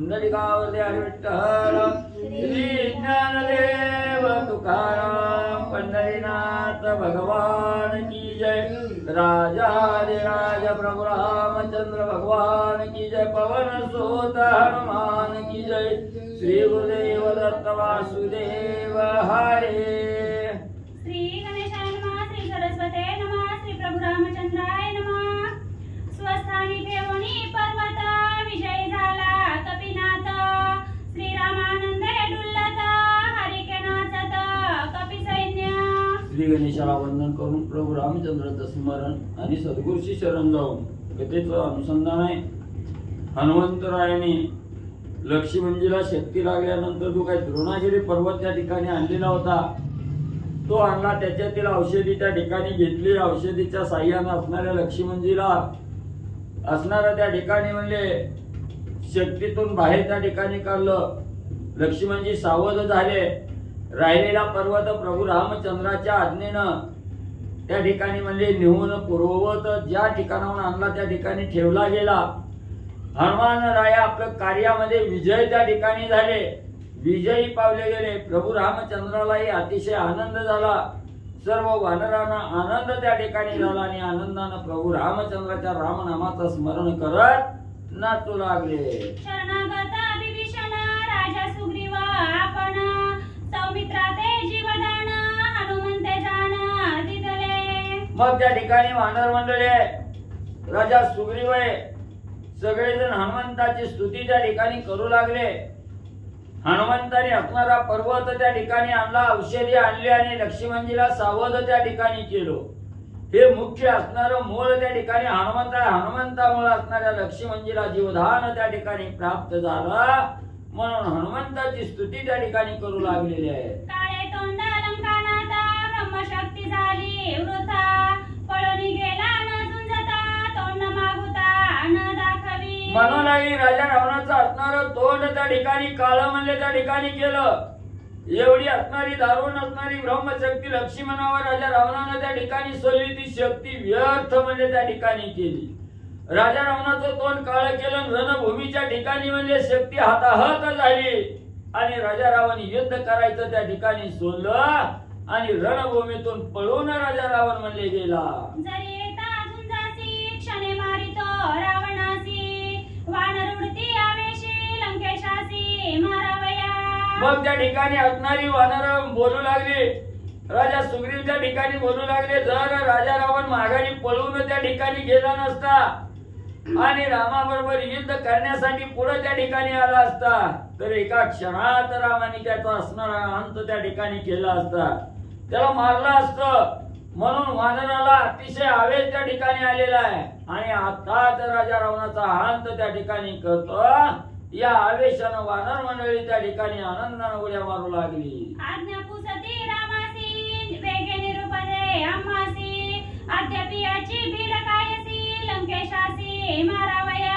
पुंडलिकावरती हरी विठ्ठल श्री ज्ञानदेव तुकाराम पंढरीनाथ भगवान की जय। राजाधिराज प्रभु रामचंद्र भगवान की जय। पवन सुत हनुमान की जय। श्री गुरुदेव दत्त वासुदेव हरे। श्री गणेशाय नमः, श्री सरस्वते नमः, श्री प्रभु रामचंद्राय नमः। स्वस्थानी ठेवणी पर्वत विजय झाला कपिनाथ, श्री रामानंद डुल्लत हरिके नाचत कपि सैन्य। श्री गणेशाला वंदन करून प्रभू रामचंद्राचं स्मरण आणि सद्गुरूची शरण जाऊन कथेचं अनुसंधान आहे। हनुमंतरायाने लक्ष्मणजीला शक्ती लागल्यानंतर जो काही द्रोणागिरी पर्वत त्या ठिकाणी आणलेला होता तो आणला, त्याच्यातील औषधी त्या ठिकाणी घेतली। औषधीच्या साह्याने असणाऱ्या लक्ष्मणजीला असणाऱ्या त्या ठिकाणी म्हणजे शक्तीतून बाहेर त्या ठिकाणी काढलं। लक्ष्मणजी सावध झाले। राहिलेला पर्वत प्रभू रामचंद्राच्या आज्ञेनं त्या ठिकाणी म्हणजे निहून पूर्ववत ज्या ठिकाणाहून आणला त्या ठिकाणी ठेवला गेला। हनुमान राया आपल्या कार्यामध्ये विजय त्या ठिकाणी झाले, विजयी पावले गेले। प्रभू रामचंद्रालाही अतिशय आनंद झाला, सर्व वानरांना आनंद त्या ठिकाणी झाला आणि आनंदानं प्रभू रामचंद्राच्या रामनामाचं स्मरण करत नाचू लागले। शरणागत विभीषण राजा सुग्रीव आपण, सौमित्राते जीवदान हनुमंते जाण दिदले। मग त्या ठिकाणी वानर मंडळी राजा सुग्रीव सगळेजण हनुमंताची स्तुती त्या ठिकाणी करू लागले। हनुमंताने असणारा पर्वत त्या ठिकाणी आणला, औषधी आणली आणि लक्ष्मणजीला सावध त्या ठिकाणी केलो। हे मुख्य असणारं मूळ त्या ठिकाणी हनुमंतामुळे असणाऱ्या लक्ष्मणजीला जीवदान त्या ठिकाणी प्राप्त झालं, म्हणून हनुमंताची स्तुती त्या ठिकाणी करू लागलेली आहे। काळे तोंड लंकानाथ ब्रह्मशक्ती झाली वृथा, पळून गेला न झुंजता तोंड मागुता न दाखवी। म्हणूनही राजा रावणाचं असणारं तोंड त्या ठिकाणी काळं म्हणजे त्या ठिकाणी केलं। एवढी असणारी दारुण असणारी ब्रह्मशक्ती लक्ष्मणावर राजा रावणानं त्या ठिकाणी सोडली, ती शक्ती व्यर्थ म्हणजे त्या ठिकाणी केली। राजा रावणाचं तोंड काळं केलं, रणभूमीच्या ठिकाणी म्हणजे शक्ती हाताहात झाली आणि राजा रावण युद्ध करायचं त्या ठिकाणी सोडलं आणि रणभूमीतून पळून राजा रावण म्हणले गेला। जरी येता झुंजासी क्षणे मारितो रावणासी, वानर उडती आवेशी लंकेशासी मारावया। मग त्या ठिकाणी असणारी वानर बोलू लागली, राजा सुग्रीव त्या ठिकाणी बोलू लागले, जर राजा रावण माघारी पळून त्या ठिकाणी गेला नसता आणि रामाबरोबर युद्ध करण्यासाठी पुढे त्या ठिकाणी आला असता तर एका क्षणात रामाने त्याचा असणारा अंत त्या ठिकाणी केला असता, त्याला मारला असतं। म्हणून वानराला अतिशय आवेश त्या ठिकाणी आलेला आहे आणि आताच राजा रावणाचा अंत त्या ठिकाणी करतो। या आवेशानं वानर मंडळी त्या ठिकाणी आनंदानं उड्या मारू लागली। आज्ञा पुसती रामासी वेगे निरुपदे आम्हासी, अद्यापि याची भीड कायसी लंकेशासी मारावया।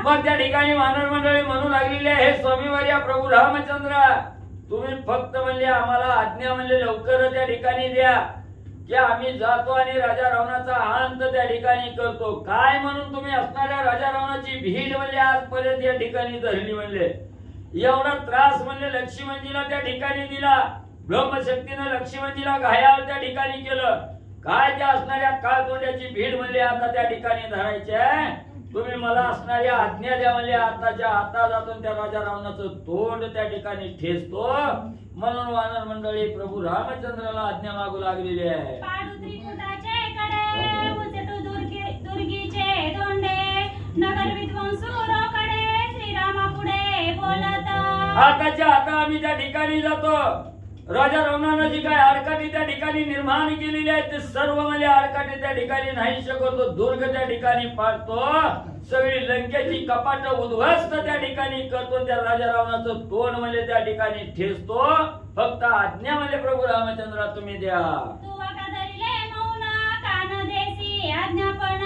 मग त्या ठिकाणी वानर मंडळी म्हणू लागलेली आहे, हे स्वामीवर्या प्रभू रामचंद्र, तुम्ही फक्त म्हणजे आम्हाला आज्ञा म्हणजे लवकर त्या ठिकाणी द्या की आम्ही जातो आणि राजा रावणाचा अंत त्या ठिकाणी करतो। काय म्हणून तुम्ही असणाऱ्या राजा रावणाची भीड म्हणजे आजपर्यंत या ठिकाणी धरली म्हणले, एवढा त्रास म्हणजे लक्ष्मणजीला त्या ठिकाणी दिला, ब्रह्मशक्तीनं लक्ष्मणजीला घायाळ त्या ठिकाणी केलं। काय त्या असणाऱ्या काळतोंड्याची भीड म्हणजे आता त्या ठिकाणी धरायची आहे, तुम्ही मला असणाऱ्या आज्ञा द्या म्हणजे आताच्या आता जातो त्या राजा रावणाचं तोंड त्या ठिकाणी ठेचतो। म्हणून वानर मंडळी प्रभू रामचंद्राला आज्ञा मागू लागलेली आहे। त्रिकुटाचे कडे उचटू दुर्गीचे तोंडे, नगर विध्वंसू रोकडे श्रीरामा पुढे बोलत। आताच्या आता आम्ही त्या ठिकाणी जातो। राजा रावणानं जी काय आडकाठी त्या ठिकाणी निर्माण केलेली आहे ते सर्व म्हणजे आडकाठी त्या ठिकाणी नाहीसे करतो, दुर्ग त्या ठिकाणी पाडतो, सगळी लंकेची कपाट उद्ध्वस्त त्या ठिकाणी करतो, त्या राजा रावणाचं तोंड म्हणजे त्या ठिकाणी ठेचतो। फक्त आज्ञा म्हणजे प्रभू रामचंद्र तुम्ही द्या। तू वाका धरिले मौन कान देसी आज्ञापन,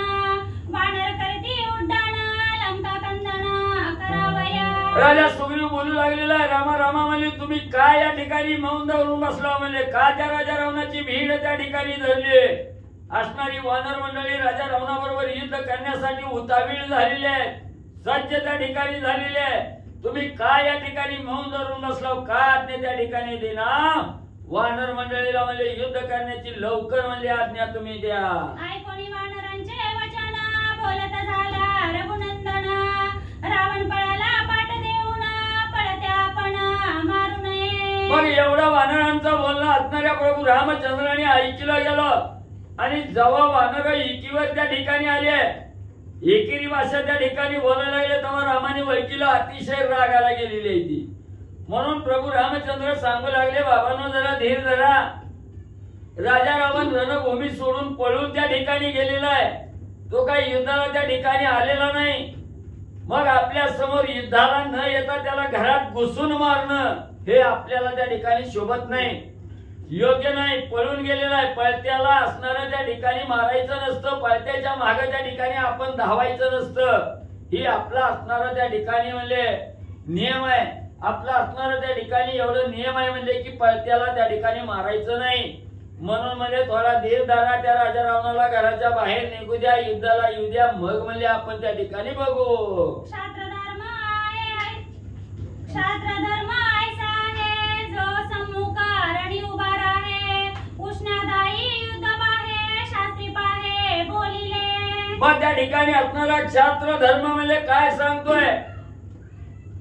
वानर करती उड्डाण लंका कंदन करावया। राजा सुग्रीव बोलू लागलेला आहे, रामा रामा म्हणजे तुम्ही काय या ठिकाणी मौन धरून बसला म्हणजे का त्या राजा रावणाची भीड त्या ठिकाणी धरली। असणारी वानर मंडळी राजा रावणाबरोबर युद्ध करण्यासाठी उतावीळ झालेली आहे, सज्ज त्या ठिकाणी झालेले आहे। तुम्ही काय या ठिकाणी मौन धरून बसला, काय आज्ञा त्या ठिकाणी देना? वानर मंडळीला म्हणजे युद्ध करण्याची लवकर म्हणजे आज्ञा तुम्ही द्या. ऐकोनी वानरांचे वचन बोलत झाला रघुनंदन, रावण पळाला पाठ देऊन पळत्या आपण मारू नये. मग एवढा वानरांचं बोलणं असणाऱ्या प्रभू रामचंद्राने ऐकलं गेलं आणि जेव्हा वानर एकीवर त्या ठिकाणी आले, एकेरी भाषा त्या ठिकाणी बोलायला लागले, तेव्हा रामाने वळकीला अतिशय राग आला गेलेली आहे ती. म्हणून प्रभू रामचंद्र सांगू लागले, बाबांनो जरा धीर धरा. राजा रावण रणभूमी सोडून पळून त्या ठिकाणी गेलेला आहे, तो काही युद्धाला त्या ठिकाणी आलेला नाही. मग आपल्या समोर युद्धाला न येता त्याला घरात घुसून मारणं हे आपल्याला त्या ठिकाणी शोभत नाही, योग्य नाही. पळून गेलेला आहे, पळत्याला असणाऱ्या त्या ठिकाणी मारायचं नसतं, पळत्याच्या मागे त्या ठिकाणी आपण धावायचं नसतं. ही आपला असणारा त्या ठिकाणी म्हणजे नियम आहे. आपला असणारा त्या ठिकाणी एवढं नियम आहे म्हणजे की पळत्याला त्या ठिकाणी मारायचं नाही. म्हणून म्हणजे थोडा धीर धरा, त्या राजा रावणाला घराच्या बाहेर निघू द्या, युद्धाला येऊ द्या, मग म्हणजे आपण त्या ठिकाणी बघू. क्षात्रधर्म ऐसा है जो सम्मुख रणी उभा राहे, उष्णदायी युद्ध पाहे शास्त्री पाहे बोलिले. मग त्या ठिकाणी असणारा क्षात्र धर्म म्हणजे काय सांगतोय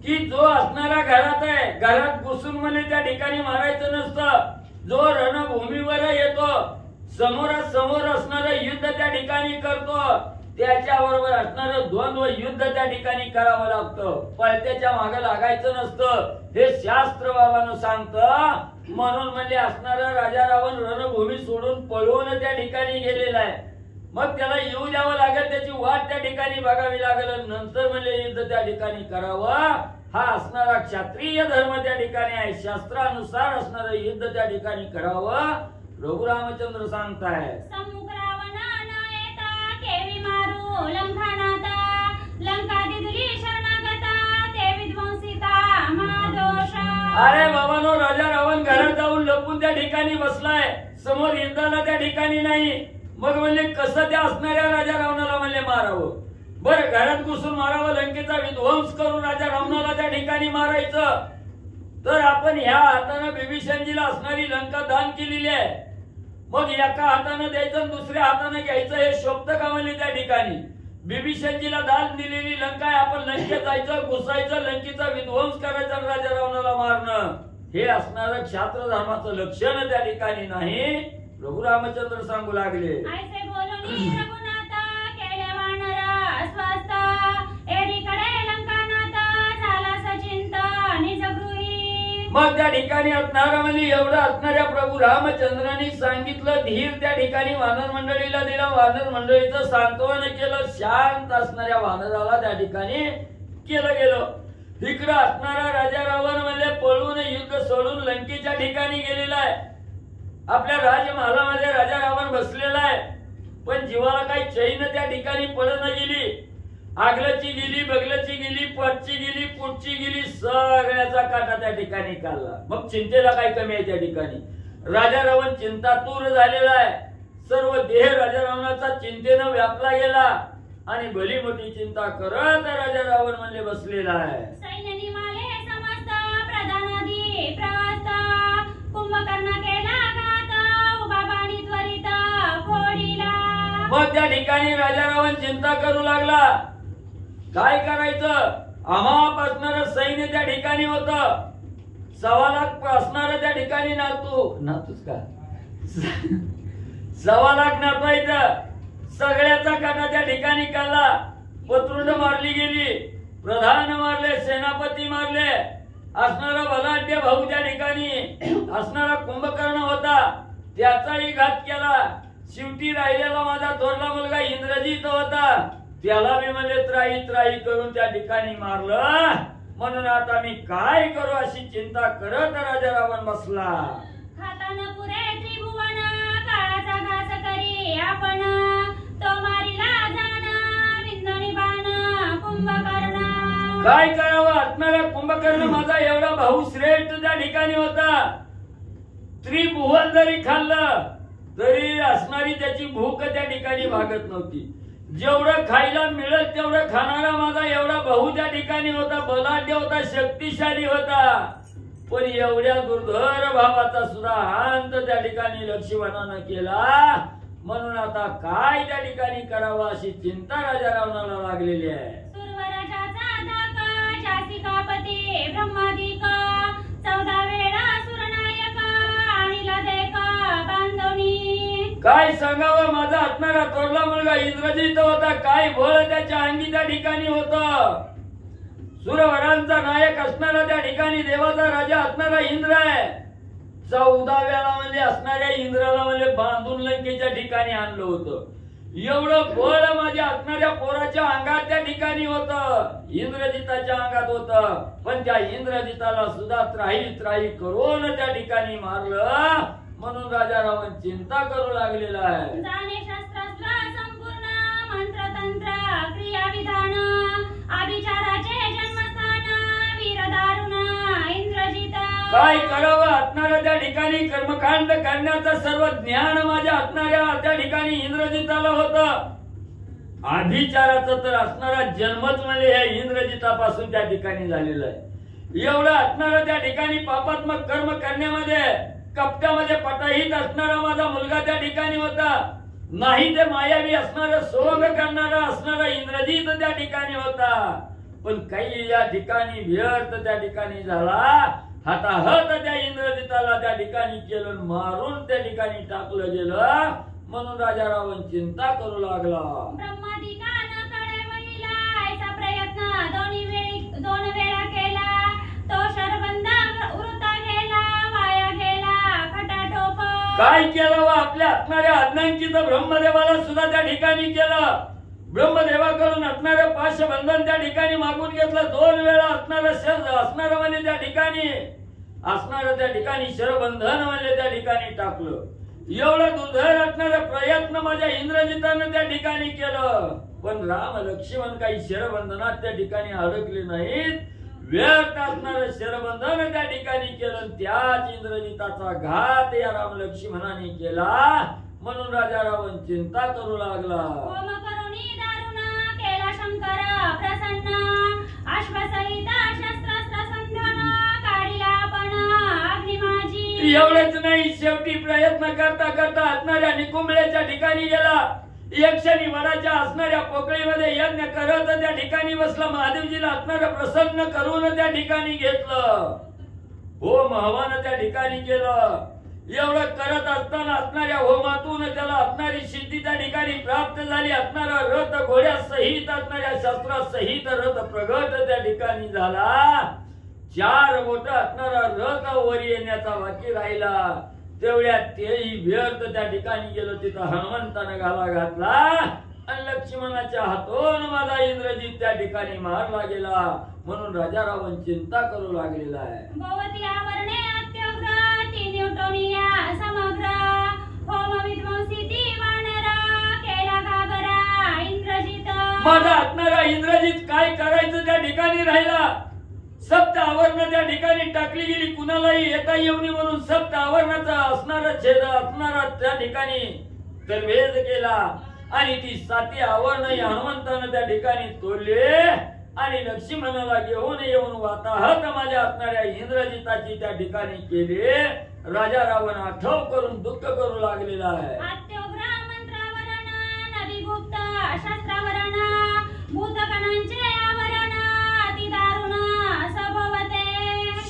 की जो असणारा घरात आहे, घरात घुसून म्हणजे त्या ठिकाणी मारायचं नसतं. जो रणभूमीवर येतो, समोरासमोर असणारं युद्ध त्या ठिकाणी करतो, त्याच्याबरोबर असणारं द्वंद्व युद्ध त्या ठिकाणी करावं लागतं, पळत्याच्या मागे लागायचं नसतं. हे शास्त्र बाबांनो सांगतं. म्हणून म्हणजे असणारा राजा रावण रणभूमी सोडून पळून त्या ठिकाणी गेलेला आहे. मग त्याला येऊ द्यावं लागेल, त्याची वाट त्या ठिकाणी बघावी लागेल, नंतर म्हणजे युद्ध त्या ठिकाणी करावं. हा असणारा क्षत्रिय धर्म त्या ठिकाणी आहे. शास्त्रानुसार असणारं युद्ध त्या ठिकाणी करावं प्रभू रामचंद्र सांगताय. सम्मुख रावण न येता केवी मारू लंकानाता, लंका दिदुली शरणागता ते विध्वंसिता महादोष. अरे बाबांनो, राजा रावण घरात जाऊन लपून त्या ठिकाणी बसलाय, समोर युद्धाला त्या ठिकाणी नाही. मग म्हणजे कसं त्या असणाऱ्या राजा रावणाला म्हणजे मारावं? बरं, घरात घुसून मारावं, लंकेचा विध्वंस करून राजा रावणाला त्या ठिकाणी मारायचं. तर आपण ह्या हाताने बिभीषणजीला असणारी लंका दान केलेली आहे. मग एका हाताने द्यायचं आणि दुसऱ्या हाताने घ्यायचं, हे शोभतं का म्हणजे त्या ठिकाणी? बिभीषणजीला दान दिलेली लंका आहे, आपण लंकेत जायचं, घुसायचं, लंकेचा विध्वंस करायचा, राजा रावणाला मारणं, हे असणारं क्षात्र धर्माचं लक्षण त्या ठिकाणी नाही. प्रभू रामचंद्र सांगू लागले. ऐसे बोलूनी रघुनाथ केले वानर स्वस्त, एकीकडे लंकानाथ झाला सचिंत निजगृही. मग त्या ठिकाणी असणारा म्हणजे एवढं असणाऱ्या प्रभू रामचंद्रांनी सांगितलं, धीर त्या ठिकाणी वानर मंडळीला दिला, वानर मंडळीचं सांत्वन केलं, शांत असणाऱ्या वानराला त्या ठिकाणी केलं गेलं. इकडं असणारा राजा रावण म्हणजे पळून युद्ध सोडून लंकेच्या ठिकाणी गेलेला आहे. आपल्या राजमहालामध्ये राजा रावण बसलेला आहे, पण जीवाला काही चैन त्या ठिकाणी पडत गेली. आगलची गेली, बगलची गेली, पटची गेली, पुढची गेली, सगळ्याचा काटा त्या ठिकाणी काढला. मग चिंतेला काय कमी आहे त्या ठिकाणी? राजा रावण चिंतातूर झालेला आहे. सर्व देह राजा रावणाचा चिंतेनं व्यापला गेला आणि भली मोठी चिंता करत राजा रावण म्हणजे बसलेला आहे. सैन्य निमाले समस्त प्रधानादी प्रवास, कुंभकर्ण केला घात उभा बाणी त्वरित फोडीला. मग त्या ठिकाणी राजा रावण चिंता करू लागला, काय करायचं? अमाप असणारं सैन्य त्या ठिकाणी होतं, 1.25 लाख असणारं त्या ठिकाणी नातूच का 1.25 लाख नातवायचं. सगळ्याचा काटा त्या ठिकाणी काढला, पत्रुंड मारली गेली, प्रधान मारले, सेनापती मारले, असणारा बलाढ्य भाऊ त्या ठिकाणी असणारा कुंभकर्ण होता, त्याचाही घात केला. शेवटी राहिलेला माझा थोरला मुलगा इंद्रजित होता, त्याला मी म्हणजे त्राई करून त्या ठिकाणी मारलं. म्हणून आता मी काय करू अशी चिंता करत राजा रावण बसला. खातान पुरे त्रिभुवन काळाचा घास करी आपण, तो मारिला जाण विंदणी बाण कुंभकर्ण. काय करावं? असणारा कुंभकर्ण माझा एवढा भाऊ श्रेष्ठ त्या ठिकाणी होता, त्रिभुवन जरी खाल्लं तरी असणारी त्याची भूक त्या ठिकाणी भागत नव्हती. जेवढं खायला मिळेल तेवढं खाणारा माझा एवढा भाऊ त्या ठिकाणी होता, बलाढ्य होता, शक्तिशाली होता. पण एवढ्या दुर्धर भावाचा सुद्धा अंत त्या ठिकाणी लक्ष्मणानं केला. म्हणून आता काय त्या ठिकाणी करावं अशी चिंता राजा रावणाला लागलेली आहे. सुरवराजाचा धाका जासिकापती ब्रह्मादिक 14 वेळा सुरनायक आणि लदेका बांधवणी. काय सांगावं, माझा असणारा थोरला मुलगा इंद्रजित होता. काय बळ त्याच्या अंगी त्या ठिकाणी होत. सुरवरांचा नायक असणारा त्या ठिकाणी देवाचा राजा असणारा इंद्र आहे. 14 वेळा म्हणजे असणाऱ्या इंद्राला म्हणजे बांधून लंकेच्या ठिकाणी आणलं होतं. एवढं बळ माझ्या असणाऱ्या पोराच्या अंगात त्या ठिकाणी होतं, इंद्रजिताच्या अंगात होतं. पण त्या इंद्रजिताला सुद्धा त्राही करून त्या ठिकाणी मारलं. म्हणून राजा रावण चिंता करू लागलेला आहे. जाणे शस्त्रास्त्र संपूर्ण मंत्रतंत्र क्रियाविधान अभिचाराचे जन्मस्थान वीर दारुण इंद्रजित. काय करावं, असणाऱ्या त्या ठिकाणी कर्मकांड करण्याचं सर्व ज्ञान माझ्या असणाऱ्या त्या ठिकाणी इंद्रजिताला होतं. आधिचाराचं तर असणारा जन्मच म्हणजे हे इंद्रजितापासून त्या ठिकाणी झालेला आहे. एवढं असणारा त्या ठिकाणी पापात्मक कर्म करण्यामध्ये कपट्यामध्ये पटाहीत असणारा माझा मुलगा त्या ठिकाणी होता. नाही ते मायावी असणारा सोंग करणारा असणारा इंद्रजित त्या ठिकाणी होता. पण काही या ठिकाणी व्यर्थ त्या ठिकाणी झाला. हाताहात त्या इंद्रजिताला त्या ठिकाणी केलं, मारून त्या ठिकाणी टाकलं गेलं. म्हणून राजा रावण चिंता करू लागला. ब्रह्मादिकानं कळवळीला प्रयत्न दोन वेळा केला. तो शरबंध वृता गेला, वाया गेला खटाटोप. काय केलं व आपल्या असणाऱ्या अज्ञांकित ब्रह्मदेवाला सुद्धा त्या ठिकाणी केलं. ब्रह्मदेवाकडून असणारं पाशबंधन त्या ठिकाणी मागून घेतलं. 2 वेळा असणारं म्हणजे त्या ठिकाणी असणारं त्या ठिकाणी शरबंधन म्हणजे त्या ठिकाणी टाकलं. एवढं दुर्धर असणारं प्रयत्न माझ्या इंद्रजितानं त्या ठिकाणी केलं. पण राम लक्ष्मण काही शरबंधनात त्या ठिकाणी अडकले नाहीत. व्यर्थ असणारं शरबंधन त्या ठिकाणी केलं. त्याच इंद्रजिताचा घात या राम लक्ष्मणाने केला. म्हणून राजा रावण चिंता करू लागला. होम करुणी दारुण केला शंकर प्रसन्न. अश्वसहित शस्त्रास्त्र संधान काढिला आपण अग्निमाजी. एवढेच नाही, शेवटी प्रयत्न करता करता असणाऱ्या निकुंभळेच्या ठिकाणी गेला. यक्षणी वनाच्या असणाऱ्या पोकळीमध्ये यज्ञ करत त्या ठिकाणी बसला. महादेवजीला असणारं प्रसन्न करून त्या ठिकाणी घेतलं. होम हवन त्या ठिकाणी केलं. एवढं करत असताना असणाऱ्या होमातून त्याला असणारी सिद्धी त्या ठिकाणी प्राप्त झाली. असणारा रथ घोड्या सहित असणाऱ्या शस्त्रासहित रथ प्रगट त्या ठिकाणी झाला. 4 बोट असणारा रथ वर येण्याचा बाकी राहिला. तेवढ्यात तेही व्यर्थ त्या ठिकाणी गेलो. तिथं हनुमंतानं घाला घातला आणि लक्ष्मणाच्या हातून माझा इंद्रजित त्या ठिकाणी मारला गेला. म्हणून राजा रावण चिंता करू लागलेला आहे. भवती आवरणे अत्युग्र न्यूटोनिया समग्र होम विध्वंसी वानरा केला घाबरा इंद्रजित. माझा असणारा इंद्रजित काय करायचं त्या ठिकाणी राहिला. सप्त आवरण त्या ठिकाणी टाकली गेली. कुणालाही येता येऊ नये म्हणून सप्त आवरणाचा असणारा छेद असणारा त्या ठिकाणी तरवेज केला. आणि ती 7 आवरण हनुमंतानं त्या ठिकाणी तोडले आणि लक्ष्मणाला घेऊन येऊन वाताहत माझ्या असणाऱ्या इंद्रजिताची त्या ठिकाणी केले. राजा रावण आठव करून दुःख करू लागलेला आहे. अत्युग्र मंत्रावरण नदीगुप्त शस्त्रावरण भूतगणांचे आवरण अतिदारुण सभवते.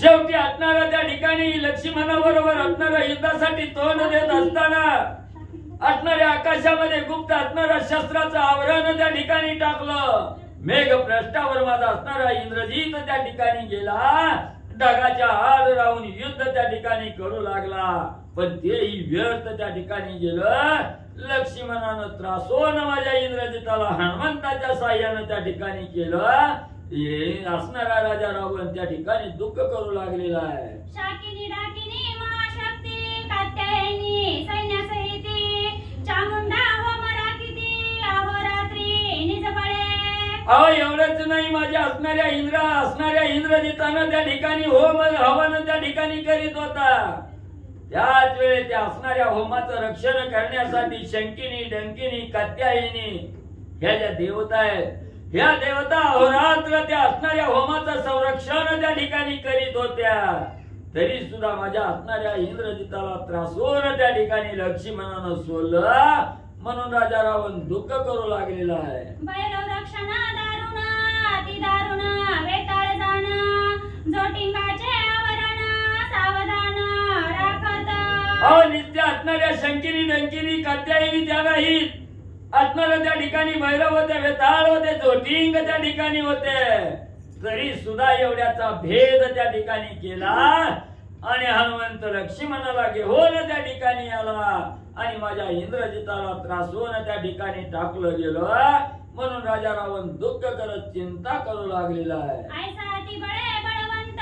शेवटी असणारा त्या ठिकाणी लक्ष्मणाबरोबर असणारा युद्धासाठी तोंड देत असताना असणाऱ्या आकाशामध्ये गुप्त असणारा शस्त्राचं आवरण त्या ठिकाणी टाकलं. मेघ पृष्ठावर माझा असणारा इंद्रजित त्या ठिकाणी गेला. ढगाच्या आड राहून युद्ध त्या ठिकाणी करू लागला. पण तेही व्यर्थ त्या ठिकाणी गेलं. लक्ष्मणानं त्रासून माझ्या इंद्रजिताला हनुमंताच्या साह्यानं त्या ठिकाणी केलं. हे असणारा राजा रावण त्या ठिकाणी दुःख करू लागलेला आहे. शाकिनी डाकिनी महाशक्ती कात्यायनी सैन्यासहिती चामुंडा होमरा किती अहोरात्री निजबळे. अहो एवढंच नाही, माझ्या असणाऱ्या इंद्रजितानं त्या ठिकाणी होम हवन त्या ठिकाणी करीत होता. त्याच वेळी त्या असणाऱ्या होमाचं रक्षण करण्यासाठी शंकिनी डंकिनी कात्यायनी ह्या ज्या देवता आहेत, ह्या देवता अहोरात्र त्या असणाऱ्या होमाचं संरक्षण त्या ठिकाणी करीत होत्या, तरी सुद्धा माझ्या असणाऱ्या इंद्रजिताला त्रास होऊन त्या ठिकाणी लक्ष्मणानं सोडलं, म्हणून राजा रावण दुःख करू लागलेला आहे. भैरव रक्षण दारुण अति दारुण वेताळ जाण जोटिंगाचे आवरण सावधान राखत. अहो नित्य असणाऱ्या शंकिनी डंकिनी कात्यायनी त्या नाहीत, असणाऱ्या त्या ठिकाणी भैरव होते, वेताळ होते, जोटिंग त्या ठिकाणी होते, तरी सुद्धा एवढ्याचा भेद त्या ठिकाणी केला आणि हनुमंत लक्ष्मणाला घेऊन त्या ठिकाणी आला आणि माझ्या इंद्रजिताला त्रास होऊन त्या ठिकाणी टाकलं गेलं, म्हणून राजा रावण दुःख करत चिंता करू लागलेला आहे. ऐसा अति बळे बळवंत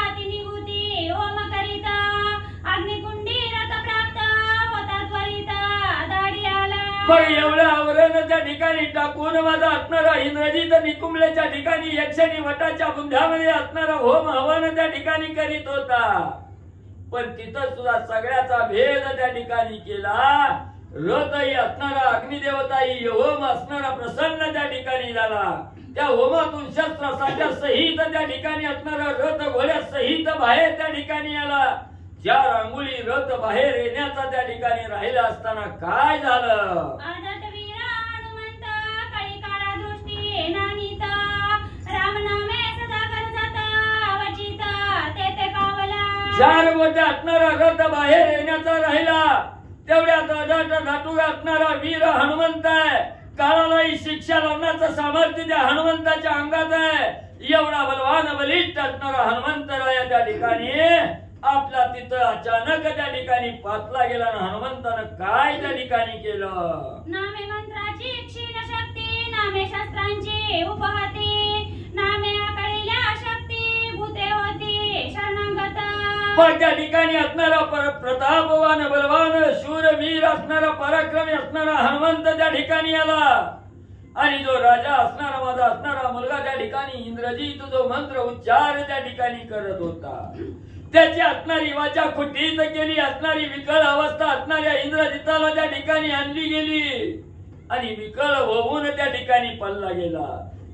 अति निभूती ओम करीत अग्निकुंडी रथ प्राप्त होता त्वरित दाढी आला. मग एवढं आवरण त्या ठिकाणी टाकून माझा असणारा इंद्रजित निकुंबलेच्या ठिकाणी यक्षणी वटाच्या बुंध्यामध्ये असणारा होम हवन त्या ठिकाणी करीत होता, पण तिथं सुद्धा सगळ्याचा भेद त्या ठिकाणी केला. रथही असणारा अग्निदेवताही होम असणारा प्रसन्न त्या ठिकाणी झाला. त्या होमातून शस्त्रासाच्या सहित त्या ठिकाणी असणारा रथ घोड्या सहित बाहेर त्या ठिकाणी आला. 4 अंगुली रथ बाहेर येण्याचा त्या ठिकाणी राहिला असताना काय झालं? आदतवीर हनुमंत कळी काळा दृष्टी नानीत रामनामे सदा गरजत अवचित तेथे पावला. 4 गोट्या असणारा रथ बाहेर येण्याचा राहिला, तेवढ्यात अजट धातू असणारा वीर हनुमंत आहे. काळालाही शिक्षा लावण्याचं सामर्थ्य त्या हनुमंताच्या अंगात आहे. एवढा बलवान बलिष्ठ असणारा हनुमंतराय त्या ठिकाणी आपला तिथं अचानक त्या ठिकाणी पातला गेला. हनुमंतानं काय त्या ठिकाणी केलं? नामे मंत्राची क्षीण शक्ती नामे शस्त्रांची उपहती नामे आकळलेल्या शक्ती भूते होती शरणागत. पण त्या ठिकाणी असणारा प्रतापवान बलवान शूरवीर असणारा पराक्रमी असणारा हनुमंत त्या ठिकाणी आला आणि जो राजा असणारा माझा असणारा मुलगा त्या ठिकाणी इंद्रजित जो मंत्र उच्चार त्या ठिकाणी करत होता, त्याची असणारी वाचा खुटीत केली, असणारी विकळ अवस्था असणाऱ्या इंद्रजिताला त्या ठिकाणी आणली गेली आणि विकळ होऊन त्या ठिकाणी पडला गेला.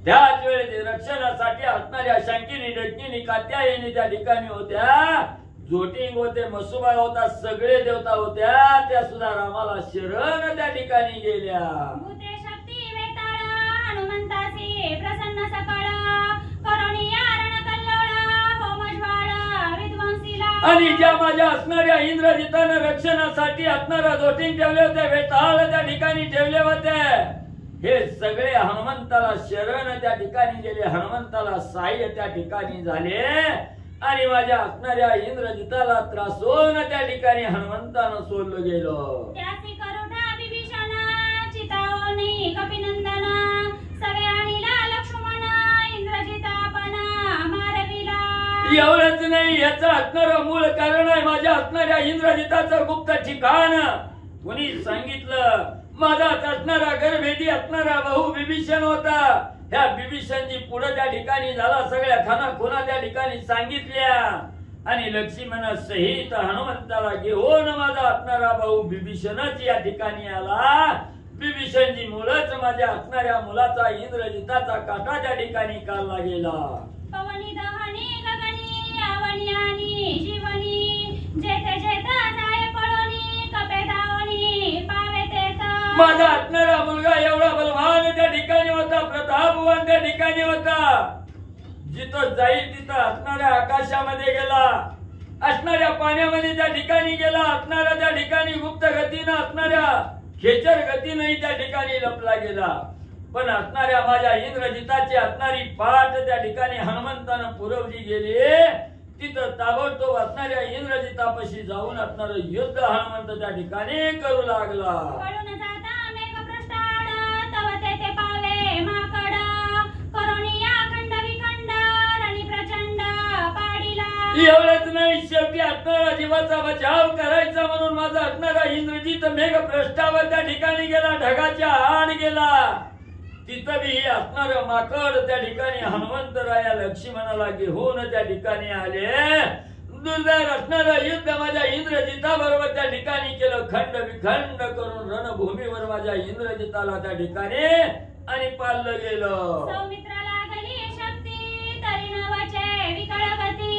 त्याच वेळेस रक्षणासाठी असणाऱ्या शंकिनी डंकिनी कात्यायनी त्या ठिकाणी होत्या, जोटिंग होते, मसुबा होता, सगळे देवता होत्या, त्या सुद्धा रामाला शरण त्या ठिकाणी गेल्या. भूते शक्ती वेताळ हनुमंतासी प्रसन्न सकळ करुणिया रणकल्लोळ होमज्वाळ विध्वंसीला. आणि ज्या माझ्या असणाऱ्या इंद्रजितानं रक्षणासाठी असणारा जोटिंग ठेवले होते, वेताळ त्या ठिकाणी ठेवले होते, हे सगळे हनुमंताला शरण त्या ठिकाणी गेले, हनुमंताला सहाय्य त्या ठिकाणी झाले आणि माझ्या असणाऱ्या इंद्रजिताला त्रास होऊन त्या ठिकाणी हनुमंतानं सोडलं गेलं. त्यासी करुणा विभीषण चितावनी कपिनंदन सवे आणिला लक्ष्मण इंद्रजितापण मारविला. एवढंच नाही, याचं असणारं मूळ कारण आहे माझ्या असणाऱ्या इंद्रजिताचं गुप्त ठिकाण. कुणी सांगितलं? माझा असणारा गर्भेदी असणारा भाऊ विभीषण होता. ह्या विभीषणजी पुढे त्या ठिकाणी झाला, सगळ्या खाना खुना त्या ठिकाणी सांगितल्या आणि लक्ष्मण सहित हनुमंताला घेऊन माझा असणारा भाऊ विभीषणच या ठिकाणी आला. विभीषणजी मुळच माझ्या असणाऱ्या मुलाचा इंद्रजिताचा काटा त्या ठिकाणी काढला गेला. पवनी दहनी गगनी आवनी आणि जीवनी जेथे जेथे जाय पळोनी कपे धावनी पावे तेथ. माझा असणारा मुलगा एवढा बलवान त्या ठिकाणी होता, प्रतापवान त्या ठिकाणी होता, जिथं जाईल तिथं असणाऱ्या आकाशामध्ये गेला, असणाऱ्या पाण्यामध्ये त्या ठिकाणी गेला, असणाऱ्या त्या ठिकाणी गुप्त गतीनं असणाऱ्या खेचर गतीनंही त्या ठिकाणी लपला गेला. पण असणाऱ्या माझ्या इंद्रजिताची असणारी पाठ त्या ठिकाणी हनुमंतानं पुरवली गेली. तिथं ताबडतोब असणाऱ्या इंद्रजितापाशी जाऊन असणार युद्ध हनुमंत त्या ठिकाणी करू लागला. पळून जाता मेघप्रस्थाड तव तेथे पावे माकड करुणिया खंड विखंड रणी प्रचंड पाडीला. एवढंच नाही, शेवटी असणारा जीवाचा बचाव करायचा म्हणून माझा असणारा इंद्रजित मेघप्रस्थावर त्या ठिकाणी गेला, ढगाच्या आड गेला. तिथं बी असणार माकड त्या ठिकाणी हनुमंतराया लक्ष्मणाला घेऊन त्या ठिकाणी आले. दुर्धर असणारं युद्ध माझ्या इंद्रजिताबरोबर त्या ठिकाणी केलं. खंड विखंड करून रणभूमीवर माझ्या इंद्रजिताला त्या ठिकाणी आणि पाळलं गेलं. सौमित्रा लागली शक्ती तरी नवचे विकळ गती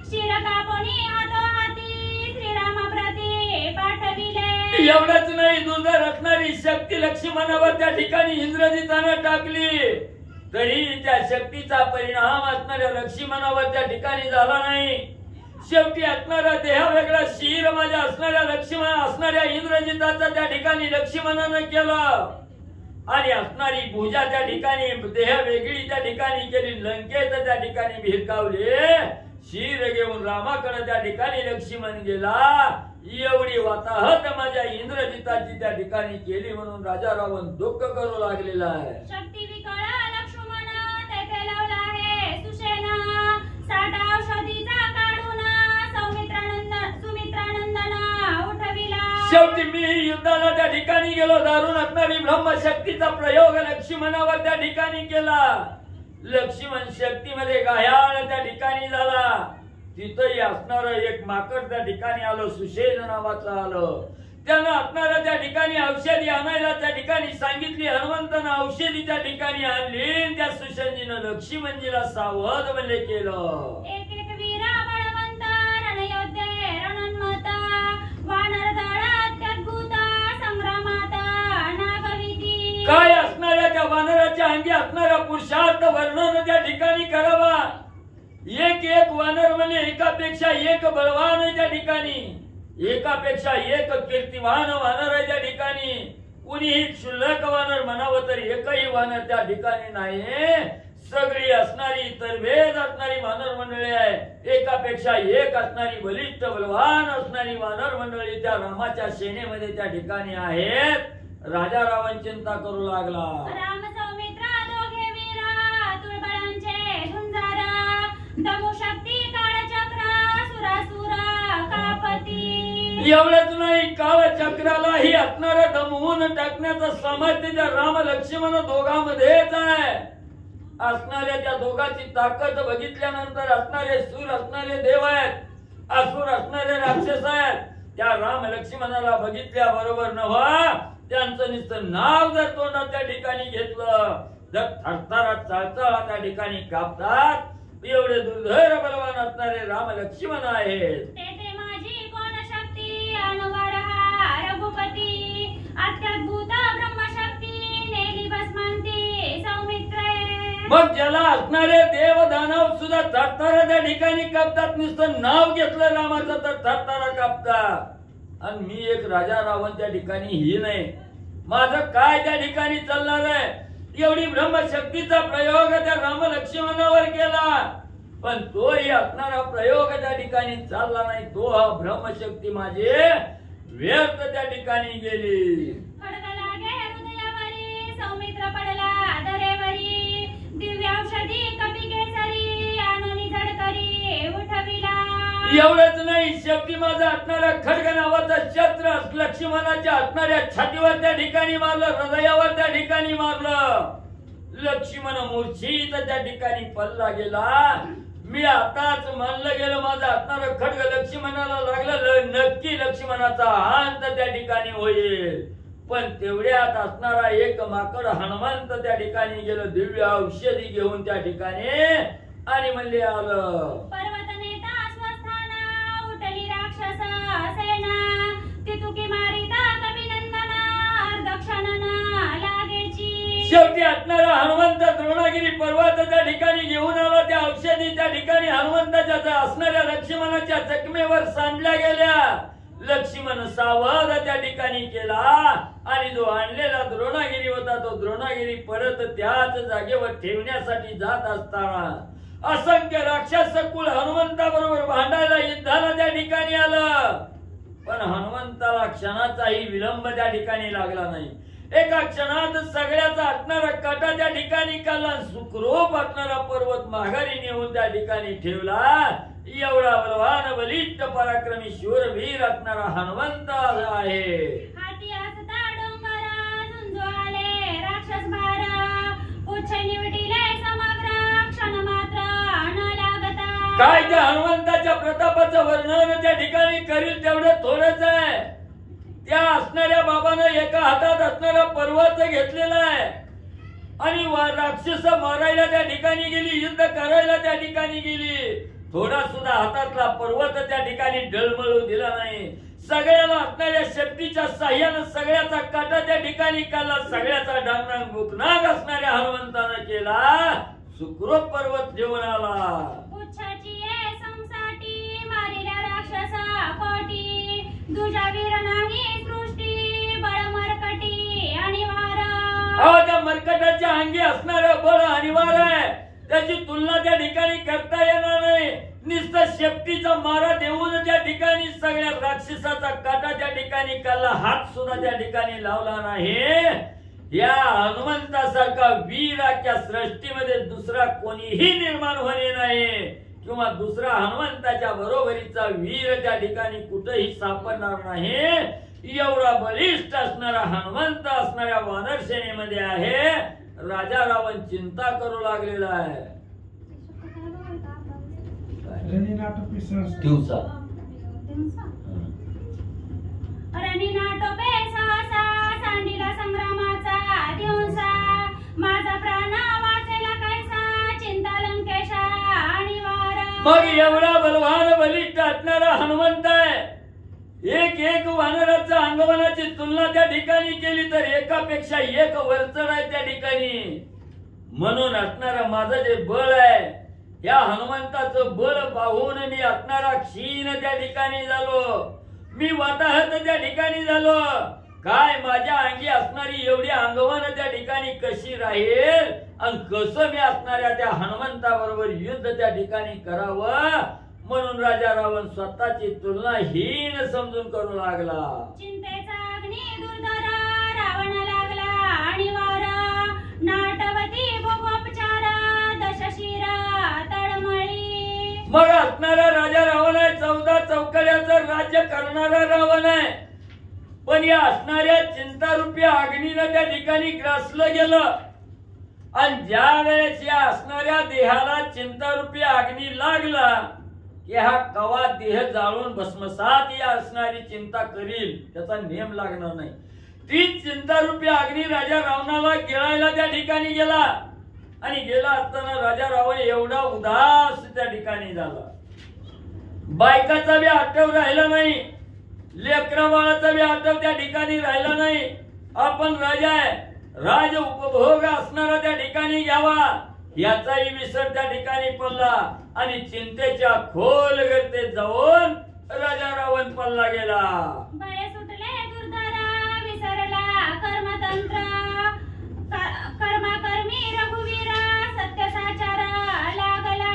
शिर कापोनी हातोहाती श्रीरामाप्रती पाठविले. एवढंच नाही, दुर्धर असणारी शक्ती लक्ष्मणावर त्या ठिकाणी इंद्रजितानं टाकली तरी त्या शक्तीचा परिणाम असणाऱ्या लक्ष्मणावर त्या ठिकाणी झाला नाही. शेवटी असणारा देह वेगळा शिर माझ्या असणाऱ्या इंद्रजिताचा त्या ठिकाणी लक्ष्मणानं केला आणि असणारी भुजा त्या ठिकाणी देह वेगळी त्या ठिकाणी केली. लंकेत त्या ठिकाणी भिरकावले. शिर घेऊन रामाकडे त्या ठिकाणी लक्ष्मण गेला. एवढी वाताहत माझ्या इंद्रजिताची त्या ठिकाणी केली म्हणून राजा रावण दुःख करू लागलेला आहे. शक्ती विकळ लक्ष्मण तेथे लावला आहे सुषेण साठ औषधीचा काढून सुमित्रानंदन उठविला. शेवटी मी युद्धाला त्या ठिकाणी गेलो. दारुण असणारी ब्रह्मशक्तीचा प्रयोग लक्ष्मणावर त्या ठिकाणी केला. लक्ष्मण शक्तीमध्ये घायाळ त्या ठिकाणी झाला. तिथंही असणार एक माकड त्या ठिकाणी आलं, सुषेण नावाचं आलं. त्यानं असणाऱ्या त्या ठिकाणी औषधी आणायला त्या ठिकाणी सांगितली. हनुमंतानं औषधी त्या ठिकाणी आणली. त्या सुषेणजीनं लक्ष्मणजीला सावध म्हणले केलं. एक एक वीरा बळवंत रणयोद्धे रणोन्मत वानर दळ अत्युत संग्रामात नागविधी. काय असणाऱ्या त्या वानराच्या अंगी असणाऱ्या पुरुषार्थ वर्णन त्या ठिकाणी करावा. एक वानर म्हणजे एकापेक्षा एक बलवान आहे त्या ठिकाणी, एकापेक्षा एक कीर्तिवान वानर आहे त्या ठिकाणी. कुणीही क्षुल्लक वानर म्हणावं तर एकही वानर त्या ठिकाणी नाही. सगळी असणारी तरबेज असणारी वानर मंडळी आहे. एकापेक्षा एक असणारी बलिष्ठ बलवान असणारी वानर मंडळी त्या रामाच्या सेनेमध्ये त्या ठिकाणी आहेत. राजा रावण चिंता करू लागला. राम सौमित्रा दोघे वीरा तुळबळांचे झुंजार दमू शक्ती काळचक्र सुरासुर कापती. एवढंच नाही, काळचक्रालाही असणारं दमवून टाकण्याचं सामर्थ्य त्या राम लक्ष्मण दोघांमध्येच आहे. असणाऱ्या त्या दोघांची ताकद बघितल्यानंतर असणारे सूर असणारे देव आहेत, असुर असणारे राक्षस आहेत. त्या राम लक्ष्मणाला बघितल्या बरोबर नव्हा त्यांचं नुसतं नाव जर तोंडात त्या ठिकाणी घेतलं तर थरथरात चाळचाळा त्या ठिकाणी कापतात. एवढे दुर्धर बलवान असणारे राम लक्ष्मण आहेत. तेथे माझी कोण शक्ती अनुवारहा रघुपती अत्याद्भुत ब्रह्मशक्ती नेली भस्मांती सौमित्रे. मग ज्याला असणारे देव दानव सुद्धा थरथरा त्या ठिकाणी कापतात. नुसतं नाव घेतलं रामाचं तर थरथरा कापतात. आणि मी एक राजा रावण त्या ठिकाणी ही नाही, माझं काय त्या ठिकाणी चालणार आहे. एवढी ब्रह्मशक्तीचा प्रयोग त्या राम लक्ष्मणावर केला पण तोही असणारा प्रयोग त्या ठिकाणी चालला नाही. तो हा ब्रह्मशक्ती माझी व्यर्थ त्या ठिकाणी गेली. खडग लागे हृदयावरी सौमित्र पडला दरेवरी दिव्य औषधी कपी केसरी आणून झडकरी उठविला. एवढंच नाही, शेवटी माझा असणारा खडग नावाचा शस्त्र लक्ष्मणाच्या असणाऱ्या छातीवर त्या ठिकाणी मारलं, हृदयावर त्या ठिकाणी मारलं. लक्ष्मण मूर्छित त्या ठिकाणी पडला गेला. मी आताच म्हणलं गेलं माझा असणारा खडग लक्ष्मणाला लागलं, नक्की लक्ष्मणाचा अंत त्या ठिकाणी होईल. पण तेवढ्यात असणारा एक माकड हनुमंत त्या ठिकाणी गेलं दिव्य औषधी घेऊन त्या ठिकाणी आणि म्हणले आलं. पर्वत नेता स्वस्थान उठली राक्षस सेना तितुकी मारिता कपिनंदन अर्धक्षणन लागेची. शेवटी असणारा हनुमंत द्रोणागिरी पर्वत त्या ठिकाणी घेऊन आला. त्या औषधी त्या ठिकाणी हनुमंताच्या असणाऱ्या लक्ष्मणाच्या जखमेवर सांडल्या गेल्या. लक्ष्मण सावध त्या ठिकाणी केला आणि जो आणलेला द्रोणागिरी होता तो द्रोणागिरी परत त्याच जागेवर ठेवण्यासाठी जात असताना असंख्य राक्षस कुल हनुमंताबरोबर भांडायला युद्धाला त्या ठिकाणी आलं. पण हनुमंताला क्षणाचाही विलंब त्या ठिकाणी लागला नाही. एका क्षणात सगळ्याचा असणारा काटा त्या ठिकाणी काढला, सुखरूप असणारा पर्वत माघारी नेऊन त्या ठिकाणी ठेवला. एवढा बलवान बलिष्ठ पराक्रमी शूरवीर असणारा हनुमंत आहे. हाती असता डोंगरा झुंजू आले राक्षस भार उच्च निवटिले समग्र क्षण मात्र न लागता. काय त्या हनुमंताच्या प्रतापाचं वर्णन त्या ठिकाणी करील तेवढं थोडंच आहे. त्या असणाऱ्या बाबानं एका हातात असणारा पर्वत घेतलेला आहे आणि राक्षस मारायला त्या ठिकाणी गेली, युद्ध करायला त्या ठिकाणी गेली. थोडा सुद्धा हातातला पर्वत त्या ठिकाणी ढळमळू दिला नाही. सगळ्याला असणाऱ्या शक्तीच्या साह्यानं सगळ्याचा काटा त्या ठिकाणी काढला. सगळ्याचा डांगणांग बुकनाग असणाऱ्या हनुमंतानं केला. सुखरूप पर्वत घेऊन आला. पुच्छाची संसाठी मारिल्या राक्षसा कोटी, दुजा वीर नाही सृष्टी बळ मरकटी आणि वार. त्या मरकटाच्या अंगी असणारं बळ अनिवार्य आहे. त्याची तुलना त्या ठिकाणी करता येणार नाही. नुसतं शेपटीचा मारा देऊन त्या ठिकाणी सगळ्या राक्षसाचा काटा त्या ठिकाणी काढला. हात सुद्धा त्या ठिकाणी लावला नाही. या हनुमंतासारखा वीर त्या सृष्टीमध्ये दुसरा कोणीही निर्माण होणे नाही, किंवा दुसरा हनुमंताच्या बरोबरीचा वीर त्या ठिकाणी कुठेही सापडणार नाही. एवढा बलिष्ठ असणारा हनुमंत असणाऱ्या वानर सेनेमध्ये आहे. राजा रावण चिंता करू लागलेला आहे. दिवसा रणीनाटोपे सहसा सांडिला संग्रामाचा दिवसा, माझा प्राण वाचेला कैसा चिंता लंकेशा आणि वार. मग एवढा बलवान बलिष्ठ असणारा हनुमंत आहे. एक एक वानराच्या अंगवनाची तुलना त्या ठिकाणी केली तर एकापेक्षा एक वरचढ आहे त्या ठिकाणी. म्हणून असणारा माझं जे बळ आहे, या हनुमंताचं बळ पाहून मी असणारा क्षीण त्या ठिकाणी झालो. मी वाताहत त्या ठिकाणी झालो. काय माझ्या अंगी असणारी एवढी अंगवन त्या ठिकाणी कशी राहील, आणि कसं मी असणाऱ्या त्या हनुमंताबरोबर युद्ध त्या ठिकाणी करावं. म्हणून राजा रावण स्वतःची तुलना हीन समजून करू लागला. चिंतेचा अग्नी दुर्धर रावण लागला आणि वार, नाटवती भोगोपचार दशशिर तळमळी. मग असणारा राजा रावण आहे. 14 चौकड्याचं राज्य करणारा रावण आहे. पण या असणाऱ्या चिंतारूपी अग्नीनं त्या ठिकाणी ग्रासलं गेलं. आणि ज्या वेळेस या असणाऱ्या देहाला चिंतारूपी अग्नी लागला की हा कवा देह जाळून भस्मसात या असणारी चिंता करील, त्याचा नेम लागणार नाही. ती चिंतारूपी अग्नी राजा रावणाला गिळायला त्या ठिकाणी गेला. आणि गेला असताना राजा रावण एवढा उदास त्या ठिकाणी झाला. बायकाचा बी आठव राहिला नाही, लेकरा बाळाचा बी आठव त्या ठिकाणी राहिला नाही. आपण राजा आहे, राज उपभोग असणारा त्या ठिकाणी घ्यावा याचाही विसर त्या ठिकाणी पडला. आणि चिंतेच्या खोल गर्तेत जाऊन राजा रावण पडला गेला. बळे सुटले दुर्धर विसरला कर्मतंत्र, कर्माकर्मी रघुवीर सत्य साचार लागला.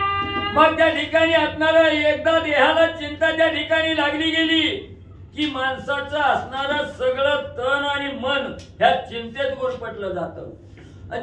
मग त्या ठिकाणी असणारा एकदा देहाला चिंता त्या ठिकाणी लागली गेली की माणसाचं असणारं सगळं तन आणि मन ह्या चिंतेत गुरफटलं जातं.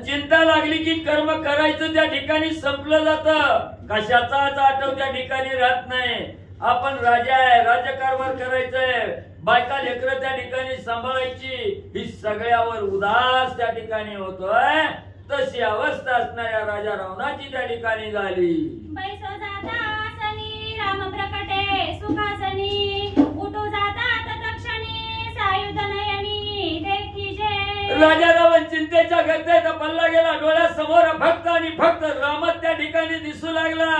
चिंता लागली की कर्म करायचं त्या ठिकाणी संपलं जातं. कशाचाच आठव त्या ठिकाणी राहत नाही. आपण राजा आहे, राज्यकारभार करायचंय, बायका लेकरं त्या ठिकाणी सांभाळायची, ही सगळ्यावर उदास त्या ठिकाणी होतोय. तशी अवस्था असणाऱ्या राजा रावणाची त्या ठिकाणी झाली. बैसो जाता आसनी राम प्रकटे सुखासनी, उठू जाता तत्क्षणी सायुध नयनी देखीजे. राजा रावण चिंतेच्या गर्तेत पडला गेला. डोळ्यासमोर भक्त आणि भक्त रामच त्या ठिकाणी दिसू लागला.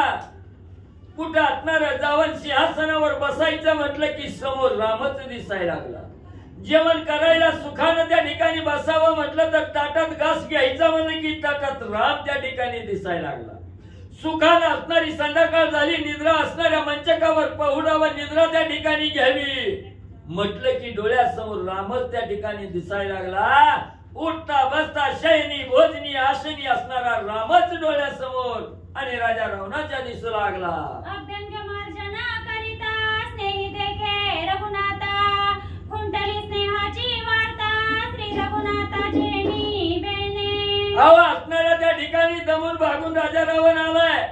कुठं असणार जावं सिंहासनावर बसायचं म्हटलं की समोर रामच दिसायला लागला. जेवण करायला सुखानं त्या ठिकाणी बसावं म्हटलं तर ताटात घास घ्यायचा म्हणलं की ताटात राम त्या ठिकाणी दिसायला लागला. सुखानं असणारी संध्याकाळ झाली, निद्रा असणाऱ्या मंचकावर पहुडावर निद्रा त्या ठिकाणी घ्यावी म्हटलं की डोळ्यासमोर रामच त्या ठिकाणी दिसायला लागला. उठता बसता शयनी भोजनी आसनी असणारा रामच डोळ्यासमोर आणि राजा रावणाच्या दिसू लागला. अभ्यंग मार्जना करिता स्नेही देखे रघुनाथा, खुंटली स्नेहाची वार्ता श्री रघुनाथा जेणी बेने. असणाऱ्या त्या ठिकाणी दमून भागून राजा रावण आलाय.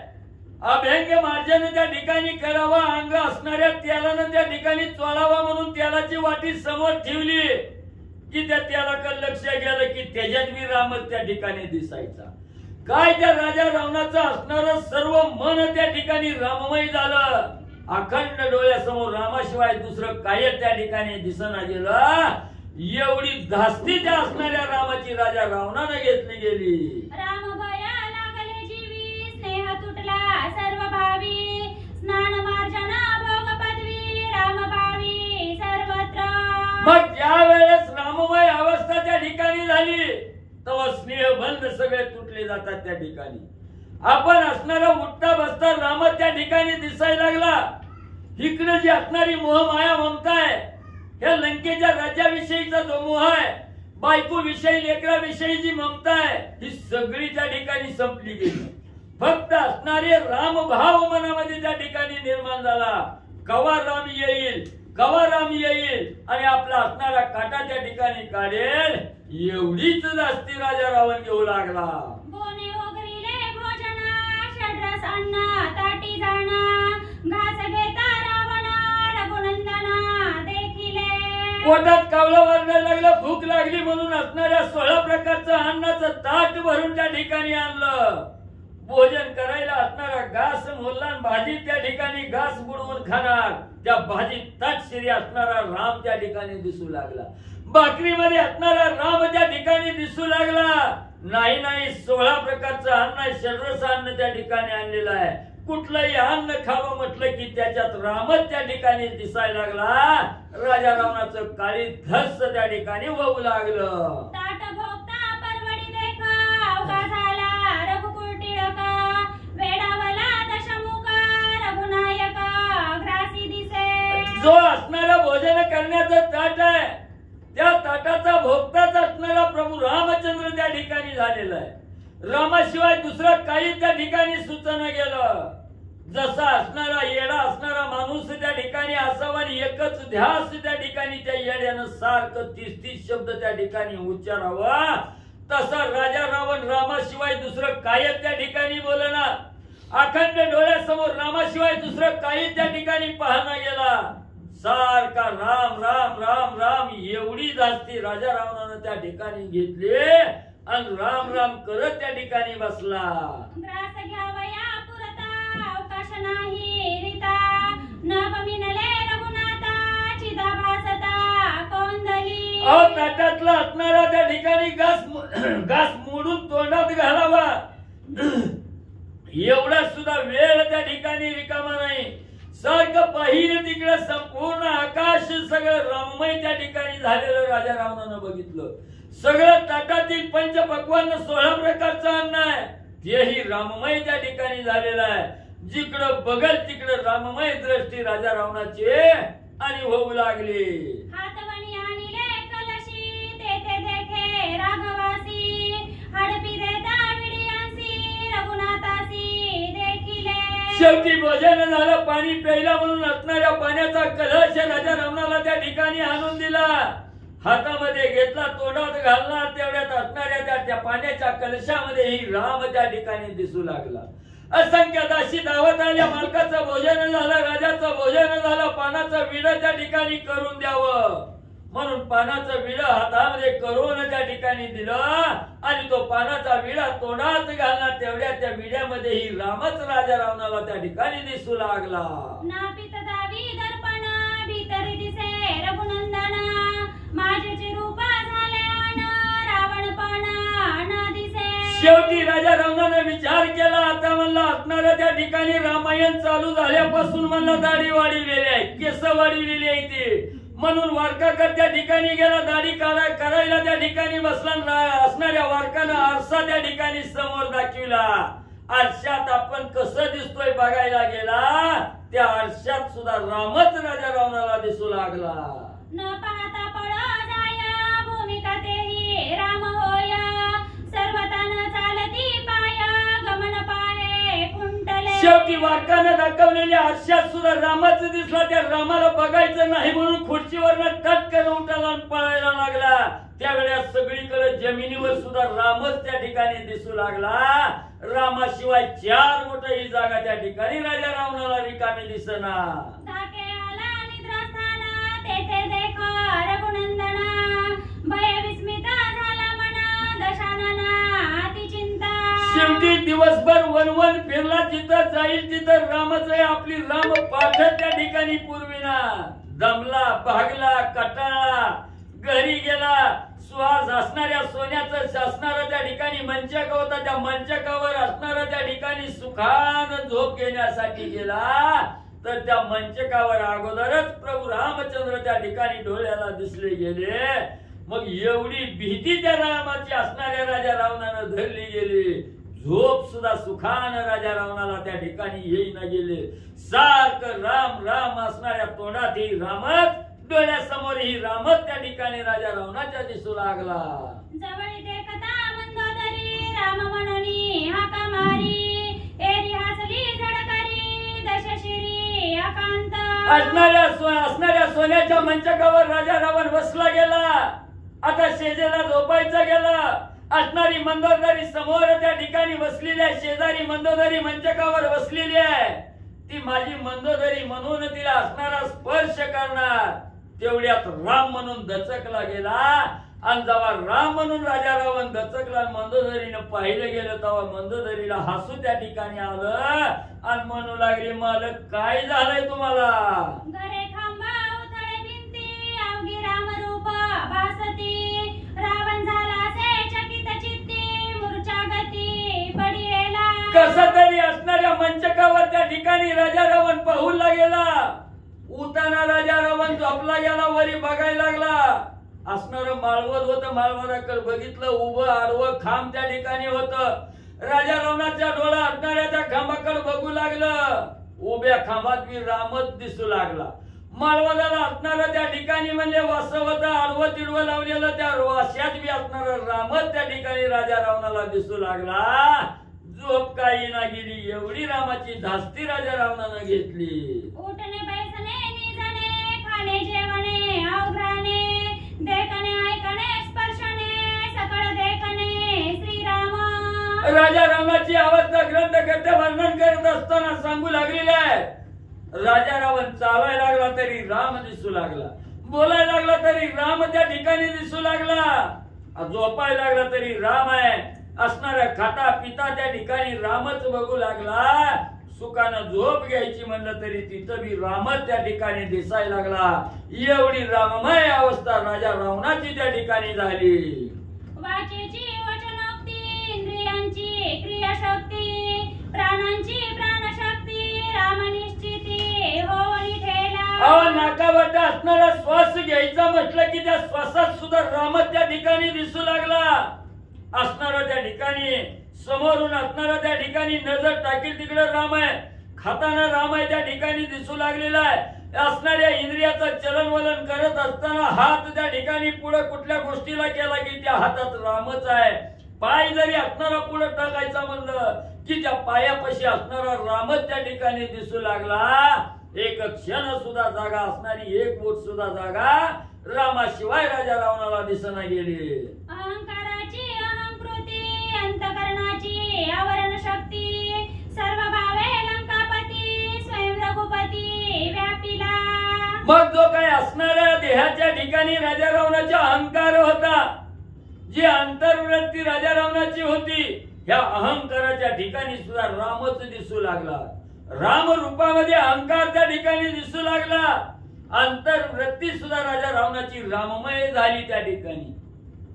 अभ्यंग मार्जन त्या ठिकाणी करावा, अंग असणाऱ्या तेलानं त्या ठिकाणी चोळावा म्हणून तेलाची वाटी समोर ठेवली की त्या तेलाकडे लक्ष गेलं की त्याच्यात मी रामच त्या ठिकाणी दिसायचा. काय त्या राजा रावणाचं असणारं सर्व मन त्या ठिकाणी राममय झालं. अखंड डोळ्यासमोर रामाशिवाय दुसरं काय त्या ठिकाणी दिसना गेलं. एवढी धास्ती त्या असणाऱ्या रामाची राजा रावणाने घेतली गेली. राम भया लागले जीवी स्नेह तुटला सर्व भावी स्नान मार्जना भोग पदवी राम भावी सर्वत्र. मग ज्या वेळेस राममय अवस्था त्या ठिकाणी झाली तेव्हा स्नेहबंध सगळे तुटले जातात त्या ठिकाणी. आपण असणारा उठता बसता राम त्या ठिकाणी दिसायला लागला. इकडे जी असणारी मोह माया ममता आहे, या लंकेच्या राज्याविषयीचा जो मोह आहे, बायको विषयी लेकराविषयी जी ममता आहे, ही सगळी त्या ठिकाणी संपली गेली. फक्त असणारे राम भाव मनामध्ये त्या ठिकाणी निर्माण झाला. कवा राम येईल, कवा राम येईल आणि आपला असणारा काटा त्या ठिकाणी काढेल, एवढीच जास्ती राजा रावण घेऊ लागला. बोने ओगरीले भोजना षड्रस अन्न ताटी जाणा घास घेता रावण रघुनंदना देखिले. पोटात कावळं वाढायला लागलं, भूक लागली म्हणून असणाऱ्या 16 प्रकारचं अन्नाचं ताट भरून त्या ठिकाणी आणलं. भोजन करायला असणारा घास मोल्ला भाजी त्या ठिकाणी घास बुडवून खाणार. त्या भाजीत ताटशिरी असणारा राम त्या ठिकाणी दिसू लागला. भाकरीमध्ये असणारा राम त्या ठिकाणी दिसू लागला. नाही 16 प्रकारचं अन्न षड्रस अन्न त्या ठिकाणी आणलेलं आहे. कुठलंही अन्न खावं म्हटलं की त्याच्यात रामच त्या ठिकाणी दिसायला लागला. राजा रावणाचं काळी धस त्या ठिकाणी वाहू लागलं. ताट भोगता परवडी देखा अवघा झाला रघुकुळ टिळका वेडावला दशमुखा रघुनायका ग्रासी दिसे. जो असणारा भोजन करण्याचं ताट आहे, त्या ताटाचा भोगताच असणारा प्रभू रामचंद्र त्या ठिकाणी झालेला आहे. रामाशिवाय दुसरं काही त्या ठिकाणी सुचना गेलं. जसा असणारा येडा असणारा माणूस त्या ठिकाणी असावा आणि एकच ध्यास त्या ठिकाणी त्या येड्यानं सारखं 30 शब्द त्या ठिकाणी उच्चारावा, तसा राजा रावण रामाशिवाय दुसरं काय त्या ठिकाणी बोलना. अखंड डोळ्यासमोर रामाशिवाय दुसरं काही त्या ठिकाणी पाहणं गेला. सारखा राम राम राम राम एवढी जास्ती राजा रावणानं त्या ठिकाणी घेतली आणि राम राम करत त्या ठिकाणी बसला. ग्रास घ्यावया पुरता अवकाश नाही रीता न गमिनले रघुनाथा चिदा भासता कोंदली. अहो ताटातला असणारा त्या ठिकाणी घास मोडून तोंडात घालावा एवढा सुद्धा वेळ त्या ठिकाणी रिकामा नाही. सारखं पाहिलं तिकडे संपूर्ण आकाश सगळं राममय त्या ठिकाणी झालेलं राजा रावणानं बघितलं. सगळं ताटातील पंचपक्वान्न 16 प्रकारचं अन्न आहे, तेही राममय त्या ठिकाणी झालेलं आहे. जिकडं बघल तिकडं राममय दृष्टी राजा रावणाची आणि होऊ लागली. हातवणी आणिले कलशी तेथे देखे राघवासी हडपी देता विडियांसी रघुनाथासी देखिले. शेवटी भोजन झालं, पाणी प्यायला म्हणून असणाऱ्या पाण्याचा कलश राजा रावणाला त्या ठिकाणी आणून दिला. हातामध्ये घेतला, तोंडात घालला, तेवढ्यात असणाऱ्या त्या पाण्याच्या कलशामध्ये ही राम त्या ठिकाणी दिसू लागला. असंख्य दासी दावत आल्या, मालकाचं भोजन झालं, राजाचं भोजन झालं, पानाचं विडं त्या ठिकाणी करून द्यावं म्हणून पानाचं विडं हातामध्ये करून त्या ठिकाणी दिलं आणि तो पानाचा विडा तोंडात घालला. तेवढ्या त्या विड्यामध्ये ही रामच राजा रावणाला त्या ठिकाणी दिसू लागला. नापित दावी दर्पण भीतरी दिसे रघुनंदना माझे रूप झाले अन रावणपण न दिसे. शेवटी राजा रावणाने विचार केला, आता म्हणला असणाऱ्या त्या ठिकाणी रामायण चालू झाल्यापासून म्हणला दाढी वाढवलेली आहे, केस वाढवलेली आहे ती म्हणून वारकाकर त्या ठिकाणी गेला. दाढी करायला त्या ठिकाणी बसला. असणाऱ्या वारकानं आरसा त्या ठिकाणी समोर दाखविला. आरशात आपण कसं दिसतोय बघायला गेला, त्या आरशात सुद्धा रामच राजा रावणाला दिसू लागला. न पाहता पळ जाय भूमिका तेही राम होय सर्वतान चालती पाय गमन पाहे कुंटले. शेवटी वारकानं दाखवलेल्या आरशात सुद्धा रामच दिसला. त्या रामाला बघायचं नाही म्हणून खुर्चीवरनं टटकन उठाला आणि पळायला लागला. त्यावेळेस सगळीकडे जमिनीवर सुद्धा रामच त्या ठिकाणी दिसू लागला. रामाशिवाय 4 बोट ही जागा त्या ठिकाणी राजा रावणाला रिकामी दिसना. धाके आला निद्रास्थाना तेथे देख रघुनंदना भय विस्मित झाला मना दशानना अति चिंता. शेवटी दिवसभर वनवन फिरला, जिथं जाईल तिथं रामच आहे. आपली राम पाठ त्या ठिकाणी पूर्वीना दमला, भागला, कटाळा, घरी गेला. सुहास असणाऱ्या सोन्याचं असणारं त्या ठिकाणी मंचक होता. त्या मंचकावर असणारं त्या ठिकाणी सुखानं झोप घेण्यासाठी गेला. तर त्या मंचकावर अगोदरच प्रभू रामचंद्र त्या ठिकाणी डोळ्याला दिसले गेले. मग एवढी भीती त्या रामाची असणाऱ्या राजा रावणानं धरली गेली. झोप सुद्धा सुखानं राजा रावणाला त्या ठिकाणी येईना गेले. सारखं राम राम असणाऱ्या तोंडातही रामच, डोळ्यासमोरही रामच त्या ठिकाणी राजा रावणाच्या दिसू लागला. जवळी देखता मंदोदरी राम मननी हाका मारी एरी हसली झडकरी दशशिरी अकांत. असणाऱ्या सोन्याच्या मंचकावर राजा रावण बसला गेला. आता शेजेला झोपायचं गेलं. असणारी मंदोदरी समोर त्या ठिकाणी बसलेली आहे. शेजारी मंदोदरी मंचकावर बसलेली आहे. ती माझी मंदोदरी म्हणून तिला असणारा स्पर्श करणार. तेवढ्यात राम म्हणून दचकला गेला. आणि जेव्हा राम म्हणून राजा रावण दचकला, मंदोदरीनं पाहिलं गेलं, तेव्हा मंदोदरीला हसू त्या ठिकाणी आलं आणि म्हणू लागली, मालक काय झालंय तुम्हाला? घरे खांबा उथळे भिंती अवघी रामरूप भासती. रावण झाला से चकित चित्ती मूर्छा गती पडिलेला. कसा तरी असणाऱ्या मंचकावर त्या ठिकाणी राजा रावण पाहू लागला. उताना राजा रावण झोपला गेला. वरी बघायला लागला. असणारं माळवत होतं. माळवराकडे बघितलं. उभं आडवं खांब त्या ठिकाणी होतं. राजा रावणाच्या डोळा असणाऱ्या त्या खांबाकडे बघू लागलं. उभ्या खांबात मी रामच दिसू लागला. माळवदाला असणारं त्या ठिकाणी म्हणजे वासव होतं. आडवं तिडवं लावलेलं त्या वास्यात बी असणारं रामच त्या ठिकाणी राजा रावणाला दिसू लागला. झोप काही ना गेली. एवढी रामाची धास्ती राजा रावणानं घेतली. उठणे बैसणे निजणे खाणे जेवणे अवघ्राणे देखणे ऐकणे स्पर्शने सकळ देखणे श्रीराम. राजा रावणाची अवस्था ग्रंथकर्ते वर्णन करत असताना सांगू लागलेले आहे. राजा रावण चालायला लागला तरी राम दिसू लागला. बोलायला लागला तरी राम त्या ठिकाणी दिसू लागला. झोपायला लागला तरी राम आहे. असणाऱ्या खाता पिता त्या ठिकाणी रामच बघू लागला. सुखानं झोप घ्यायची म्हणलं तरी तिथं बी रामच त्या ठिकाणी दिसायला लागला. एवढी राममय अवस्था राजा रावणाची त्या ठिकाणी झाली. वाचेची वचनोक्ती इंद्रियांची क्रियाशक्ती प्राणांची प्राणशक्ती रामनिश्चिती होऊन ठेला. नाकावर असणारा श्वास घ्यायचा म्हटलं की त्या श्वासात सुद्धा रामच त्या ठिकाणी दिसू लागला. असणारा त्या ठिकाणी समोरून असणारा त्या ठिकाणी नजर टाकील तिकडे राम आहे. खाताना राम आहे त्या ठिकाणी दिसू लागलेला आहे. असणाऱ्या इंद्रियाचं चलन वलन करत असताना हात त्या ठिकाणी पुढे कुठल्या गोष्टीला केला की त्या हातात रामच आहे. पाय जरी असणारा पुढे टाकायचा म्हणलं की त्या पायापाशी असणारा रामच त्या ठिकाणी दिसू लागला. एक क्षण सुद्धा जागा असणारी एक बोट सुद्धा जागा रामाशिवाय राजा रावणाला दिसना गेली. अहंकाराची अहंकृती अंतकरणाची आवरण शक्ती सर्व भावे लंकापती स्वयं रघुपती व्यापिला. मग जो काही असणाऱ्या देहाच्या ठिकाणी राजा रावणाचा अहंकार होता, जी अंतर्वृत्ती राजा रावणाची होती, ह्या अहंकाराच्या ठिकाणी सुद्धा रामच दिसू लागला. राम रूपामध्ये अहंकार त्या ठिकाणी दिसू लागला. अंतर्वृत्ती सुद्धा राजा रावणाची राममय झाली त्या ठिकाणी.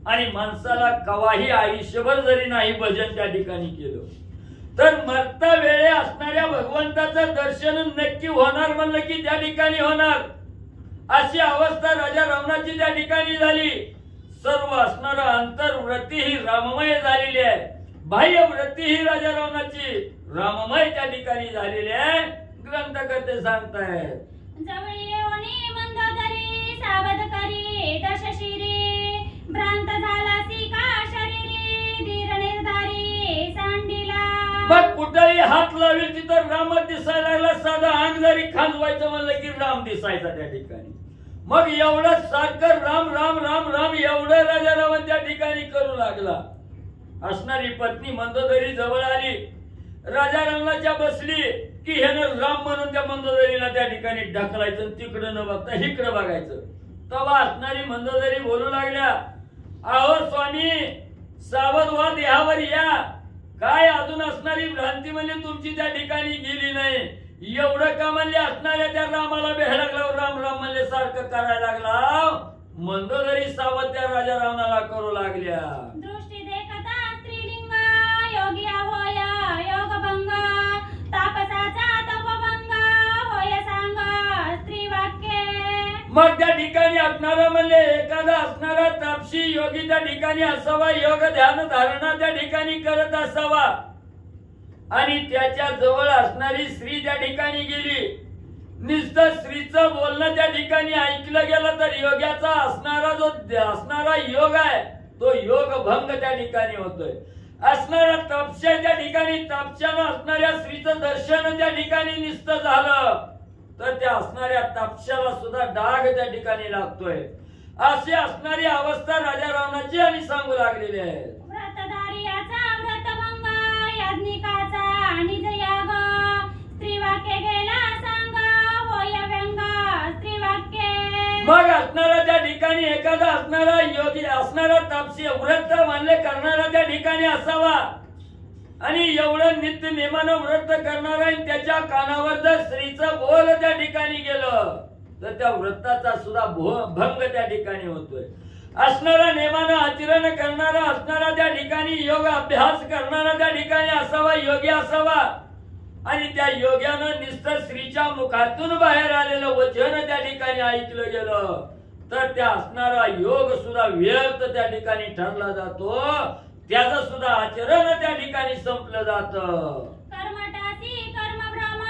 आणि माणसाला कवाही आयुष्यभर जरी नाही भजन त्या ठिकाणी केलं तर मरता वेळे असणाऱ्या भगवंताचं दर्शन नक्की होणार म्हणलं की त्या ठिकाणी होणार. अशी अवस्था राजा रावणाची त्या ठिकाणी झाली. सर्व असणारा अंतर्वृत्ती ही राममय झालेली आहे. बाह्य वृत्ती ही राजा रावणाची राममय त्या ठिकाणी झालेली आहे. ग्रंथकर्ते सांगतायत. जवळी येऊनी मंदोदरी सावध करी दशशिरी भ्रांत झाला सिका शरीरी धीर निर्धारी सांडिला. मग कुठेही हात लावेल तिथं रामच दिसायला लागला. साधा अंग जरी खांजवायचं म्हणलं की राम दिसायचा त्या ठिकाणी. मग एवढं सारखं राम राम राम राम एवढं राजा रावण त्या ठिकाणी करू लागला. असणारी पत्नी मंदोदरी जवळ आली. राजा रावणाच्या बसली की ह्यानं राम म्हणून त्या मंदोदरीला त्या ठिकाणी ढकलायचं. तिकडं न बघता इकडं बघायचं. तेव्हा असणारी मंदोदरी बोलू लागल्या, अहो स्वामी सावध व्हा, देहावर या. काय अजून असणारी भ्रांती म्हणजे तुमची त्या ठिकाणी गेली नाही. एवढं का म्हणले असणाऱ्या त्या रामाला भेट लागल्यावर राम राम म्हणले सारखं करायला लागला. मंदोदरी सावत त्या राजा रावणाला करू लागल्या. दृष्टी देखता स्त्रीलिंग योगी होय योगभंग तापसाचा तपभंग होय सांग स्त्री वाक्ये. मग त्या ठिकाणी असणारा म्हणजे एखादा असणारा तापसी योगी त्या ठिकाणी असावा, योग ध्यान धारणा त्या ठिकाणी करत असावा आणि त्याच्या जवळ असणारी स्त्री त्या ठिकाणी गेली. नुसतं स्त्रीचं बोलणं त्या ठिकाणी ऐकलं गेलं तर योग्याचा असणारा जो असणारा योग आहे तो योग भंग त्या ठिकाणी होतोय. असणारा तपस्या त्या ठिकाणी तपस्यानं असणाऱ्या स्त्रीचं दर्शन त्या ठिकाणी नुसतं झालं तर त्या असणाऱ्या तपस्याला सुद्धा डाग त्या ठिकाणी लागतोय. अशी असणारी अवस्था राजा रावणाची आणि सांगू लागलेली आहे. व्रतधारियाचा व्रतभंग याज्ञिकाचा निज याग स्त्री वाक्य गेला सांग होय व्यंग स्त्री वाक्य. मग असणारा त्या ठिकाणी एखादा असणारा योगी असणारा तापसी व्रत मानले करणारा त्या ठिकाणी असावा आणि एवढं नित्य नेमानं व्रत करणारा त्याच्या कानावर जर स्त्रीचं बोल त्या ठिकाणी गेलं तर त्या व्रताचा सुद्धा भंग त्या ठिकाणी होतोय. असणारा नेमानं आचरण करणारा असणारा त्या ठिकाणी योग अभ्यास करणारा त्या ठिकाणी असावा, योगी असावा आणि त्या योग्यानं निस्तर स्त्रीच्या मुखातून बाहेर आलेलं वचन त्या ठिकाणी ऐकलं गेलं तर त्या असणारा योग सुद्धा व्यर्थ त्या ठिकाणी ठरला जातो. त्याचं सुद्धा आचरण त्या ठिकाणी संपलं जात. कर्मटासी कर्मभ्रम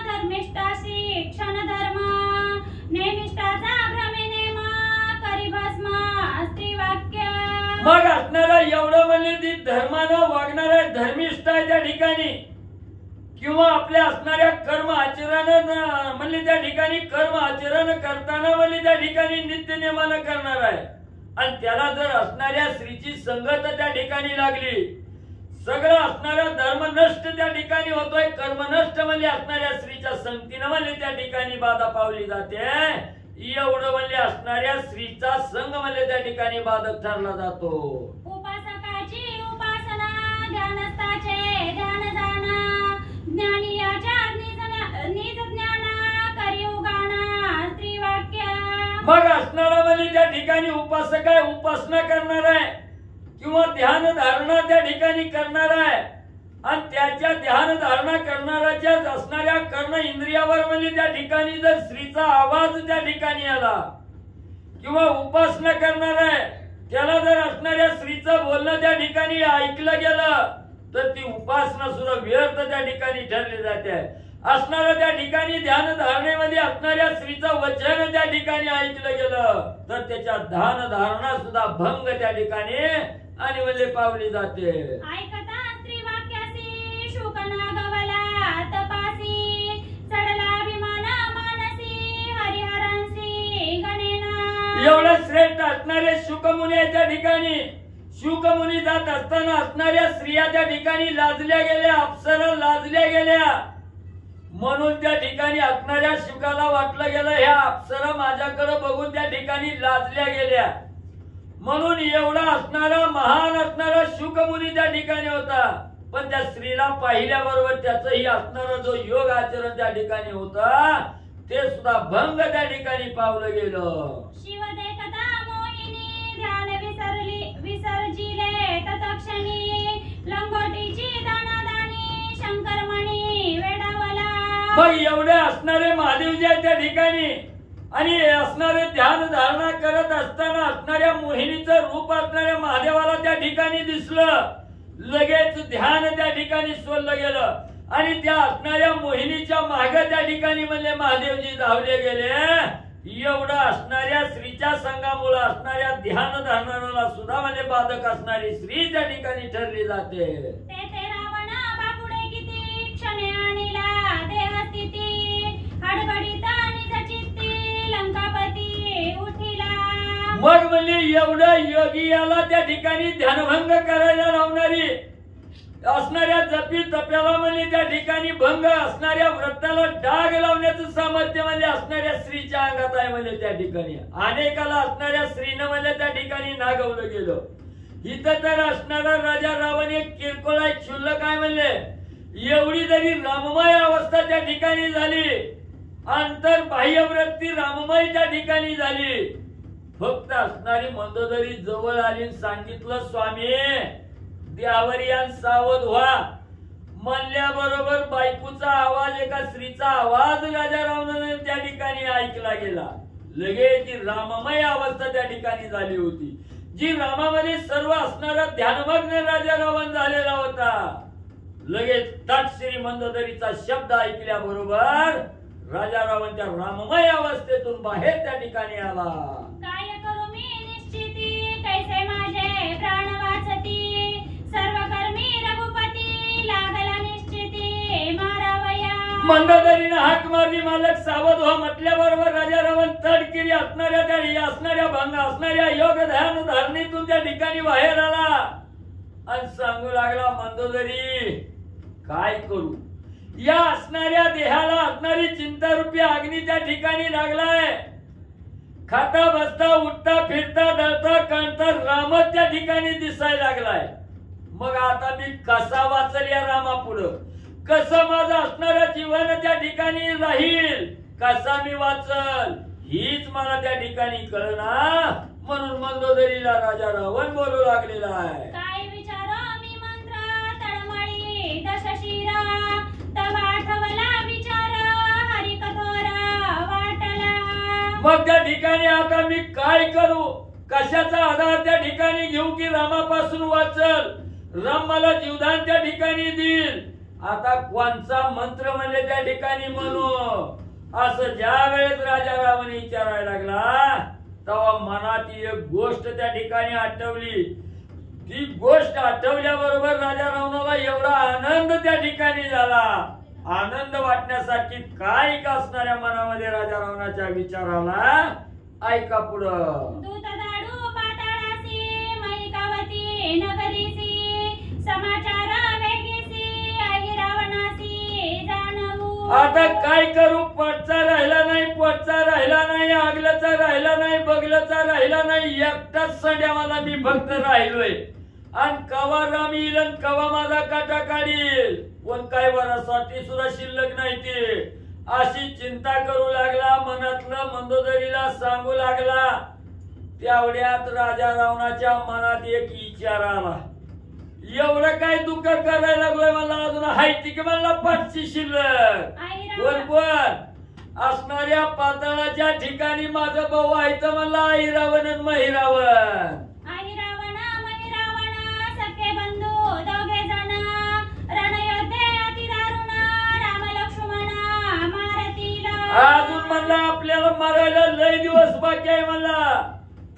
धर्मिष्ठासी क्षणधर्म नेमिष्ठाचा भ्रमे नेम करी भस्म स्त्री वाक्य. मग असणारा एवढं म्हणजे ती धर्मानं वागणारा धर्मिष्ठ आहे त्या ठिकाणी किंवा आपल्या असणाऱ्या कर्म आचरण म्हणजे त्या ठिकाणी कर्म आचरण करताना म्हणजे त्या ठिकाणी नित्य नेमानं करणार आहे आणि त्याला जर असणाऱ्या स्त्रीची संगत त्या ठिकाणी लागली सगळं असणारा धर्म नष्ट त्या ठिकाणी होतोय. कर्म नष्ट म्हणजे असणाऱ्या स्त्रीच्या संगतीनं म्हणजे त्या ठिकाणी बाधा पावली जाते. एवढं म्हणजे असणाऱ्या स्त्रीचा संग म्हणजे त्या ठिकाणी बाधक ठरला जातो. उपासकाची उपासना ध्यानस्थाचे ध्यान जाणा ज्ञानी याच्या निज ज्ञाना करी उगाणा स्त्री वाक्य. मग असणारा म्हणजे त्या ठिकाणी उपासक आहे, उपासना करणार आहे किंवा ध्यान धारणा त्या ठिकाणी करणार आहे आणि त्याच्या ध्यान धारणा करणाऱ्याच्या असणाऱ्या कर्ण इंद्रियावर म्हणजे त्या ठिकाणी जर स्त्रीचा आवाज त्या ठिकाणी आला किंवा उपासना करणार आहे त्याला जर असणाऱ्या स्त्रीचं बोलणं त्या ठिकाणी ऐकलं गेलं तर ती उपासना सुद्धा व्यर्थ त्या ठिकाणी ठरली जाते. असणाऱ्या त्या ठिकाणी ध्यान धारणेमध्ये असणाऱ्या स्त्रीचं वचन त्या ठिकाणी ऐकलं गेलं तर त्याच्या ध्यान धारणा सुद्धा भंग त्या ठिकाणी आणि म्हणजे पावली जाते. ऐकता स्त्री वाक्यासी शुकना गवला तपासी चढला विमान मानसी हरिहरांसी गणेना. एवढं श्रेष्ठ असणारे शुकमुनी त्या ठिकाणी शुकमुनी जात असताना असणाऱ्या स्त्रिया त्या ठिकाणी लाजल्या गेल्या, अप्सरा लाजल्या गेल्या म्हणून त्या ठिकाणी असणाऱ्या शुकाला वाटलं गेलं ह्या अप्सरा माझ्याकडे बघून त्या ठिकाणी लाजल्या गेल्या म्हणून एवढा असणारा महान असणारा शुकमुनी त्या ठिकाणी होता. पण त्या स्त्रीला पाहिल्याबरोबर त्याचंही असणारा जो योग आचरण त्या ठिकाणी होता ते सुद्धा भंग त्या ठिकाणी पावलं गेलं. शिव देखता मोहिनी ध्यान विसर्जिले तत्क्षणी लंगोटीची दानादानी शंकरमणी वेडावला. मग एवढे असणारे महादेव जे त्या ठिकाणी आणि असणारे ध्यान धारणा करत असताना असणाऱ्या मोहिनीचं रूप असणाऱ्या महादेवाला त्या ठिकाणी दिसलं. लगेच ध्यान त्या ठिकाणी सोडलं गेलं आणि त्या असणाऱ्या मोहिनीच्या मागे त्या ठिकाणी म्हणजे महादेवजी धावले गेले. एवढं असणाऱ्या स्त्रीच्या संघामुळे असणाऱ्या ध्यान धारणाला सुद्धा म्हणजे बाधक असणारी स्त्री त्या ठिकाणी ठरली जाते. ते रावण बापुडे किती क्षणे आणिला देहस्थिती हडबडीत निज चित्ती लंकापती उठिला. मग म्हणजे एवढं योगी याला त्या ठिकाणी ध्यानभंग करायला लावणारी असणाऱ्या जपी तप्याला म्हणजे त्या ठिकाणी भंग असणाऱ्या व्रताला डाग लावण्याचं सामर्थ्य म्हणजे असणाऱ्या स्त्रीच्या अंगात आहे म्हणजे त्या ठिकाणी अनेकाला असणाऱ्या स्त्रीनं म्हणजे त्या ठिकाणी नागवलं गेलं. इथं तर असणारा राजा रावण एक किरकोळ आहे, क्षुल्लक आहे म्हणले. एवढी जरी राममय अवस्था त्या ठिकाणी झाली, अंतर बाह्य वृत्ती राममय त्या ठिकाणी झाली, फक्त असणारी मंदोदरी जवळ आली आणि सांगितलं, स्वामी द्यावरियान सावध व्हा. म्हणल्याबरोबर बायकोचा आवाज, एका स्त्रीचा आवाज राजा रावणाने त्या ठिकाणी ऐकला गेला. लगेच ती राममय अवस्था त्या ठिकाणी झाली होती, जी रामामध्ये सर्व असणारा ध्यानमग्न राजा रावण झालेला होता. लगेच तट श्री मंदोदरीचा शब्द ऐकल्याबरोबर राजा रावण त्या राममय अवस्थेतून बाहेर त्या ठिकाणी आला. काय करू मी निश्चिती, कैसे माझे प्राण वाचती, सर्व कर्मी रघुपती, लागला निश्चिती मारावया. मंदोदरीने हाक मारली, मालक सावध व्हा. म्हटल्याबरोबर राजा रावण तडकिरी असणाऱ्या भंग असणाऱ्या योग ध्यान धारणीतून त्या ठिकाणी बाहेर आला आणि सांगू लागला, मंदोदरी काय करू, या असणाऱ्या देहाला असणारी चिंता रूपी अग्नी त्या ठिकाणी लागलाय. खाता बसता उठता फिरता दळता कणता रामच त्या ठिकाणी दिसायला लागलाय. मग आता मी कसा वाचल या रामापुढं, कसं माझं असणारं जीवन त्या ठिकाणी राहील, कसा मी वाचल, हीच मला त्या ठिकाणी कळना. म्हणून मंदोदरीला राजा रावण बोलू लागलेला आहे. काय विचार मी मंत्र तळमळी दशशिरा, तव आठवला विचार हरी कठोर वाटला. मग त्या ठिकाणी आता मी काय करू, कशाचा आधार त्या ठिकाणी घेऊ की रामापासून वाचल, राम मला जीवदान त्या ठिकाणी देईल. आता कोणचा मंत्र म्हणजे त्या ठिकाणी म्हणू, असं ज्या वेळेस राजा रावण विचारायला लागला तेव्हा मनात एक गोष्ट त्या ठिकाणी आठवली. ती गोष्ट आठवल्याबरोबर राजा रावणाला एवढा आनंद त्या ठिकाणी झाला. आनंद वाटण्यासाठी काय का असणाऱ्या मनामध्ये राजा रावणाच्या विचाराला ऐका पुढं. दूत दाडू पाताळासी, मैकावती नगरीसी, समाचार वेगीसी, आई रावणासी जाणवू. आता काय करू, पोटचा राहिला नाही, पोटचा राहिला नाही, आगल्याचा राहिला नाही, बगल्याचा राहिला नाही, एकटाच संड्या मला मी फक्त राहिलोय. आणि कवा राम येईल आणि कवा माझा काटा काढील, पण काय वरासाठी सुद्धा शिल्लक नाही. ते अशी चिंता करू लागला, मनातलं मंदोदरीला सांगू लागला. तेवढ्यात राजा रावणाच्या मनात एक विचार आला, एवढं काय दुःख करायला लागलोय, मला अजून हायती की मला पाठची शिल्लक. बरोबर असणाऱ्या पाताळाच्या ठिकाणी माझं भाऊ आहे तर मला आई रावण आणि मही रावण. आई रावण मही रावण सखे बंधू दोघे जण, रणयोद्धे अति दारुण, राम लक्ष्मण मारतील. अजून म्हणला आपल्याला मारायला लय दिवस बाकी आहे म्हणला,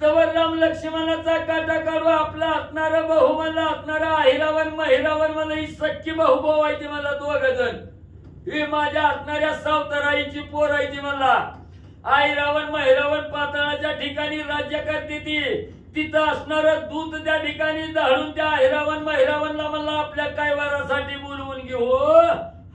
तवर राम लक्ष्मणाचा काटा काढू. आपला असणारा भाऊ मला असणारा अहिरावण महिरावण मला ही सख्खी भाऊ भाऊ आहे मला दोघ जण. ही माझ्या असणाऱ्या सावताराईची पोर आहे मला. अहिरावण महिरावण पाताळाच्या ठिकाणी राज्य करते ती. तिथं असणार दूत त्या ठिकाणी धाडून त्या अहिरावण महिरावणला मला आपल्या कैवारासाठी बोलवून घेऊ.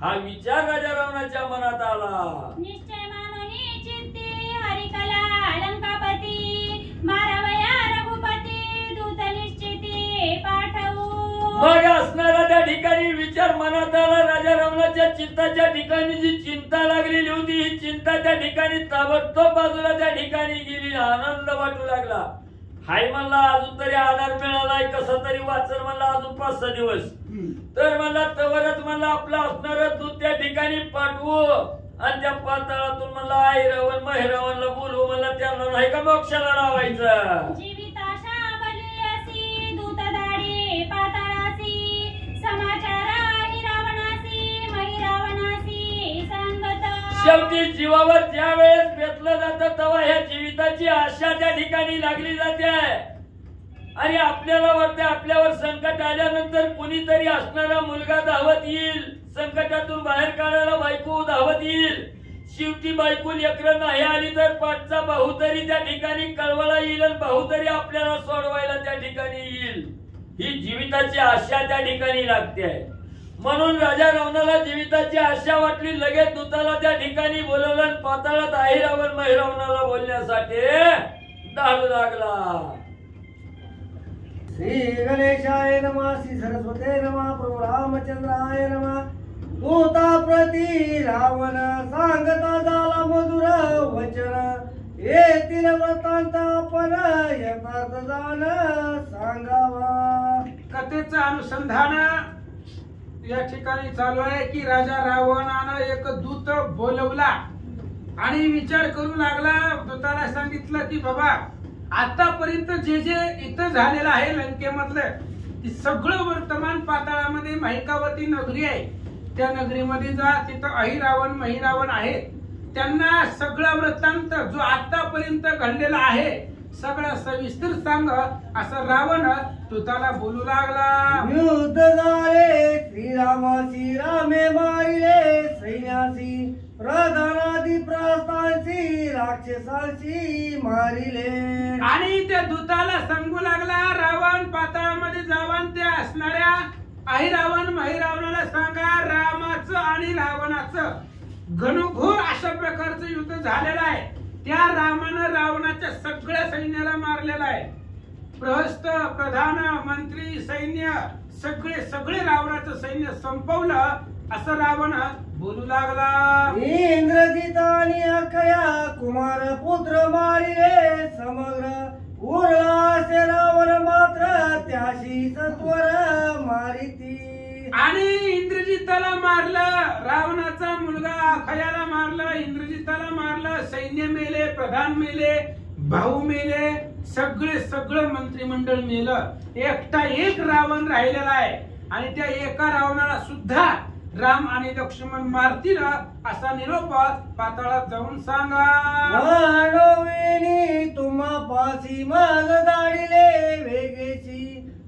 हा विचार राजा रावणाच्या मनात आला. निश्चय मानोनी चित्ती हरिकला लंकापती, मारावया रघुपती, दूत निश्चिती पाठवू. मग असणारा त्या ठिकाणी विचार मनात आला. राजा रावणाच्या चित्ताच्या ठिकाणी जी चिंता लागलेली होती, ही चिंता त्या ठिकाणी ताबडतोब बाजूला त्या ठिकाणी गेली. आनंद वाटू लागला. हाय म्हणला अजून तरी आधार मिळालाय, कसा तरी वाचल म्हणला अजून 5-6 दिवस. तर म्हणला तवरच म्हणला आपला असणार दूध त्या ठिकाणी पाठवू आणि त्या पाताळातून म्हणला आई रावण महिरावणला बोलवू. म्हणला त्यांना नाही का मोक्षाला लावायचं. जीविताशा बलियासी, दूत दाडी पाताळासी, समाचार आई रावणासी महिरावणासी सांगत. शेवटी जीवावर ज्या वेळेस बेतलं जातं तेव्हा ह्या जीविताची आशा त्या ठिकाणी लागली जाते. आणि आपल्याला वाटते आपल्यावर संकट आल्यानंतर कुणीतरी असणारा मुलगा धावत येईल, संकटातून बाहेर काढायला बायको धावत येईल. शेवटी बायको लेकरं नाही आली तर पाठचा भाऊ तरी त्या ठिकाणी कळवला येईल आणि भाऊ तरी आपल्याला सोडवायला त्या ठिकाणी येईल. ही जीविताची आशा त्या ठिकाणी लागते. म्हणून राजा रावणाला जीविताची आशा वाटली. लगेच दूताला त्या ठिकाणी बोलवलं आणि पाताळात अहिरावण महिरावणाला बोलण्यासाठी धाडू लागला. श्री गणेशाय नमः, श्री सरस्वते नमः, प्रभु रामचंद्राय नमः. दूता प्रती रावण सांगता झाला मधुर वचन, येतील वृत्तांत आपण यथार्थ जाण सांगावा. कथेचं अनुसंधान या ठिकाणी चालू आहे की राजा रावणानं एक दूत बोलवला आणि विचार करू लागला. दूताला सांगितलं की बाबा आतापर्यंत जे जे इथं झालेलं आहे लंकेमधलं ते सगळं वर्तमान पाताळामध्ये महिकावती नगरी आहे. त्या नगरीमध्ये जा, तिथं अहिरावण महिरावण आहेत. त्यांना सगळा वृत्तांत जो आतापर्यंत घडलेला आहे सगळं सविस्तर सांग असं रावण दूताला बोलू लागला. युद्ध झाले श्रीरामाची, रामे मारिले सैन्याची, प्रधानादी प्रस्थांची, राक्षसांची मारिले. आणि त्या दूताला सांगू लागला रावण पाताळामध्ये जावं ते असणाऱ्या अहिरावण महिरावणाला सांगा रामाचं आणि रावणाचं घनघोर अशा प्रकारचं युद्ध झालेलं आहे. त्या रामानं रावणाच्या सगळ्या सैन्याला मारलेला आहे. प्रहस्त प्रधान मंत्री सैन्य सगळे रावणाचं सैन्य संपवलं असं रावण बोलू लागला. इंद्रजित आणि अक्षया कुमार पुत्र मारिले समग्र, उरला असे रावण मात्र त्याशी सत्वर मारिती. आणि इंद्रजिताला मारलं, रावणाचा मुलगा अक्षयाला मारलं, इंद्रजिताला मारलं, सैन्य मेले, प्रधान मेले, भाऊ मेले, सगळं मंत्रिमंडळ मेलं. एकटा एक रावण राहिलेला आहे आणि त्या एका रावणाला सुद्धा राम आणि लक्ष्मण मारतील असा निरोप पाताळात जाऊन सांगा. मानविनी तुम्हा पासी मग दाडिले वेगेची,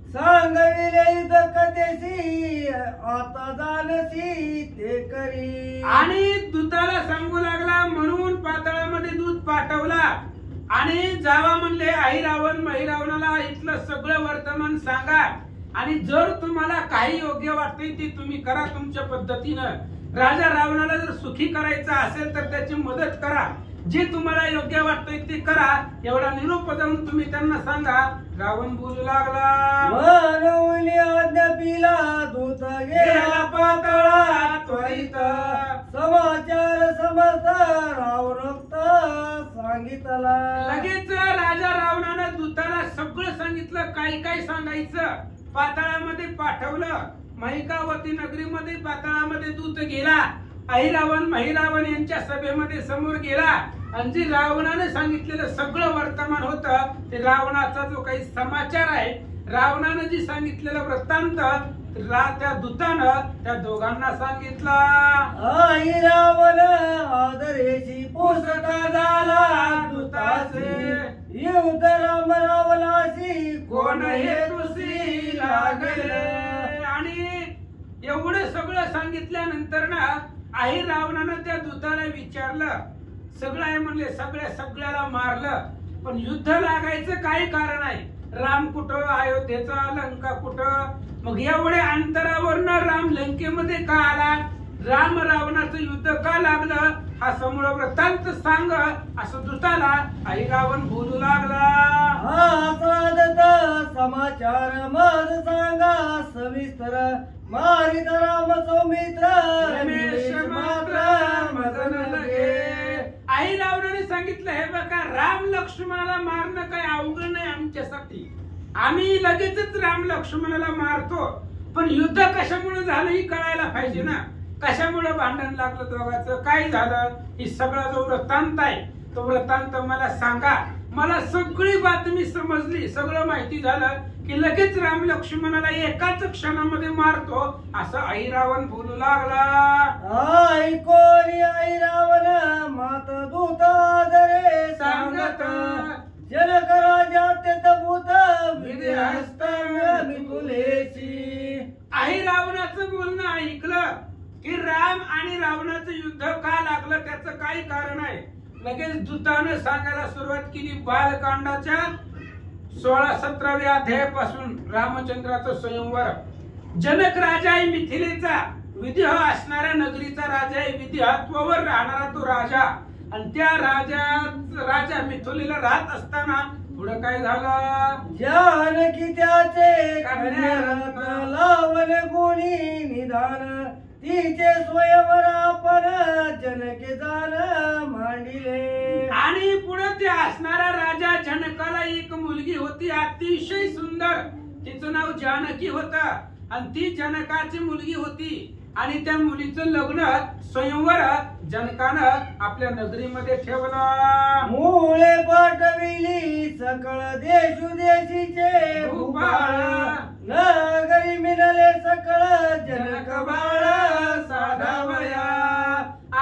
सांगविले युद्ध कथेशी, आता जानसी ते करी. आणि दूताला सांगू लागला म्हणून पाताळामध्ये दूत पाठवला आणि जावा म्हणले अहिरावण महिरावणाला इथलं सगळं वर्तमान सांगा आणि जर तुम्हाला काही योग्य वाटते ते तुम्ही करा तुमच्या पद्धतीनं. राजा रावणाला जर सुखी करायचं असेल तर त्याची मदत करा, जे तुम्हाला योग्य वाटतंय ते करा एवढा निरोप जाऊन तुम्ही त्यांना सांगा. रावण बोलू लागला. मानवली आज्ञा पिला दूत गेला पाताळात त्वरित, समाचार समर्थ रावणोक्त सांगितला. लगेच राजा रावणानं दूताला सगळं सांगितलं काय काय सांगायचं. पाताळामध्ये पाठवलं. महिकावती नगरीमध्ये पाताळामध्ये दूत गेला. अहिरावण महिरावण यांच्या सभेमध्ये समोर गेला आणि जे रावणाने सांगितलेलं सगळं वर्तमान होतं ते रावणाचा जो काही समाचार आहे, रावणाने जी सांगितलेलं वृत्तांत त्या दूतानं त्या दोघांना सांगितला. अहिरावण आदरेची पुसता झाला दूताचे, युद्ध राम रावणाशी कोण हे तुसी लागले. आणि एवढं सगळं सांगितल्यानंतर ना अहिरावणानं त्या दूताला विचारलं. सगळं आहे म्हणले, सगळ्याला मारलं पण युद्ध लागायचं काय कारण आहे. राम कुठं, अयोध्येचा लंका कुठं, मग एवढ्या अंतरावरनं राम लंकेमध्ये का आला, राम रावणाचं युद्ध का लागलं हा समूळ वृत्तांत सांग असं दूताला अहिरावण बोलू लागला. समाचार मज सांगा सविस्तर, मारित राम सौमित्र रमेश मात्र मदन लगे. अहिरावणाने सांगितलं हे बघा राम लक्ष्मणाला मारणं काही अवघड नाही आमच्यासाठी, आम्ही लगेचच राम लक्ष्मणाला मारतो, पण युद्ध कशामुळे झालं ही कळायला पाहिजे ना. कशामुळे भांडण लागलं दोघांचं, काय झालं, ही सगळा जो वृत्तांत आहे तो वृत्तांत मला सांगा. मला सगळी बातमी समजली, सगळं माहिती झालं की लगेच राम लक्ष्मणाला एकाच क्षणामध्ये मारतो असं अहिरावण बोलू लागला. ऐकोनी अहिरावण मात दूत आदरे सांगत, जनक राजा अत्यंत विधी हस्त मिथुलेची. अहिरावणाचं बोलणं ऐकलं की राम आणि रावणाचं युद्ध का लागलं त्याचं काय कारण आहे. लगेच दूतानं सांगायला सुरुवात केली. बालकांडाच्या 16-17व्या अध्यायापासून रामचंद्राचं स्वयंवर. जनक राजा आहे मिथिलेचा, विदेह असणाऱ्या नगरीचा राजा आहे, विदेहत्वावर राहणारा तो राजा. आणि त्या राजा मिथिलेला राहत असताना पुढे काय झालं. जानकी त्याचे कन्यारत्न लावले गुणी निधान, तिचे स्वयंवर आपण जनके जाण मांडिले. आणि पुढे ते असणारा राजा जनकाला एक मुलगी होती अतिशय सुंदर, तिचं नाव जानकी होतं आणि ती जनकाची मुलगी होती आणि त्या मुलीचं लग्न स्वयंवर जनकानं आपल्या नगरीमध्ये ठेवलं. मुळे पाठविली सकळ देशोदेशीचे भूपाळ, नगरी मिळाले सकळ जनक बाळ साधावया.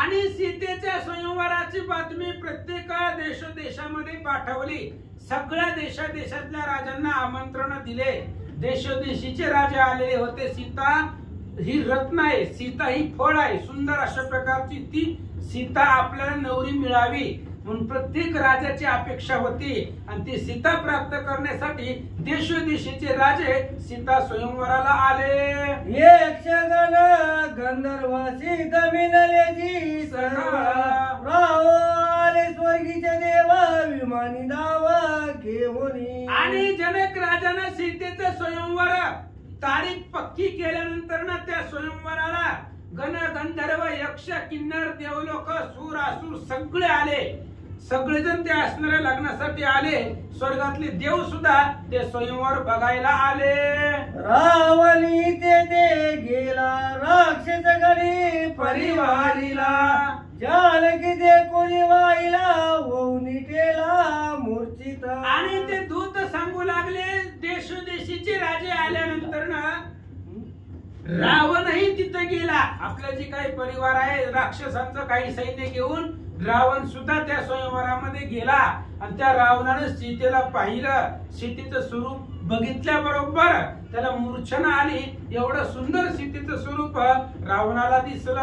आणि सीतेच्या स्वयंवराची बातमी प्रत्येक देशोदेशामध्ये पाठवली. सगळ्या देशातल्या राजांना आमंत्रण दिले. देशोदेशीचे राजे आलेले होते. सीता ही रत्न आहे, सीता ही फळ आहे, सुंदर अशा प्रकारची ती सीता आपल्याला नवरी मिळावी म्हणून प्रत्येक राजाची अपेक्षा होती आणि ती सीता प्राप्त करण्यासाठी देशोदेशीचे राजे सीता स्वयंवराला आले. यक्षगण गंधर्व सिद्ध मिळाल्याची सर्व आले स्वर्गीचे देव विमानी दाव घेऊन. आणि जनक राजानं सीतेचं स्वयंवर तारीख पक्की केल्यानंतर ना त्या स्वयंवराला गण गंधर्व यक्ष किन्नर देवलोक सूर असुर सगळे आले. सगळेजण त्या असणाऱ्या लग्नासाठी आले. स्वर्गातले देव सुद्धा ते स्वयंवर बघायला आले. रावणी ते गेला राक्षस गणी परिवारीला, जानकी ते कोणी वाहिला होऊन केला मूर्छित. आणि ते दूत सांगू लागले देशोदेशीचे राजे आल्यानंतर ना रावणही तिथे गेला. आपला जे काही परिवार आहे राक्षसांचं काही सैन्य घेऊन रावण सुद्धा त्या स्वयंवरामध्ये गेला आणि त्या रावणाने सीतेला पाहिलं. सीतेचं स्वरूप बघितल्याबरोबर त्याला मूर्छना आली. एवढं सुंदर सीतेचं स्वरूप रावणाला दिसलं.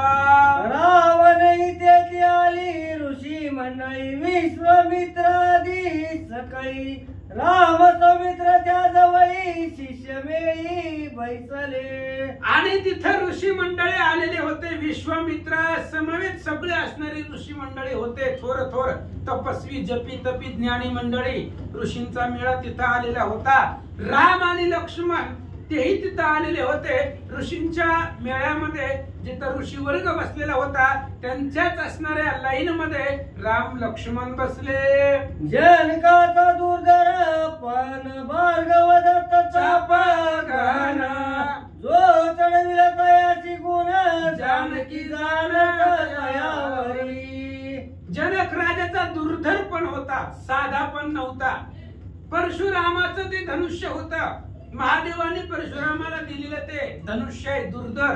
रावणही त्याची आली ऋषी मंडळी विश्वामित्रादी सकाळी, राम सौमित्र त्या जवळी शिष्य मेळी बैसले. आणि तिथं ऋषी मंडळी आलेले होते. विश्वामित्रा समवेत सगळे असणारे ऋषी मंडळी होते. थोर तपस्वी जपी तपी ज्ञानी मंडळी ऋषींचा मेळा तिथं आलेला होता. राम आणि लक्ष्मण तेही तिथं आलेले होते. ऋषींच्या मेळ्यामध्ये जिथं ऋषी वर्ग बसलेला होता त्यांच्याच असणाऱ्या लाईन मध्ये राम लक्ष्मण बसले. जनकाचा दुर्धर पण भार्गव दत्ताचा पागण, जो चढविला तयाची गुण जानकी जाणत दयावरी. जनक राजाचा दुर्धर पण होता, साधा पण नव्हता. परशुरामाचं ते धनुष्य होतं. महादेवाने परशुरामाला दिलेलं ते धनुष्य आहे दुर्धर.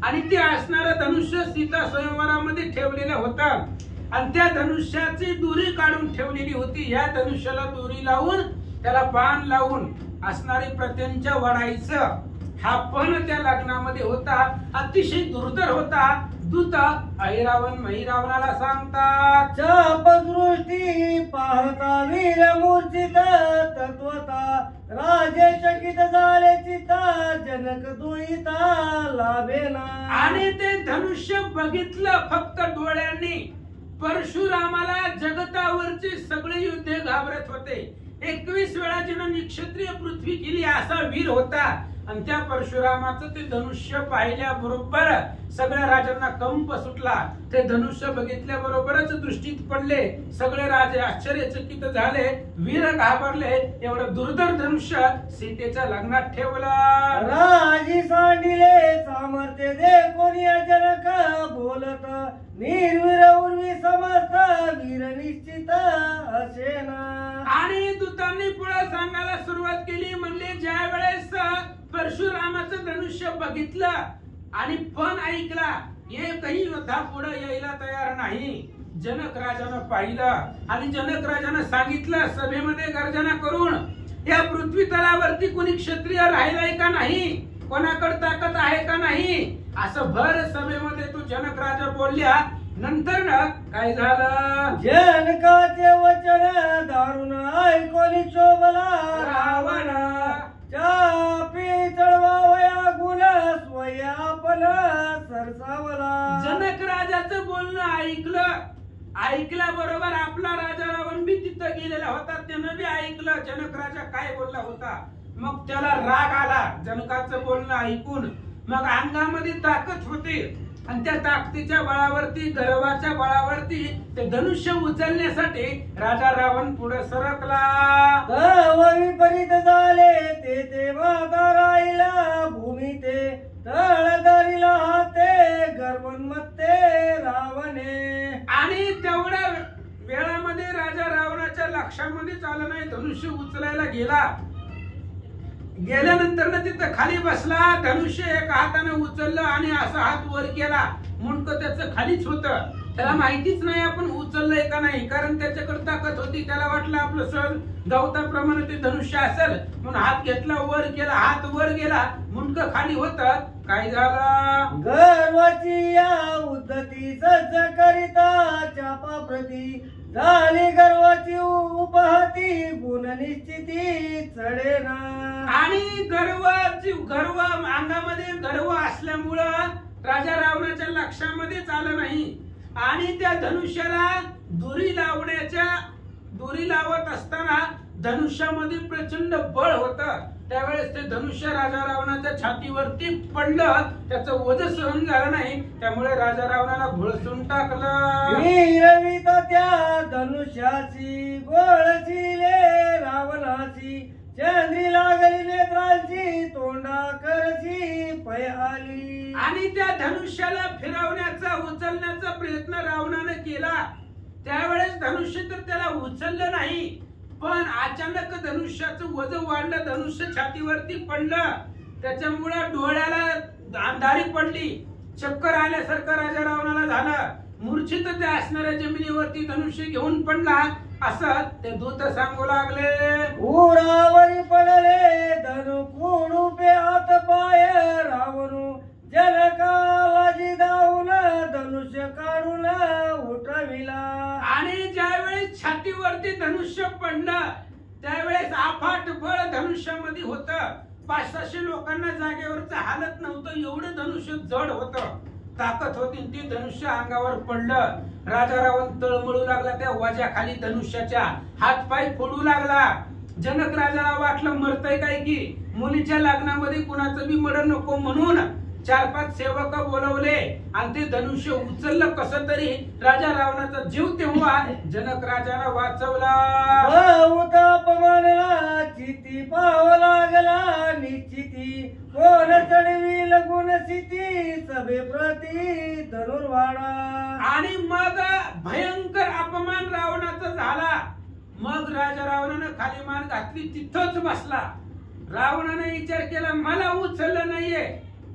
आणि ते असणारं धनुष्य सीता स्वयंवरामध्ये ठेवलेलं होतं आणि त्या धनुष्याची दोरी काढून ठेवलेली होती. या धनुष्याला दोरी लावून त्याला बाण लावून असणारी प्रत्यंच्या वडायचं हा पण त्या लग्नामध्ये होता. अतिशय दुर्धर होता. दूत ऐरावण महिरावणाला सांगतात, चापदृष्टी पाहता वीर मूर्छित तत्वता, राजे चकित झाले चिता जनक दुहिता लाभेना. आणि ते धनुष्य बघितलं फक्त डोळ्यांनी. परशुरामाला जगतावरचे सगळे योद्धे घाबरत होते. 21 वेळा जिने निक्षत्रिय पृथ्वी केली असा वीर होता आणि त्या परशुरामाचं ते धनुष्य पाहिल्याबरोबर सगळ्या राजांना कंप सुटला. ते धनुष्य बघितल्याबरोबरच दृष्टीत पडले. सगळे राजे आश्चर्यचकित झाले, वीर घाबरले. एवढं दुर्धर धनुष्य सीतेच्या लग्नात ठेवलं. राजी सांडिले सामर्थ्य दे कोणी जनक बोलत, निर्वीर उर्वी समस्त वीर निश्चित असेना. आणि दूतांनी पुढे सांगायला सुरुवात केली. म्हणले ज्या वेळेस परशुरामाचं धनुष्य बघितलं आणि पण ऐकला, एकही योद्धा पुढे यायला तयार नाही. जनक राजानं पाहिलं आणि जनक राजानं सांगितलं सभेमध्ये गर्जना करून, या पृथ्वी तलावरती कोणी क्षत्रिय राहिलाय का नाही, कोणाकडे ताकद आहे का नाही, असं भर सभेमध्ये तो जनक राजा बोलल्या. नंतर ना काय झालं, जनकाचे वचन दारुण ऐकोनी शोभला रावण, चापी चढवावया गुण स्वयापन सरसावला. जनक राजाचं बोलणं ऐकल्याबरोबर आपला राजा रावण बी तिथं गेलेला होता. त्यानं बी ऐकलं जनक राजा काय बोलला होता. मग त्याला राग आला जनकाचं बोलणं ऐकून. मग अंगामध्ये ताकद होते. आणि त्या ताकदीच्या बळावरती, गर्वाच्या बळावरती ते धनुष्य उचलण्यासाठी राजा रावण पुढे सरकला. गर्व विपरीत झाले ते माता राहिला भूमी ते तळ धरिला हाते गर्वन्मत्ते रावणे. आणि तेवढ्या वेळामध्ये राजा रावणाच्या लक्षामध्ये आलं नाही, धनुष्य उचलायला गेल्यानंतर ना तिथं खाली बसला, धनुष्य एका हाताने उचललं आणि असा हात वर केला, मुंडकं त्याचं खालीच होतं. त्याला माहितीच नाही आपण उचललंय का नाही, कारण त्याच्याकडे ताकद होती. त्याला वाटलं आपलं सण गवताप्रमाणे ते धनुष्य असेल म्हणून हात घेतला, वर केला, हात वर गेला, मुंडकं खाली होतं. काय झालं? गर्वाची या उद्धती सज्ज करिता चापा प्रती झाली गर्वाची उपहती गुण निश्चिती चढेना. आणि गर्व अंगामध्ये गर्व असल्यामुळं राजा रावणाच्या लक्षामध्येच आलं नाही. आणि त्या धनुष्याला दोरी लावत असताना धनुष्यामध्ये प्रचंड बळ होतं. त्यावेळेस ते धनुष्य राजा रावणाच्या छातीवरती पडलं, त्याचं वज सहन झालं नाही, त्यामुळे राजा रावणाला भुळसून टाकलं. वीरवीत त्या धनुष्याची गोळशिले रावणाची चंद्री लागली नेत्रांची तोंडा करची पय आली. आणि त्या धनुष्याला फिरवण्याचा उचलण्याचा प्रयत्न रावणाने केला. त्यावेळेस धनुष्य तर त्याला उचललं नाही, पण अचानक धनुष्याचं वजन वाढलं, धनुष्य छातीवरती पडलं, त्याच्यामुळे डोळ्याला अंधारी पडली, चक्कर आल्यासारखं राजा रावणाला झालं. मूर्छित ते असणाऱ्या जमिनीवरती धनुष्य घेऊन पडला असं ते दूत सांगू लागले. उरावरी पडले धनु कुडूपे आत पाय रावणू जनकाला जिदावून धनुष्य काढून उठविला. आणि ज्यावेळेस छातीवरती धनुष्य पडलं त्यावेळेस अफाट बळ धनुष्यामध्ये होतं. 500-600 लोकांना जागेवरचं हालत नव्हतं, एवढं धनुष्य जड होतं, ताकद होती. ती धनुष्य अंगावर पडलं. राजा रावण तळमळू लागला त्या वजाखाली धनुष्याच्या, हातपाय फोडू लागला. जनक राजाला वाटलं मरतय काय की, मुलीच्या लग्नामध्ये कुणाचं बी मरण नको म्हणून 4-5 सेवक बोलवले आणि ते धनुष्य उचललं कसं तरी. राजा रावणाचा जीव तेव्हा जनक राजाला वाचवला. बहुत अपमानला चिती पाव लागला निश्चिती कोण चढवी लगून सिती सभे प्रती धनुर्वाडा. आणि मग भयंकर अपमान रावणाचा झाला. मग राजा रावणानं खाली मान घातली, तिथंच बसला. रावणाने विचार केला मला उचललं नाहीये,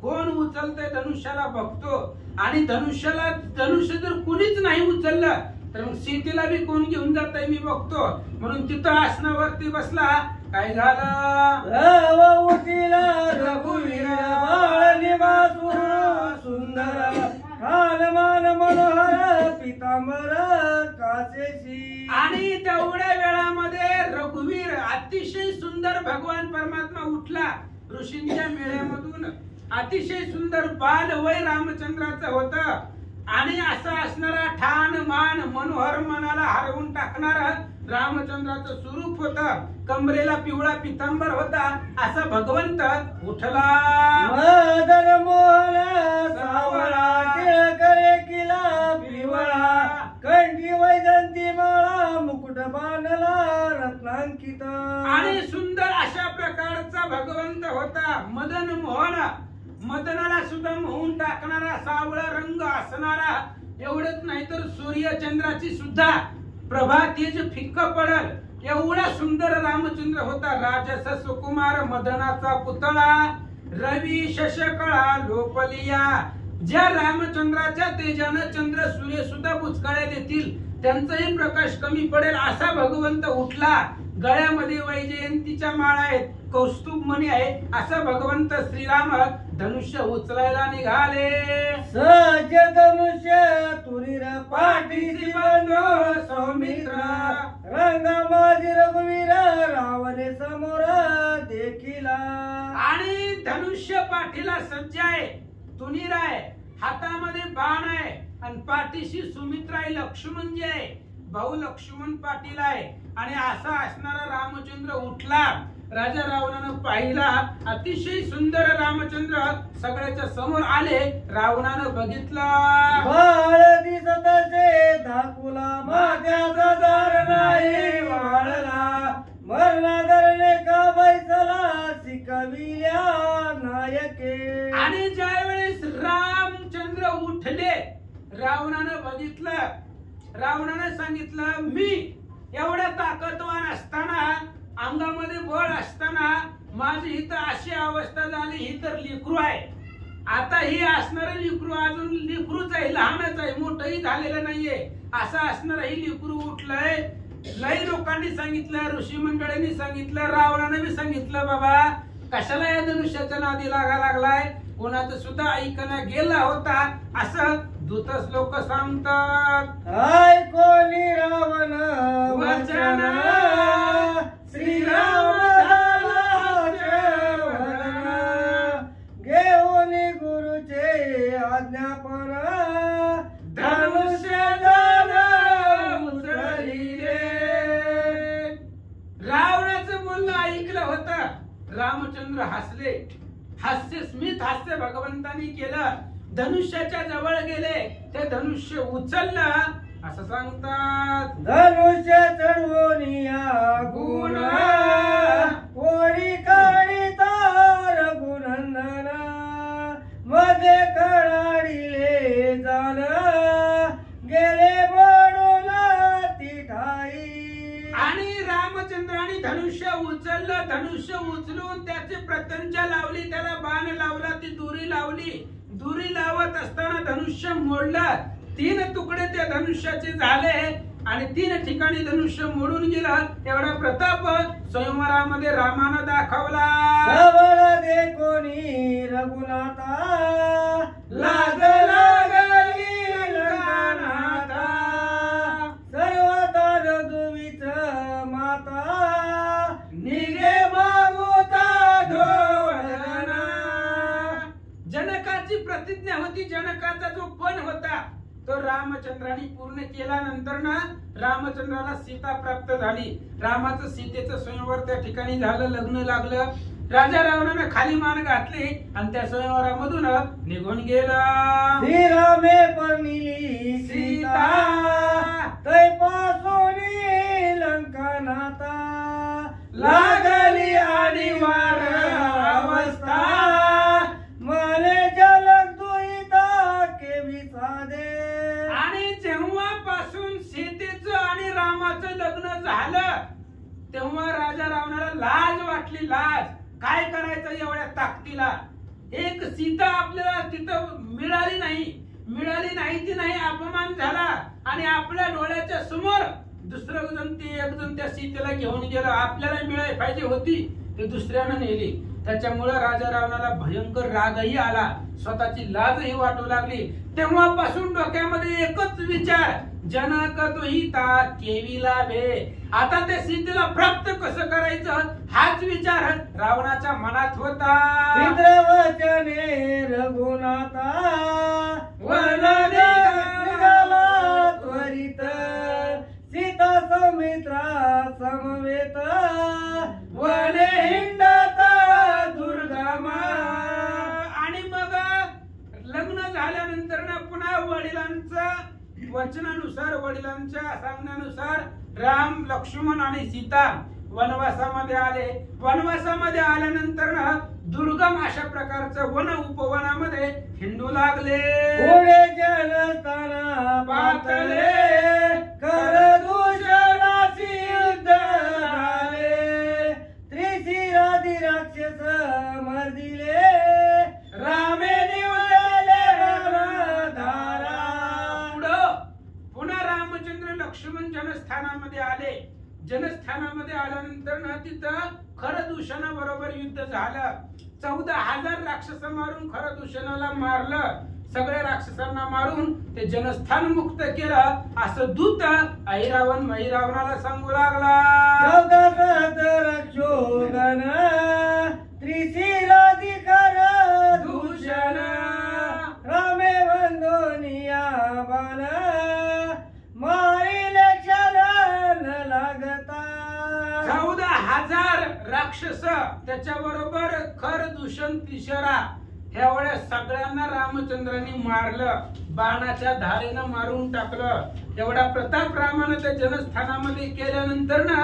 कोण उचलतंय धनुष्याला बघतो. आणि धनुष्य जर कुणीच नाही उचललं तर मग सीतेला बी कोण घेऊन जातंय मी बघतो, म्हणून तिथं आसनावरती बसला. काय झालं? उठिला रघुवीर बाळ निवासुर सुंदर कालमान मनोहर पितांबर कासेशी. आणि तेवढ्या वेळामध्ये रघुवीर अतिशय सुंदर भगवान परमात्मा उठला ऋषींच्या मेळ्यामधून. अतिशय सुंदर बाल वय रामचंद्राचं होतं. आणि असं असणारा ठाण मान मनोहर मनाला हरवून टाकणारा रामचंद्राचं स्वरूप होतं. कमरेला पिवळा पितांबर होता. असा भगवंत उठला. मदन मोहन सावळा टिळकरे किला पिवळा कंठी वैजंती माळा मुकुट बांधला रत्नांकित. आणि सुंदर अशा प्रकारचा भगवंत होता. मदन मोहन, मदनाला सुद्धा मोहून टाकणारा, सावळा रंग असणारा. एवढंच नाही तर सूर्य चंद्राची सुद्धा प्रभा तेज फिक्क पडल एवढा सुंदर रामचंद्र होता. राजस सुकुमार मदनाचा पुतळा रवी शशकळा लोपलिया. ज्या रामचंद्राच्या तेजानं चंद्र सूर्य सुद्धा बुचकाळ्या देतील, त्यांचाही प्रकाश कमी पडेल असा भगवंत उठला. गळ्यामध्ये वैजयंतीच्या माळा आहेत, कौस्तुभ मणी आहे. असा भगवंत श्रीराम धनुष्य उचलायला निघाले. सज धनुष्य तुरीर पाठीसी बांधो सौमित्र रंगा माझी रघुवीर रावणे समोर देखिला. आणि धनुष्य पाठीला सज्ज आहे, तुनीर आहे, हातामध्ये बाण आहे आणि पाठीशी सुमित्रा आहे, लक्ष्मणजी आहे. भाऊ लक्ष्मण पाटील आहे आणि असा असणारा रामचंद्र उठला. राजा रावणानं पाहिला, अतिशय सुंदर रामचंद्र सगळ्याच्या समोर आले. रावणानं बघितलं, बाळ दिसतसे धाकुला मात्याचा दार नाही वाळला, मरणा धरणे का बैसला शिकविल्या नायके. आणि ज्या वेळेस रामचंद्र उठले, रावणानं बघितलं, रावणानं सांगितलं, मी एवढा ताकदवान असताना, अंगामध्ये बळ असताना माझी ही तर अशी अवस्था झाली, ही तर लेकरू आहे. आता ही असणारं लेकरू अजून लेकरूच आहे, लहानच आहे, मोठंही झालेलं नाहीये. असं असणारं ही लेकरू उठलंय. लई लोकांनी सांगितलं, ऋषी मंडळींनी सांगितलं, रावणाने बी सांगितलं, बाबा कशाला या धनुष्याच्या नादी लागा लागलाय, कोणाचं सुद्धा ऐकणं गेला होता, असं दूतच लोक सांगतात. हाय कोणी रावण वचन श्रीराम झाला घेऊन गुरुचे आज्ञापन धनुष्य उचलिले. रावणाचं बोलणं ऐकलं होतं. रामचंद्र हसले, हास्य स्मित हास्य भगवंतानी केलं. धनुष्याच्या जवळ गेले, ते धनुष्य उचललं. असं सांगतात, धनुष्य चढवून या गुण कोणी काढिता रघुनंदन मध्ये कडाडिले जाण गेले म्हणून ती ठाई. आणि रामचंद्राने धनुष्य उचललं. धनुष्य उचलून त्याची प्रत्यंचा लावली, त्याला बाण लावला, ती दोरी लावली. दोरी लावत असताना धनुष्य मोडलं. 3 तुकडे त्या धनुष्याचे झाले आणि 3 ठिकाणी धनुष्य मोडून गेलं. एवढा प्रताप स्वयंवरामध्ये रामानं दाखवला. सबळ दे कोणी रघुनाथा लाज लागली लंकानाथा सर्वता दुविच माता निगे मागुता धोवळना. जनकाची प्रतिज्ञा होती, जनकाचा जो पण होता तो रामचंद्राने पूर्ण केल्यानंतर ना रामचंद्राला सीता प्राप्त झाली. रामाचं सीतेचं स्वयंवर त्या ठिकाणी झालं, लग्न लागलं. राजा रावणानं खाली मान घातली आणि त्या स्वयंवरामधून निघून गेला. श्रीरामे परनिली सीता तै पासोनी लंकानाथा लागली आदिवार अवस्था मले जलक दुहिता के विसादे. आणि जेव्हापासून सीतेचं आणि रामाचं लग्न झालं तेव्हा राजा रावणाला लाज वाटली. लाज काय करायचं एवढ्या ताकदीला. एक सीता आपल्याला तिथं मिळाली नाही ती नाही, अपमान झाला आणि आपल्या डोळ्याच्या समोर दुसरं जण ते एक जण त्या सीतेला घेऊन गेलं. आपल्याला मिळाली पाहिजे होती, ते दुसऱ्यानं नेली. त्याच्यामुळे राजा रावणाला भयंकर रागही आला, स्वतःची लाजही वाटू लागली. तेव्हापासून डोक्यामध्ये एकच विचार, जनक दुहिता केविला बे. आता त्या सीतेला प्राप्त कसं करायचं हाच विचार रावणाच्या मनात होता. पितृवचने रघुनाथा वन निघाला त्वरित सीता सौमित्रा समवेत वने हिंडता दुर्गमा. आणि मग लग्न झाल्यानंतर ना पुन्हा वडिलांचं वचनानुसार, वडिलांच्या सांगण्यानुसार राम, लक्ष्मण आणि सीता वनवासामध्ये आले. वनवासामध्ये आल्यानंतर ना दुर्गम अशा प्रकारचं वन उपवनामध्ये हिंडू लागले. पुढे जलस्थाना पातळे कर दूषणाशी युद्ध झाले त्रिशिरादी राक्षस मर्दिले रामे निवडले धारा. पुन्हा रामचंद्र लक्ष्मण जनस्थानामध्ये आले. जनस्थानामध्ये आल्यानंतर ना तिथं खरदूषणाबरोबर युद्ध झालं. 14,000 राक्षस मारून खरदूषणाला मारलं. सगळे राक्षसांना मारून ते जनस्थान मुक्त केलं. असं दूत ऐरावण महिरावणाला सांगू लागला. 14 रक्षोगण त्रिशिरादी खरदूषण रामे वंदोनिया बाण मारिले राक्षस त्याच्याबरोबर खर दूषण तिशरा ह्या वेळेस सगळ्यांना रामचंद्रांनी मारलं, बाणाच्या धारेनं मारून टाकलं. एवढा प्रताप रामानं त्या जनस्थानामध्ये केल्यानंतर ना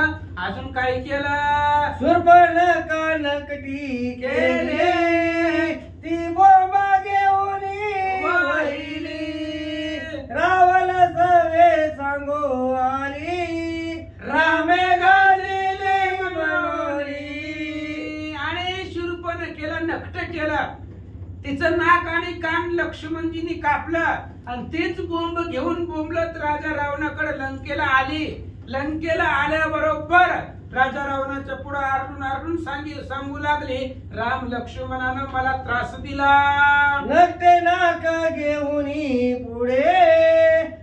अजून काय केलं? शूर्पणखा नकटी केले ती बोंबा घेऊन वाहिली, रावण सवे सांगो आली, रामे घालिले मनोरी. आणि शूर्पणखेला नकट केलं, तिचं नाक आणि कान लक्ष्मणजींनी कापलं आणि तेच बोंब घेऊन बोंबलत राजा रावणाकडे लंकेला आली. लंकेला आल्याबरोबर राजा रावणाच्या पुढे आरडून सांगू लागले, राम लक्ष्मणानं मला त्रास दिला. नकटे नाका घेऊन पुढे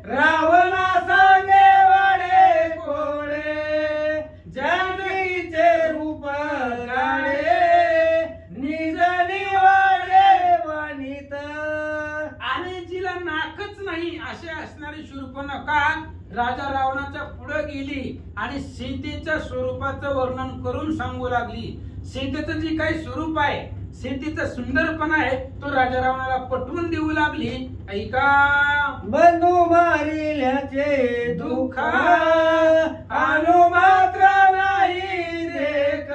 रावणा सांगे वाडे कोडे, जानकीचे रूप काढे निज निवाडे वाणीत. आणि जिला नाकच नाही असे असणारी शूर्पणखा राजा रावणाच्या पुढे गेली आणि सीतेच्या स्वरूपाचं वर्णन करून सांगू लागली. सीतेचं जे काही स्वरूप आहे, सीतेचा सुंदरपणा आहे, तो राजा रावणाला पटवून देऊ लागली. ऐका, बंधू मारिल्याचे दुःख अनु मात्र नाही देख,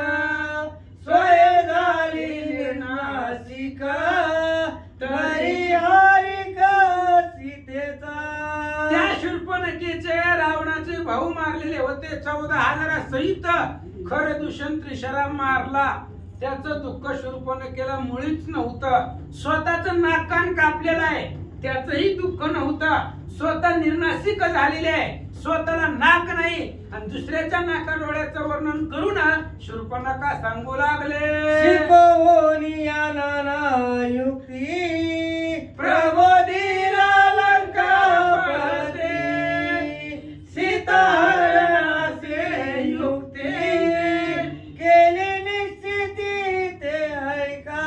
सोय झाली निर्नासिक तरी हारिक सीतेचा. त्या शूर्पणखेचे रावणाचे भाऊ मारलेले होते, 14,000 सहित खर दूषण त्रिशरा मारला. त्याचं दुःख शूर्पणखेला मुळीच नव्हतं. स्वतःचं नाक कान कापलेलं आहे, त्याचंही दुःख नव्हतं. स्वतः निर्नासिक झालेले आहे, स्वतःला नाक नाही आणि दुसऱ्याच्या नाका डोळ्याचं वर्णन करून शूर्पणखा सांगू लागले, शिकवोनी या नाना युक्ती प्रबोधिला लंकापती, सीता हरणाचे युक्ती केली निश्चिती ते ऐका.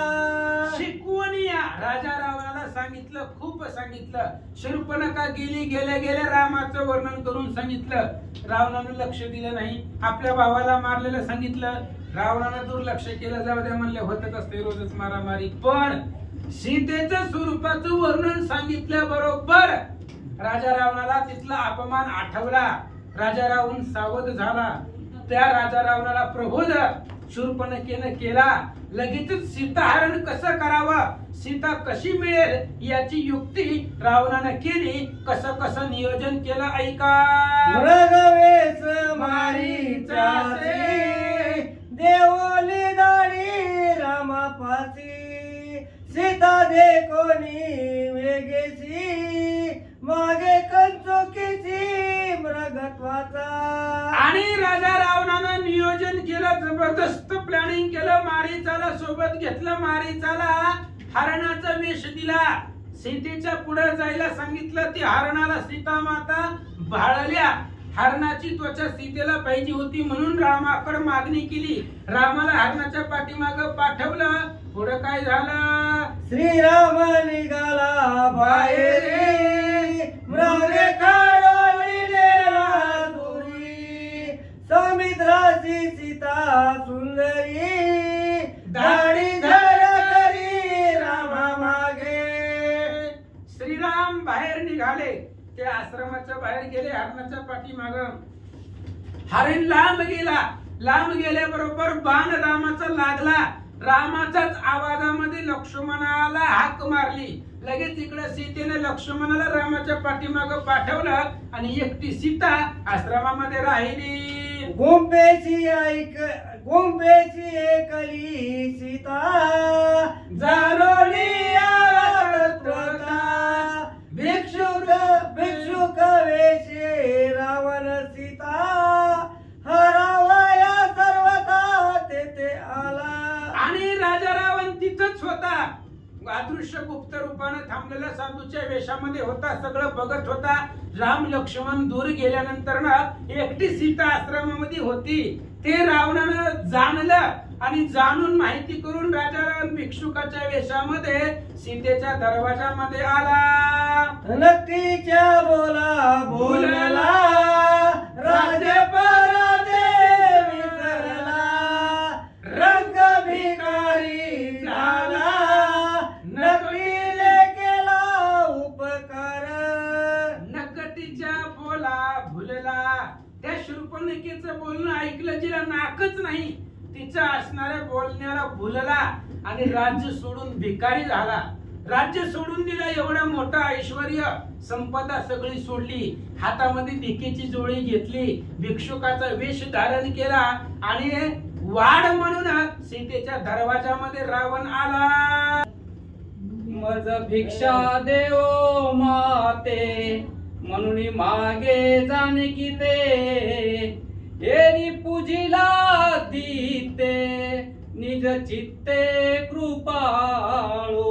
शिकवून या राजा रावणाला सांगितलं, खूप सांगितलं. शूर्पणखा गेल्या रामाचं वर्णन करून सांगितलं. रावणानं लक्ष दिलं नाही, आपल्या भावाला मारलेलं सांगितलं. रावणानं दुर्लक्ष केलं, जाऊ द्या म्हणले, होतच असते रोजच मारामारी. पण सीतेचं स्वरूपाचं वर्णन सांगितल्या बरोबर राजा रावणाला तिथला अपमान आठवला. राजा रावण सावध झाला. त्या राजा रावणाला प्रबोध शूर्पणखेनं केला. लगेचच सीताहरण कसं करावं, सीता कशी मिळेल याची युक्ती रावणानं केली. कसं कसं नियोजन केलं ऐका. मृगवेश मारीचासे देवली दाढी रामापासी, सीता देखोनी वेगेसी मागे कंचुकीची मृगत्वाचा. आणि राजा रावणानं नियोजन केलं, जबरदस्त प्लॅनिंग केलं. मारीचाला सोबत घेतलं, मारीचाला हरणाचा वेश दिला. सीतेच्या पुढे जायला सांगितलं. ती हरणाला सीता माता भाळल्या. हरणाची त्वचा सीतेला पाहिजे होती म्हणून रामाकडे मागणी केली. रामाला हरणाच्या पाठीमागं पाठवलं. पुढे काय झालं, श्रीराम निघाला बाहेरी, मृगे काढविलेला दुरी, समुद्राची सीता सुंदरी, दाढी करी रामा मागे. श्रीराम बाहेर निघाले. ते आश्रमाच्या बाहेर गेले, हरणाच्या पाठीमाग. हरिण लांब गेला. लांब गेल्याबरोबर बाण रामाचा लागला. रामाच्याच आवाजामध्ये लक्ष्मणाला हाक मारली. लगेच इकडे सीतेने लक्ष्मणाला रामाच्या पाठीमाग पाठवलं आणि एकटी सीता आश्रमामध्ये राहिली. गुंपेची एकली सीता, जाणोली तत्वता, भिक्षुक वेशे रावण सीता, हरावया सर्वथा तेथे आला. आणि राजा रावण तिथंच होता. अदृश्य गुप्त रूपाने थांबलेल्या साधूच्या वेशामध्ये होता. सगळं बघत होता. राम लक्ष्मण दूर गेल्यानंतर ना एकटी सीता आश्रमामध्ये होती. ते रावणानं जाणलं आणि जाणून माहिती करून राजा रावण भिक्षुकाच्या वेशामध्ये सीतेच्या दरवाजामध्ये आला. नक्कीच्या बोलला राजपरादे विसरला, बाकीचं बोलणं ऐकलं, जिला नाकच नाही तिच्या असणाऱ्या बोलण्याला भुलला आणि राज्य सोडून भिकारी झाला. राज्य सोडून दिलं, एवढं मोठं ऐश्वर संपदा सगळी सोडली, हातामध्ये भिकेची जोळी घेतली, भिक्षुकाचा वेश धारण केला आणि वाढ म्हणून सीतेच्या दरवाजामध्ये रावण आला. मज भिक्षा देव माते म्हणून मागे जाणे की ते एरी पूजिला दीते निज चित्ते कृपाळो.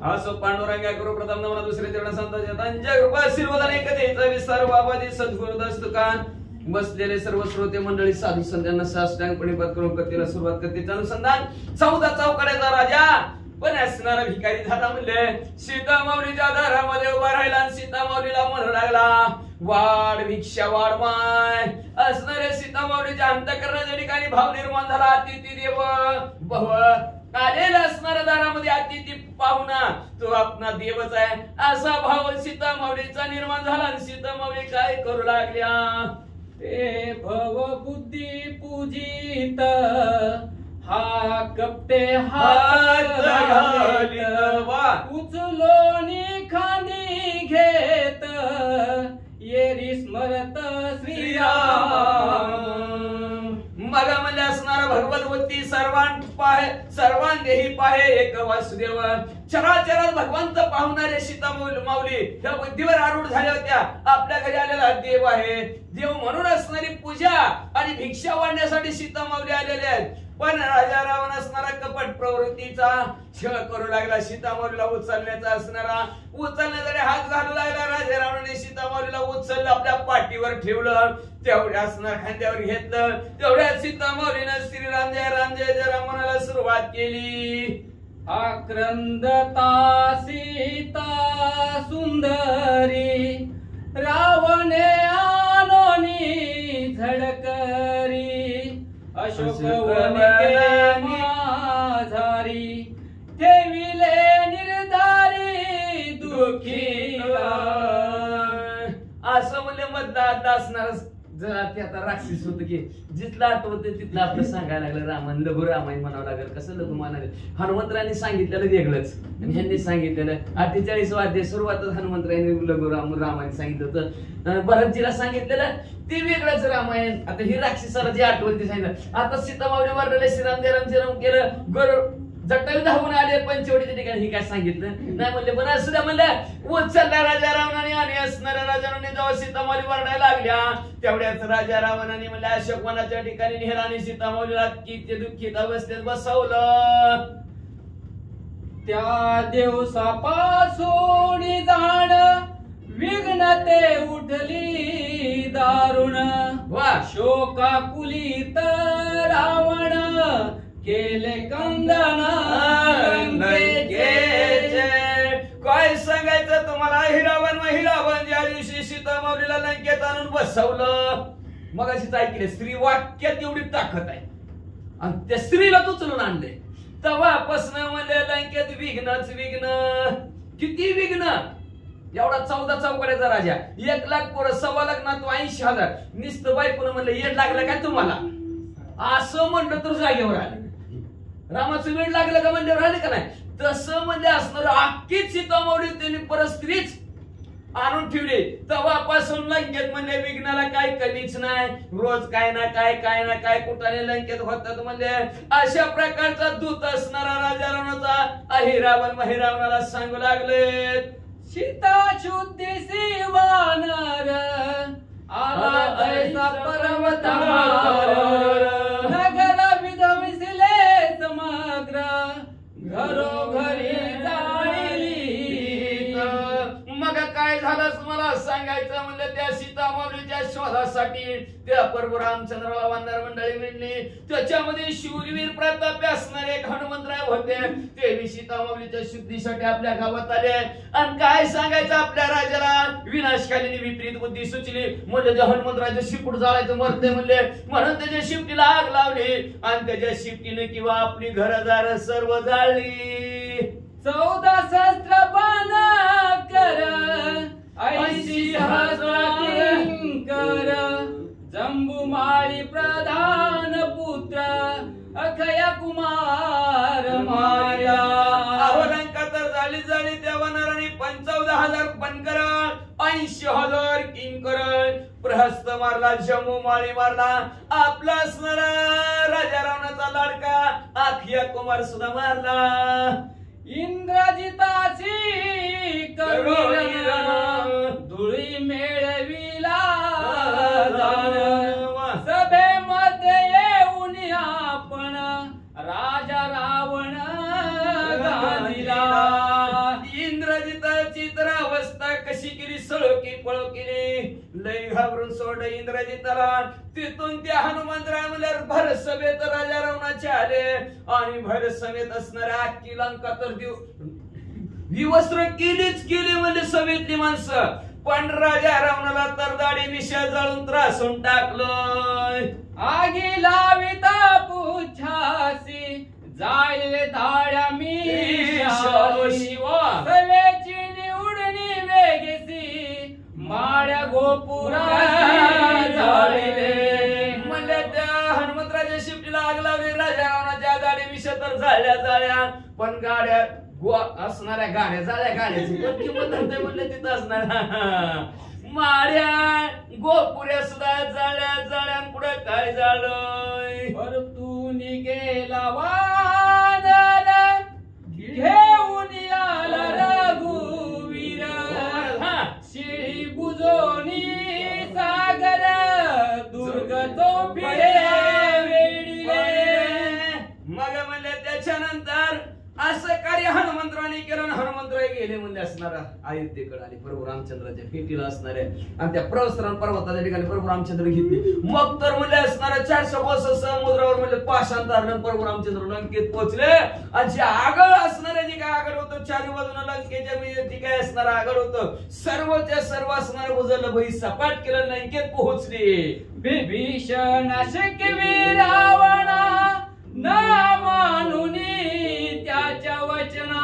असो पांडुरंगा करू प्रथम नमन दुसरे चरण संतांच्या त्यांच्या कृपा आशीर्वादाने एकतेचा विस्तार बाबाजी सद्गुरुदास तुकान बसलेले सर्व श्रोते मंडळी साधू संतांना साष्टांगपणे पत्करून कथेला सुरुवात करते. अनुसंधान 14 चौकड्याचा राजा पण असणारा भिकारी झाला. म्हणले सीता माऊलीच्या दारामध्ये उभा राहिला आणि सीता माऊलीला म्हणू लागला वाढ भिक्षा वाढ माय. असणाऱ्या सीता माऊलीच्या अंतःकरणाच्या ठिकाणी भाव निर्माण झाला. अतिथी देव भव आलेला असणाऱ्या दारामध्ये अतिथी पाहुणा तो आपला देवच आहे असा भाव सीता माऊलीचा निर्माण झाला. आणि सीता माऊली काय करू लागल्या ते भव बुद्धी पूजित हा कपटे हात घालीत उचलोनी खांदी घेत येरी स्मरत श्रीराम. मग म्हणजे असणारा भगवतवती सर्वांदेही पाहे एक वासुदेव. चराचरात भगवंत पाहुणारे सीता माऊली ह्या बुद्धीवर आरूढ झाल्या होत्या. आपल्या घरी आलेला देव आहे. देव म्हणून असणारी पूजा आणि भिक्षा वाढण्यासाठी सीता माऊली आलेल्या आहेत. पण राजा रावण असणारा कपट प्रवृत्तीचा छळ करू लागला. सीता माऊलीला उचलण्याचा उचलण्यासाठी हात घालू लागला. राजा रावणाने सीता माऊलीला उचललं, आपल्या पाठीवर ठेवलं, तेवढ्या असणार खांद्यावर घेतलं. तेवढ्या सीता माऊलीनं श्रीराम जय राम म्हणायला सुरुवात केली. आक्रंदता सीता सुंदरी रावणे आनोनी झडकरी अशोक वनिके माझारी ठेविले निर्धारी दुखी. असं म्हणजे मधला असणार जर ते आता राक्षस होत की जिथलं आठवत तिथलं आपलं सांगायला लागलं. रामायण लघु रामायण म्हणावं लागेल. कसं लघु म्हणाले हनुमंतरांनी सांगितलेलं वेगळंच आणि ह्यांनी सांगितलेलं 48 वाद्य सुरुवातच हनुमंतरांनी लघु रामायण सांगितलं होतं. भरतजीला सांगितलेलं ते वेगळंच रामायण. आता ही राक्षसाला जी आठवण ते सांगितलं. आता सीता माऊली वर्णले श्रीराम जयराम केलं. गरुड जटायू धावून आले पंचवटीच्या ठिकाणी. ही काय सांगितलं नाही म्हणले. पण असू द्या म्हणलं उचलला राजा रावणाने आणि असणाऱ्या राजाने जेव्हा सीता माऊली वरडायला लागल्या तेवढ्याच राजा रावणाने म्हणलं अशोक वनाच्या ठिकाणी नेहरा आणि सीता माऊलीला किती दुःखित अवस्थेत बसवलं. त्या दिवसापासून जाण विघ्न ते उठली दारुण शोकाकुलित रावण केले कंगन काय सांगायचं तुम्हाला. हिरावण ज्या दिवशी सीता माऊलीला लंकेत आणून बसवलं मग अशीच ऐकले स्त्री वाक्यात एवढी ताकद आहे आणि त्या स्त्रीला उचलून आणले. तेव्हापासून म्हणजे लंकेत विघ्नच विघ्न. किती विघ्न. एवढा 14 चौकड्याचा राजा 1 लाख पोरं 1.25 लाख नातू 80,000 नुसतं बायकोनं म्हणलं येड लागलं काय तुम्हाला असं म्हणलं तर जागेवर आले. रामाचं वेळ लागलं का म्हणजे राहिले का नाही. तसं म्हणजे असणार अख्खीच सीता माऊली त्यांनी परत स्त्रीच आणून ठेवली. तेव्हापासून लंकेत म्हणजे विघ्नाला काय कमीच नाही. रोज काय ना काय कुठाने लंकेत होतात. म्हणजे अशा प्रकारचा दूत असणारा राजा रावणाचा अहिरावण महिरावणाला सांगू लागले. सीता शुद्धीसी वानर आला ऐसा पर्वतावर नगर विधविसले समग्र घरोघरी जाळली. मग काय झालं मला सांगायचं म्हणलं. त्या सीता माऊलीच्या शोधासाठी त्या प्रभू रामचंद्राला वानर मंडळी मिळली. त्याच्यामध्ये शूरवीर प्रतापी असणारे एक हनुमंतराय होते. ते सीता माऊलीच्या शुद्धीसाठी आपल्या गावात आले. आणि काय सांगायचं आपल्या राजाला विनाशकालीने विपरीत बुद्धी सुचली. म्हणजे हनुमंतरायचं शिपूट जाळायचं मरते म्हणले. म्हणून त्याच्या शिफ्टीला आग लावली आणि त्याच्या शिफ्टीने किंवा आपली घरदार सर्व जाळली. 14 सहस्त्र बाण कर 80 सहस्त्र किंकर जंबुमाळी प्रधान पुत्र अखया कुमार माया. अवलंका तर झाली त्या वनाराने 55,000 बनकर 80,000 किंकर प्रहस्त मारला, जंबुमाळी मारला, आपला असणारा राजा रावणाचा लाडका अखया कुमार सुद्धा मारला. इंद्रजिताची करुणीरण धुळी मेळविला सभेमध्ये येऊन आपण राजा रावण गांधीला. इंद्रजिताची तर अवस्था कशी केली, सळोकी पळोकीने लय घाबरून सोडलं इंद्रजिताला. तिथून त्या हनुमंतराय म्हणल्यावर भर सभेत राजा रावणाचे आले आणि भर सभेत असणाऱ्या अख्खी लंका तर विवस्त्र केलीच केली म्हणजे सभेतली माणसं. पण राजा रावणाला तर दाढी मिशा जाळून त्रासून टाकलं. आगी लाविता पुछासी जाळले धाड्या मिशाशी शिवा सवेची निवडणी वेगेसी माळ्या गोपुरा जाळले. म्हणले त्या हनुमंतराच्या शिफ्टीला आग लावली. राजा रावणाच्या दाढी मिशा तर जाळल्या पण गाड्या असणाऱ्या गाड्या जाळ्या. गाड्याची पण किंमत नव्हती म्हणले तिथं असणाऱ्या माळ्या गोपुऱ्या सुद्धा जाळ्या पुढे काय झालं. परतून गेला वानर घेऊन आला रघुवीर शिळी बुजोनी सागर दुर्ग तो फिरे वेडीले. मग म्हणले त्याच्यानंतर असं कार्य हनुमंतराने केलं. हनुमंतराय गेले म्हणजे असणारा अयोध्येकडे आले प्रभू रामचंद्राच्या भेटीला असणारे आणि त्या प्रवस्त्रान पर्वताच्या ठिकाणी प्रभू रामचंद्र घेतले. मग तर म्हणजे असणाऱ्या 400 कोस समुद्रावर म्हणजे पाषांतरण प्रभू रामचंद्र लंकेत पोहोचले. आणि जे आगळ असणारे जे काय आगळ होतं चारी बाजूला लंकेच्या जे काय असणारं आगळ होतं सर्वच्या सर्व असणारं उजळलं भई सपाट केलं लंकेत पोहोचले. विभीषण शिकवी रावणा ना मानुनी त्याच्या वचना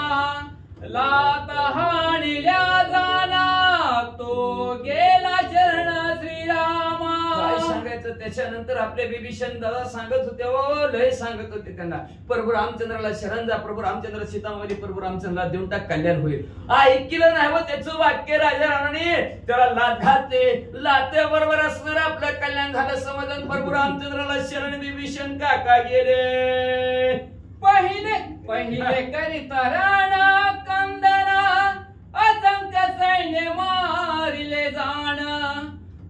लात हाणिल्या जाना तो गेला शरण श्रीरामा. काय सांगायचं त्याच्यानंतर आपले विभीषण दादा सांगत होते ओ लय सांगत होते त्यांना प्रभू रामचंद्राला शरण जा, प्रभू रामचंद्र सीतामध्ये प्रभू रामचंद्राला देऊन टाक कल्याण होईल. ऐकलं नाही व त्याचं वाक्य राजा रावणाने त्याला लाथ घातले. लाथे बरोबर असणार आपलं कल्याण झालं समजून प्रभू रामचंद्राला शरण विभीषण काका गेले. पहिले करिता राणा कंदना असंख्य सैन्य मारिले जाण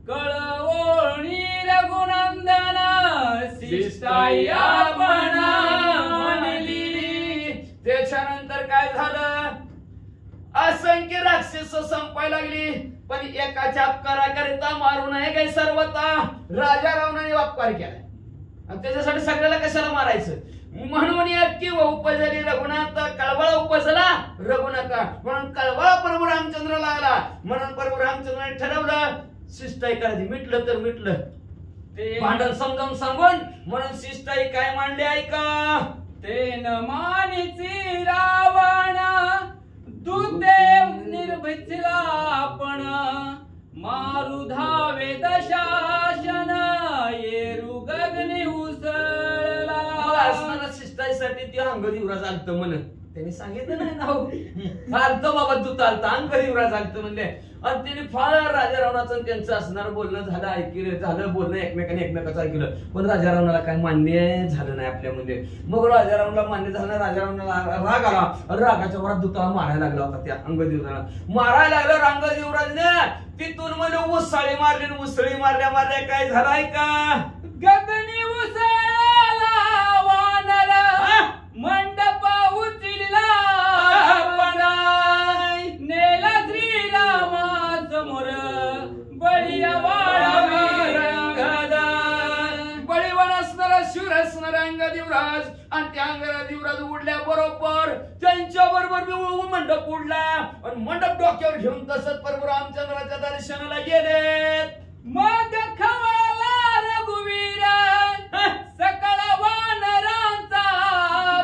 कळवोणी रघुनंदना शिष्टाई आपण म्हणली. त्याच्यानंतर काय झालं असंख्य राक्षस संपायला लागली. पण एकाच्या अपकाराकरिता मारू नये काही सर्वता राजा रावणाने अपकार केला आणि त्याच्यासाठी सगळ्याला कशाला मारायचं म्हणून किंवा उपजली रघुनाथ कळवळा उपजला रघुनाथा म्हणून कळवळा प्रभू रामचंद्राला आला. म्हणून प्रभू रामचंद्राने ठरवलं शिष्टाई करायची. मिटलं तर मिटलं ते भांडण समजावून सांगून म्हणून शिष्टाई काय मांडली ऐका. ते न मानिची रावणा दुर्दैव निर्भिचला आपण मारू धावे दशासन येरू गगनी उसळला. असणारा शिष्टाईसाठी ते अंगद युवराज आलत म्हण त्यांनी सांगितलं नाही ना आलतं बाबा तू चालतं अंगद युवराज आलत म्हणले. आणि त्यांनी फार राजा रावणाचं त्यांचं असणारं बोलणं झालं ऐकलं झालं बोलणं एकमेकाचं ऐकलं. पण राजा रावणाला काय मान्य झालं नाही आपल्यामध्ये. मग राजा रावणाला मान्य झालं राजा रावणाला राग आला. रागाच्या वरात दुताला मारायला लागला होता त्या अंगद युवराजला. मारायला लागलं अंगद युवराजने तिथून मला उसळी मारली. उसळी मारल्या काय झालं ऐका. गगनी उसळला वानर मंडप उचलला नेला श्रीरामा समोर बळीया बळीवाण असणारा शूर असणारा अंगद युवराज आणि त्या अंगद युवराज उडल्या बरोबर त्यांच्या बरोबर मंडप उडला आणि मंडप डोक्यावर घेऊन तसंच प्रभू रामचंद्राच्या दर्शनाला गेले. मग खवळला रघुवीर सकळ वानरांचा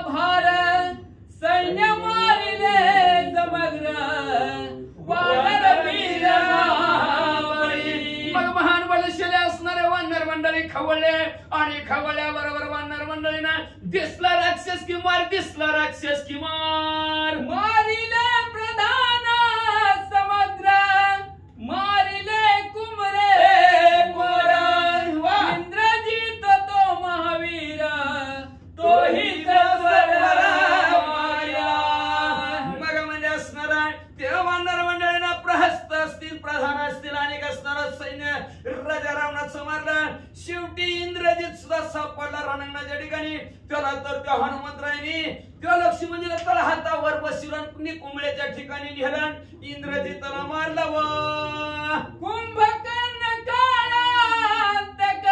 भार सैन्य मारिले समग्र वानर वीर मग महान बलशाली असणारे वानर आणि खवळल्याबरोबर वानर मंडळीनं दिसला राक्षस की मार, दिसला राक्षस की मार. मारिले प्रधान समुद्र, मारिले कुमरे कुमर. वा. इंद्रजित तो महावीर, तोही सत्वर मारिला. मग म्हणजे असणार आहे तेव्हा वानर मंडळीनं प्रहस्त असतील, प्रधान असतील, अनेक असणार सैन्य राजा रावणाचं मारलं. शेवटी इंद्रजित सुद्धा सापडला रणांगणाच्या ठिकाणी. त्याला तर त्या हनुमंतरायनी त्या लक्ष्मणजीला त्याला हातावर बसवून कुंबळ्याच्या ठिकाणी नेलं. इंद्रजितला मारला. वा. कुंभकर्ण काळांतक,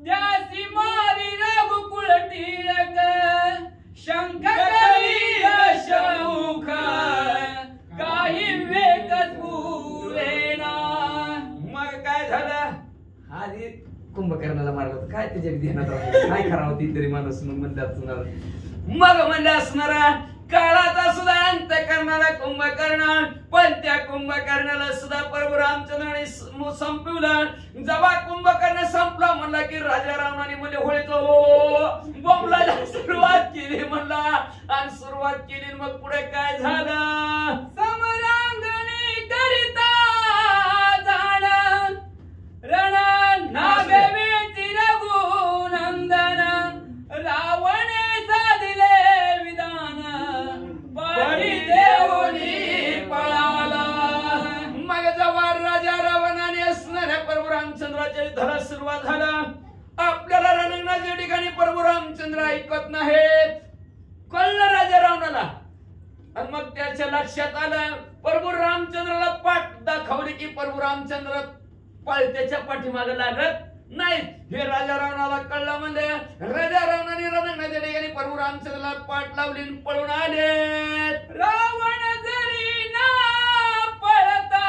त्यासी मारी रघुकुळ टिळक. शंख करी दशमुख, काही वेगच पुरेना. मग काय झालं? आधी कुंभकर्णाला मारलं होतं. काय त्याच्या ध्यानात राहिलं? काय करावं ती तरी माणूस मग म्हणतात. मग म्हणजे असणारा काळाचा सुद्धा अंत करणारा कुंभकर्ण. पण त्या कुंभकर्णाला सुद्धा प्रभू रामचंद्राने संपवलं. जेव्हा कुंभकर्ण संपला म्हणला की राजा रावणाने म्हणजे होळीचं बोंबलायला सुरुवात केली म्हणला. आणि सुरुवात केली मग पुढे काय झालं? समरांगणी करिता जाण, रण नागवेची रघुनंदन. रावणे साधिले विधान, परी देऊनी पळाला. मग जेव्हा राजा रावणाने असणाऱ्या प्रभू रामचंद्राच्या युद्धाला सुरुवात झाला. आपल्याला रणंगणाच्या ठिकाणी प्रभू रामचंद्र ऐकत नाहीत. कळलं राजा रावणाला. आणि मग त्याच्या लक्षात आलं प्रभू रामचंद्राला पाठ दाखवली की प्रभू रामचंद्र त्याच्या पाठीमागे लागत नाहीत. हे राजा रावणाला कळलं. म्हणजे राजा रावणाने रणंगणाच्या ठिकाणी प्रभू रामचंद्राला पाठ लावली पळून आले. रावण जरी ना पळता,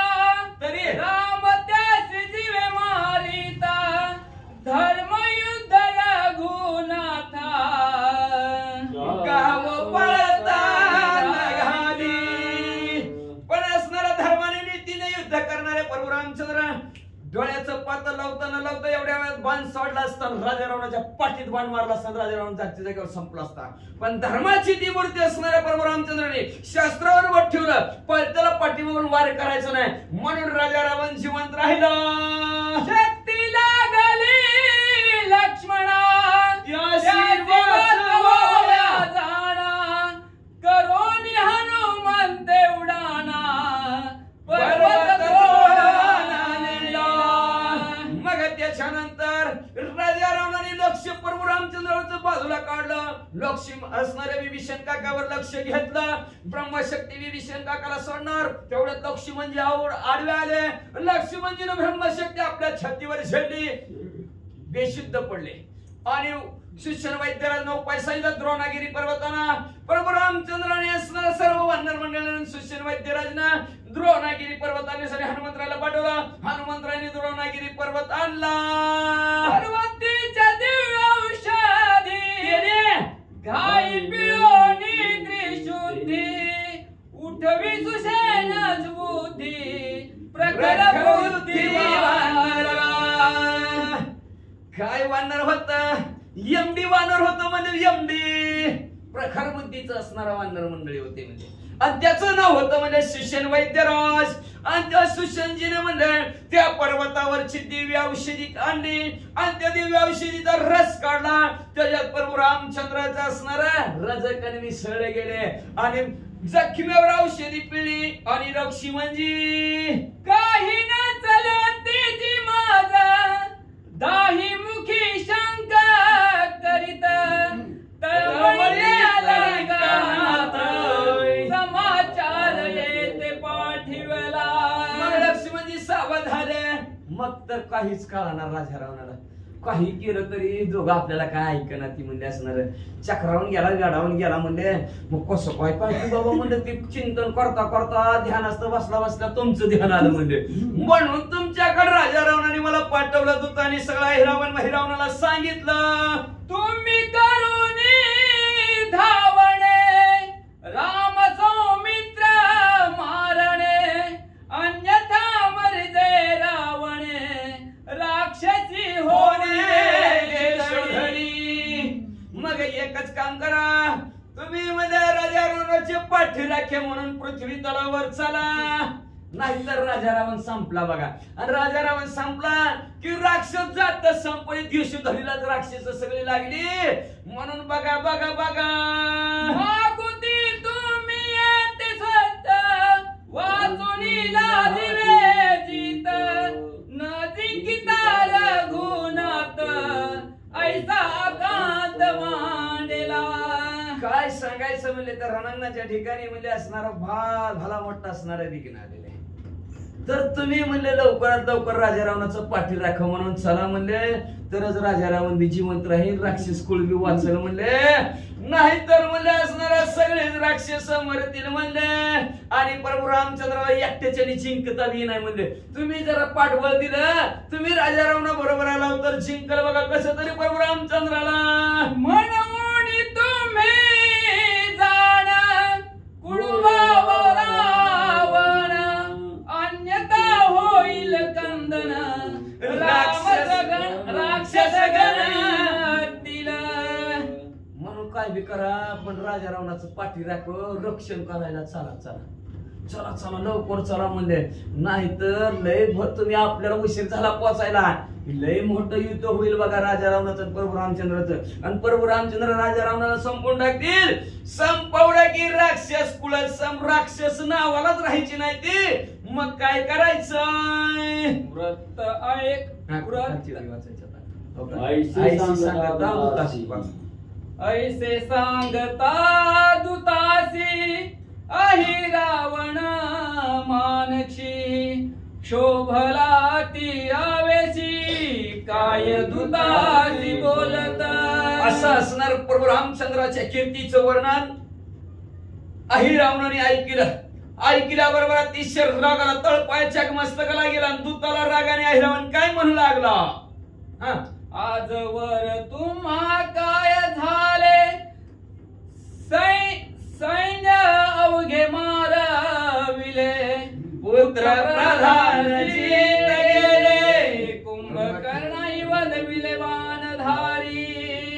तरी राम त्यासी जीवे मारिता. धर्मयुद्ध रघुनाथा, गाव पळता निघाली. पण असणारा धर्माने नीतीने युद्ध करणारे प्रभू रामचंद्र डोळ्याचं पातळ लावता एवढ्या वेळात बाण सोडला असताना राजा रावणाच्या पाठीत बाण मारला असताना राजा रावण जागच्या जागेवर संपला असता. पण धर्माची ती मूर्ती असणाऱ्या प्रभू रामचंद्राने शास्त्रावर बोट ठेवलं. पण त्याला पाठीमागून वार करायचं नाही म्हणून राजा रावण जिवंत राहिला. शक्ती लागली लक्ष्मणा, त्यासी वाचवाया जाणा. करोनी हनुमंत उडाना, पर्वत तोडाना नेला. मग त्याच्यानंतर राजा रावणाने लक्ष प्रभू रामचंद्रावरचं बाजूला काढलं. लक्ष असणाऱ्या विभीषण काकावर लक्ष घेतलं. ब्रह्मशक्ती विभीषण काकाला सोडणार तेवढ्यात लक्ष्मणजी आडवे आले. लक्ष्मणजीनं ब्रह्मशक्ती आपल्या छातीवर झेलली. बेशुद्ध पडले. आणि शिष्यन वैद्यराज 9 पैसा द्रोणागिरी पर्वताना प्रभू रामचंद्राने असणारा सर्व वानर मंडळाने शिष्यन वैद्यराजना द्रोणागिरी पर्वताने हनुमंतराला पाठवला. हनुमंतराने द्रोणागिरी पर्वत आणला. पार्वतीच्या दिव्य औषधी, घाई पिळोनी त्रिशुद्धी. उठवी सुषेणच बुद्धी, प्रखर बुद्धी वानरा. काय वानर होत? एमडी वानर होत. म्हणजे एमडी प्रखर बुद्धीचं असणारा वानर मंडळी होते. म्हणजे आणि त्याचं नाव होतं म्हणजे सुषेण वैद्यराज. आणि त्या सुषेणजीने म्हणजे त्या पर्वतावरची दिव्य औषधी आणली आणि त्या दिव्य औषधीचा रस काढला. त्याच्यात प्रभू रामचंद्राचा असणारा रजकण मिसळले गेले आणि जखमेवर औषधी पिळली. आणि लक्ष्मणजी काही न चलती माझा, दाही मुखी शंका करीत. तळमळी अलंकारात, समाचार येते पाठीवला. मग लक्ष्मणजी सावध झाले. मग तर काहीच कळणार राजा रावणाला. काही केलं तरी दोघं आपल्याला काय ऐकणार. ती म्हणजे असणार चक्रावून गेला, गाडावून गेला. म्हणजे मग कसं काय पाहिजे बाबा. म्हणजे ते चिंतन करता करता ध्यान असतं बसला तुमचं ध्यान आलं. म्हणजे म्हणून तुमच्याकडे राजा रावणाने मला पाठवलं दूत आणि सगळा हिरावणाला सांगितलं तुम्ही करुणी धावणे, राम सौमित्र मारणे. अन्यथा मरिजे रावणे, राक्षसी होणे. पाठी राखे म्हणून पृथ्वी तलावर चला, नाहीतर राजा रावण संपला बघा. आणि राजा रावण संपला की राक्षस जात संपली. दिवशी धरीलाच राक्षस सगळी लागली. म्हणून बघा बघा बघा मागुती तुम्ही येते स्वतः, वाचुनीला दिवे जीत, न जिंकिता रघुनाथ, ऐसा कांत मांडला. काय सांगायचं म्हणले तर रणांगणाच्या ठिकाणी म्हणजे असणारा भला मोठा असणारा दिघीन आलेला आहे. तर तुम्ही म्हणले लवकरात लवकर राजा रावणाचं पाठी राखा म्हणून चला म्हणले, तरच राजा रावण बी जिवंत राहील, राक्षस कुळ बी वाचलं म्हणले. नाहीतर म्हणले असणारा सगळेच राक्षस मरतील म्हणले. आणि प्रभू रामचंद्राला एकट्याच्याने जिंकता बी नाही म्हणले. तुम्ही जरा पाठबळ दिलं, तुम्ही राजा रावणा बरोबर आला तर जिंकल बघा कसं तरी प्रभू रामचंद्राला. म्हणून तुम्ही जाण कुळवावा रावण, अन्यथा होईल कंदन, राक्षस गण दिलं. म्हणून काय बी करा, पण राजा रावणाचं पाठी राखो, रक्षण करायला चला चला चला चला लवकर चला म्हणले. नाहीतर लय तुम्ही आपल्याला उशीर झाला पोचायला. लय मोठं युद्ध होईल बघा राजा रावणाचं प्रभू रामचंद्राचं. आणि प्रभू रामचंद्र राजा रावणाला संपवून टाकतील. संपवलं की राक्षस कुळ राक्षस नावालाच राहायची नाही ती. मग काय करायचं? व्रत ऐक ऐसे सांगता दुतासी, अहि रावण मानक्षी, शोभला ती आवेशी, काय दुतासी बोलत. असं असणार प्रभू रामचंद्राच्या कीर्तीचं वर्णन अहि रावणाने ऐकल्याबरोबर अतिशय रागाला तळपायाच्या मस्तकाला गेला. आणि दूताला रागाने अहि रावण काय म्हणू लागला? आजवर तुम्हा काय झाले, सैन्य अवघे मारविले, पुत्र प्रधान जीत गेले, कुंभकर्णाई वधविले बाणधारी.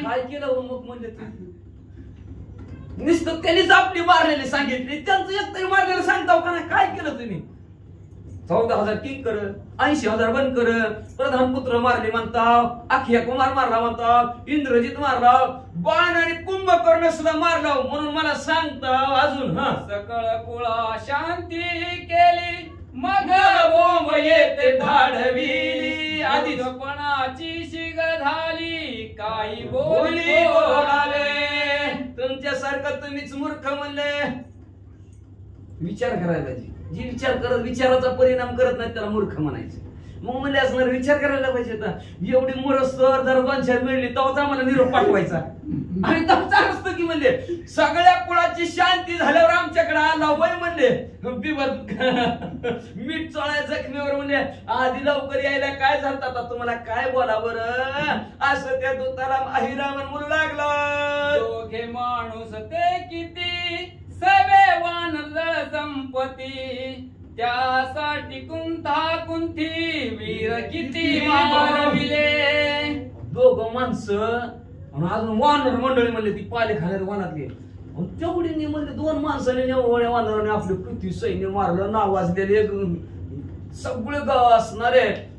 काय केलं उन्मुख म्हणले नुसतं त्यांनीच आपली मारलेली सांगितली, त्यांचं एक तरी मारलेलं सांगताव का नाही? काय केलं तुम्ही? 14,000 किंकर, 80,000 बनकर, प्रधान पुत्र मारले म्हणताव, अख्या कुमार मारला म्हणताव, इंद्रजित मारला, बाण आणि कुंभकर्ण सुद्धा मारला. म्हणून मला सांगताव अजून सकळ कुळा शांती केली, मग बोंब येते धाडविली, आधीपणाची शिग झाली, काही बोली बोलावे. तुमच्यासारखं तुम्हीच मूर्ख म्हणले. विचार करायला जी विचार करत विचाराचा परिणाम करत नाही त्याला मूर्ख म्हणायचे. मग म्हणले असणार विचार करायला पाहिजे. एवढी मुरस्तर जर 2-4 मिळली तेव्हाच आम्हाला निरोप पाठवायचा. आणि तमचा असतं की म्हणले सगळ्या कुळाची शांती झाल्यावर आमच्याकडे आला वय म्हणले मीठ चोळ्या जखमीवर म्हणले आधी लवकर यायला काय झालं. आता तुम्हाला काय बोला बरं असं त्या दूताला अहि रावण म्हणू लागला. दोघे माणूस ते किती सवे वानर संपती, त्यासाठी कुंथा कुंथी वीर किती मारविले. दोघं माणसं आणि अजून वानर मंडळी म्हणले ती पाले खाण्यात वनातली. तेवढी म्हणले 2 माणसाने एवढ्या वानराने आपलं किती सैन्य मारलं. नाव वाजलेले सगळे गाव असणारे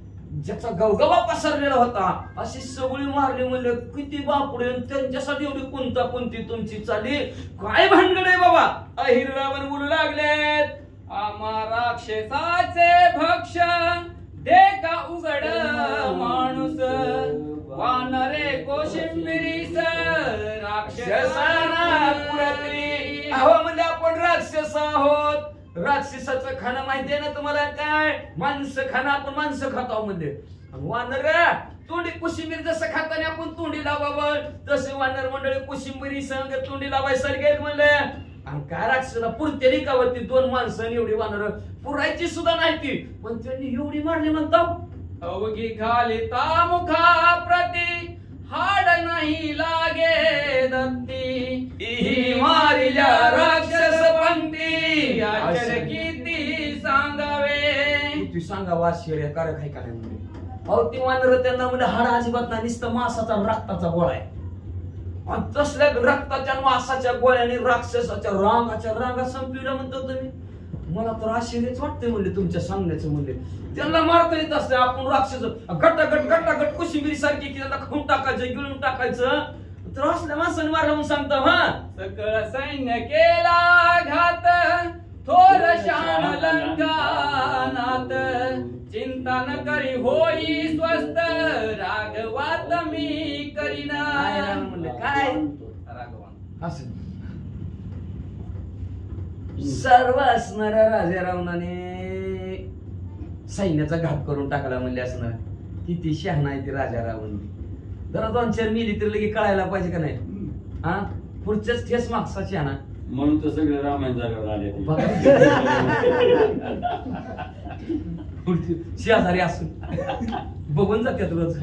ज्याचा गवगवा पसरलेला होता अशी सगळी मारली. म्हणले किती बापडे त्यांच्यासाठी एवढी कुंता कुंती तुमची चाली. काय भानगड आहे बाबा. अहिर रावण बोलू लागलेत आम्हा राक्षसाचे भक्ष दे का उघड माणूस, वानरे कोशिंबिरीस राक्षसाना पुरत्री. अहो म्हणजे आपण राक्षस आहोत. राक्षसाचं खाणं माहितीये ना तुम्हाला काय. माणसं खाणं आपण माणसं खातो म्हणजे. वानर तोंडी कोशिंबीर जसं खाताना आपण तोंडी लावावं तसे वानर मंडळी कोशिंबिरी संग तोंडी लावायसारखे म्हणले. आणि काय राक्षसाला पुरते रिकावती 2 माणसं एवढी वानर पुरायची सुद्धा नाही ती. पण त्यांनी एवढी मारली म्हणतो. अवघी घालिता मुखा प्रती हाड नाही लागे दत्ती, मारिल्या राक्षस पंक्ती आश्चर्य किती सांगावे. किती सांगावं आश्चर्य कार काय काय म्हणजे. अहो ती वानर त्यांना म्हणजे हाड अजिबात नाही नुसतं मांसाचा रक्ताचा गोळा आहे. आणि तसल्या रक्ताच्या मासाच्या गोळ्याने राक्षसाच्या रांगा संपविल्या म्हणतो तुम्ही. मला तर आश्चर्यच वाटतंय म्हणले तुमच्या सांगण्याचं. म्हणले त्यांना मारता येत असते. आपण राक्षस गटागट कोशिंबिरी सारखी की त्यांना खाऊन टाकायचं, गिळून टाकायचं. तर असल्या माणसाने मारलं म्हणून सांगता. हा सकळ सैन्य केला घात, थोर शान लंकानात, चिंता न करी होई स्वस्त, राघवात मी करीना. म्हणले काय राघवान असं सर्व असणाऱ्या राजा रावणाने सैन्याचा घात करून टाकला म्हणले असणार. किती शहाणा आहे ती राजा रावण. जरा 2-4 मिली तर लगे कळायला पाहिजे का नाही. हा पुढच्याच ठेस मागचा शहाणा. म्हणून तर सगळे रामायण जागेवर आले. शेजारी असून बघून जातात रोज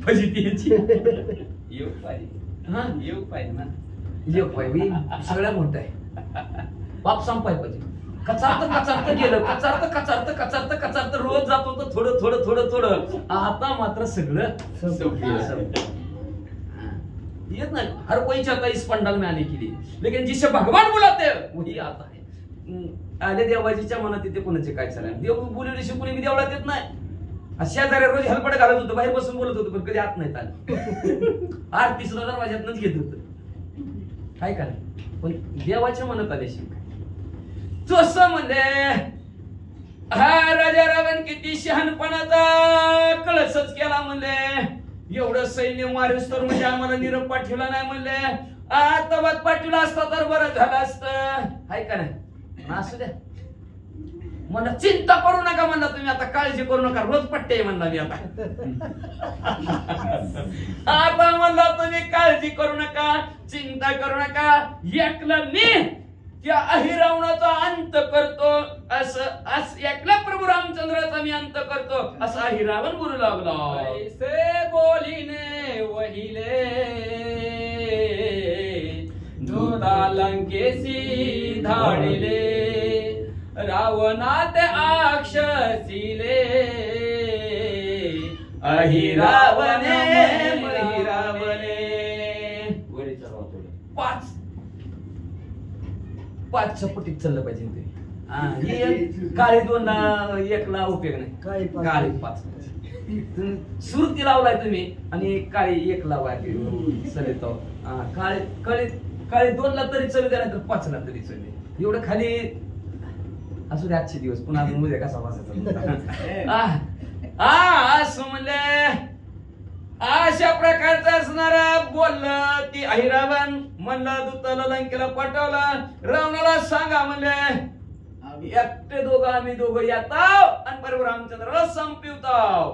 फजितीची. येऊ पाहिजे. हा येऊ पाहिजे ना. येऊ पाहिजे सगळ्यात मोठं आहे. पाप संपाय पाहिजे. कचारत गेलं, कचारत रोज जात होतं थोडं. आता मात्र सगळं येत नाही. हर कोई चाहता इस पंडाल में आने के लिए, लेकिन जिसे भगवान बुलाते हैं वही आता है. आले देवाजीच्या मनात येते कोणाचे काय चालणार. देव बोलले शिकून मी देवळात येत नाही. शेजारी रोज हलपड घालत होतो, बाहेर बसून बोलत होतो, पण कधी आत नाही आले. आरती सुद्धा दरवाज्यातनच घेत होत. काय काय पण देवाच्या मनात आल्याशी तसं म्हणले. हा राजा रावण किती शहाणपणाचा कळसच केला म्हणले. एवढं सैन्य मारूस तर म्हणजे आम्हाला निरोप पाठवला नाही म्हणले. आता पाठवला असता तर बरं झालं असतं. हाय का नाही. असू द्या म्हणलं. चिंता करू नका म्हणला तुम्ही. आता काळजी करू नका. रोज पट्टे म्हणला मी आता. आता म्हणला तुम्ही काळजी करू नका, चिंता करू नका. एकला मी त्या अहिरावणाचा अंत करतो. असं एकला प्रभू रामचंद्राचा मी अंत करतो असं अहिरावण बोलू लागला. ऐसे बोलीने वहिले, दूता लंकेसी धाडिले, रावणात आक्षसिले, अहिरावणे महिरावणे. पाच पटीत चाललं पाहिजे ते. काळी 2ला 1ला उपयोग नाही. काळी 5 सुरती लावलाय तुम्ही आणि काळी 1 लावाय चलित. काळी 2ला तरी चलू द्या, नाही तर 5ला तरी चलू. एवढं खाली असू दे. आजचे दिवस पुन्हा उद्या कसा वाचायचा. असं म्हणले. अशा प्रकारचं असणारा बोललं ती अहिरावण. म्हणलं दूताला लंकेला पाठवलं. रावणाला सांगा म्हणले एकटे दोघं आम्ही दोघं येताव आणि बरोबर रामचंद्राला संपवताव.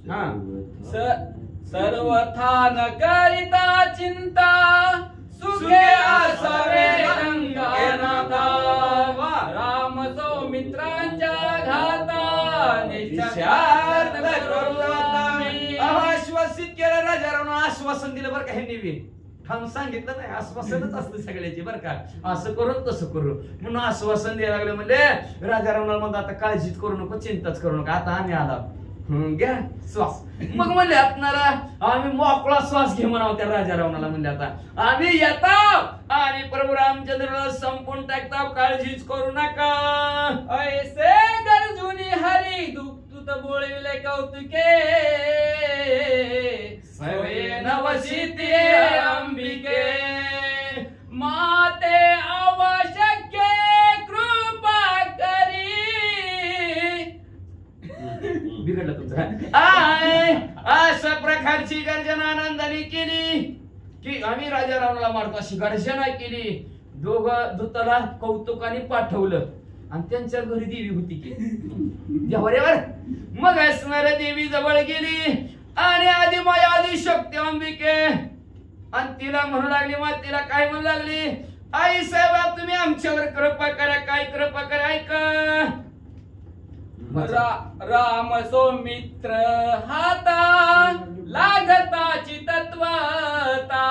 हा सर्वथा न करिता चिंता, सुखे असावे रंगानाथा, राम सौमित्रांच्या घाता निश्चयार्थ करू. आश्वासित केलं राजा रावण. आश्वासन दिलं बरं का ह्यांनी बी. ठाम सांगितलं नाही. आश्वासनच असतं सगळ्याची बरं का. असं करू तसं करू म्हणून आश्वासन द्यायला लागलं. म्हणजे राजा रावणाला म्हणतो आता काळजीच करू नको, चिंताच करू नका. आता आम्ही आला घ्या श्वास. मग म्हणले आपणाला आम्ही मोकळा श्वास घे म्हणावं त्या राजा रावणाला. म्हणले आता आम्ही येताव आणि प्रभू रामचंद्राला संपून टाकताव, काळजीच करू नका. ऐसे गरजुनी हरी दुःख बोळविले कौतुके, सवे नवशिते अंबिके, माते आवश्यक कृपा करी. बिघडलं तुमचं. अशा प्रकारची गर्जना आनंदाने केली की आम्ही राजा रावणाला मारतो अशी गर्जना केली. दोघं दूताला कौतुकाने पाठवलं आणि त्यांच्या घरी देवी होती की देवाऱ्यावर. मग असणाऱ्या देवी जवळ गेली आणि आधी माया आधी शक्ती अंबिके आणि तिला म्हणू लागली. मग तिला काय म्हणू लागली. आई साहेब तुम्ही आमच्यावर कृपा करा. काय कृपा करा ऐका. राम सौमित्र हाता लागताची तत्वता,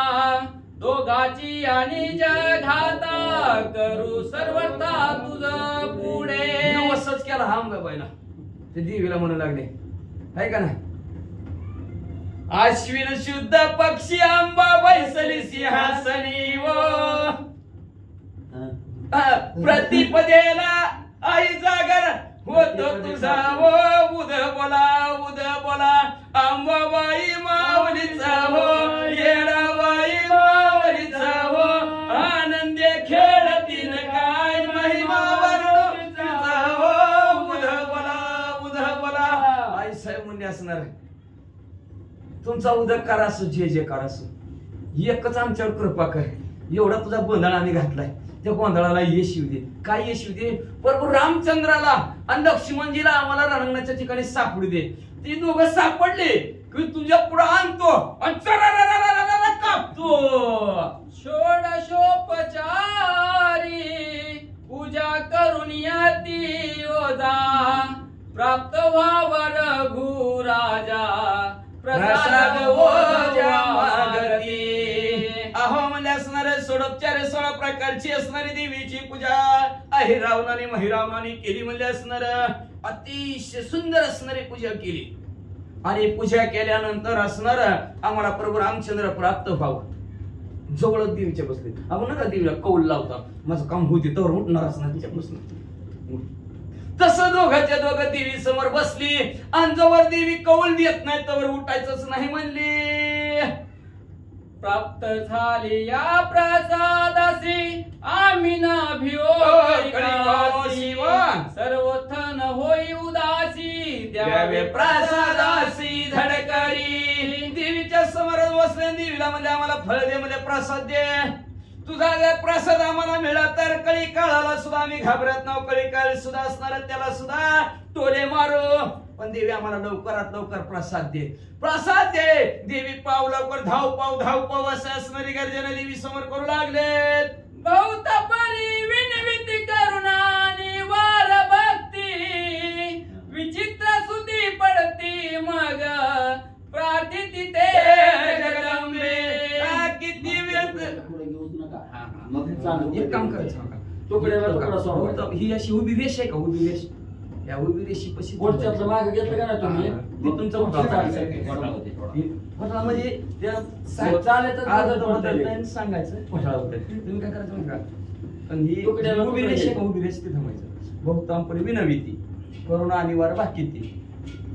दोघाची आणि जघाता करू सर्वथा तुझ पुढे. असंच केला हा बायला ते देवीला म्हणू लागले आहे का नाही. अश्विन शुद्ध पक्षी आंबा बैसली सिंहासनी व प्रतिपदेला आई जागर होतो तुझा वो उद बोला अंबाबाई माऊलीचा हो येडाबाई माऊलीचा हो आनंदे खेळतीन काय महिमा वर्णूचा हो उद बोला आई साहेब म्हणजे असणार तुमचा उदकार असो जे कार असो एकच आमच्यावर कृपा कर एवढा तुझा गोंधळ आम्ही घातलाय त्या गोंधळाला यश येऊ दे काय यश येऊ दे प्रभू रामचंद्राला आणि लक्ष्मणजीला आम्हाला रणांगणाच्या ठिकाणी सापडू दे ती दोघं सापडले की तुझ्या पुढे आणतो आणि कापतो षोडशोपचारी पूजा करून याती ओजा प्राप्त व्हावा रघुराजा प्रसाद ओजा मागती अहो म्हणजे असणारे 16 प्रकारची असणारी देवीची पूजा अहिरावणाने महिरावणाने केली म्हणजे असणार अतिशय सुंदर असणारी पूजा केली आणि पूजा केल्यानंतर असणार आम्हाला प्रभू रामचंद्र प्राप्त व्हावं जवळच देवीच्या बसले आपण नका देवीला कौल लावता माझं काम होते तर उठणार असणार तिच्या बसलं तसं दोघांच्या दोघं देवी समोर बसली आणि जवळ देवी कौल देत नाही तवर उठायचंच नाही म्हणली प्राप्त झाली या प्रसादासी आम्ही ना भिओ सर्वथन होई उदासी द्यावे प्रसादासी धडकरी देवीच्या समोर बसले देवीला म्हणजे आम्हाला फळ दे म्हणजे प्रसाद दे तुझा जर प्रसाद आम्हाला मिळाला तर कळी काळाला सुद्धा आम्ही घाबरत नाव कळी काळ सुद्धा असणार त्याला सुद्धा टोले मारू पण देवी आम्हाला लवकरात लवकर प्रसाद दे देवी पाव लवकर धाव पाव असं असणारी गर्जना देवी समोर करू लागलेत बहुत परी विनविती करुणा निवार भक्ती विचित्र सुती पडती मग प्रार्थिती ते जगदंबे किती वेळ एक काम करायचं ही अशी उभी रेष आहे का उभी रेष या उभी रेषी पशी पुढच्याचं मागे घेतलं का नाही तुम्ही मी तुमचं म्हणजे सांगायचं तुम्ही काय करायचं माहिती का पण ही उभी रेष आहे का उभी रेष ते थांबायचं बहुतांपरी विनविती करुणा निवार बाकीती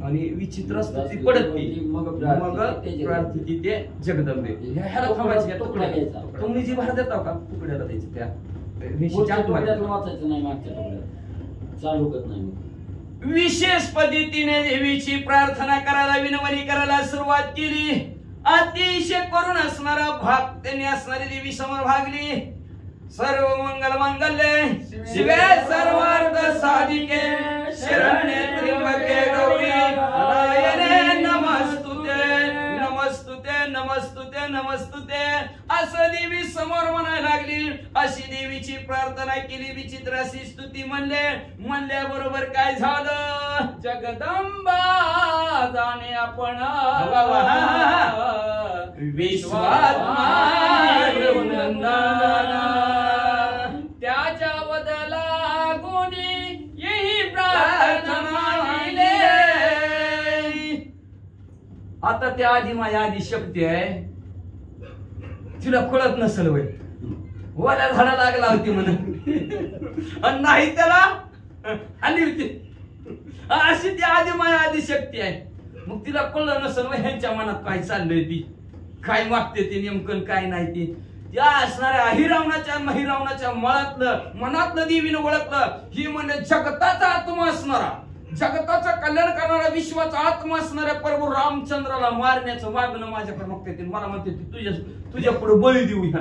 आणि विचित्र स्तुती पडती मग प्रार्थिती ते जगदंबे ह्याला थांबायचं तुकड्या तुम्ही जी भार देता का तुकड्याला द्यायचं त्या वाचायचं नाही मागच्या तुकड्यात चालू करत नाही विशेष पद्धतीने देवीची प्रार्थना करायला विनवणी करायला सुरुवात केली अतिशय करून असणारा भाग त्यांनी असणारी देवी समोर भागली सर्व मंगल मांगल्ये शिवे सर्वार्थ साधिके शरण्ये त्र्यंबके गौरी नारायणे नमस्तुते असं देवी समोर म्हणायला लागली अशी देवीची प्रार्थना केली विचित्र अशी स्तुती म्हणल्याबरोबर काय झालं जगदंबा जाणे आपण विश्वात्मा त्याच्या बदला गुणी यही प्रार्थना आता त्या आधी माझ्या आधी शक्ती आहे तिला कळत नसेल वय वाला झाडा लागला होती म्हणून नाही त्याला आली होती अशी ती आधी माझ्या आधी शक्ती आहे मग तिला कळलं नसेल वय ह्यांच्या मनात काय चाललंय ती काय मागते ते नेमकं काय नाही ती त्या असणाऱ्या अहिरावणाच्या महिरावणाच्या मनातलं देवीनं ओळखलं ही म्हणजे जगताचा आत्मा असणारा जगताचं कल्याण करणारा विश्वाचा आत्मा असणाऱ्या प्रभू रामचंद्राला मारण्याचं वागणं माझ्याकडे मागते मला म्हणते तुझ्या पुढे बळी देऊ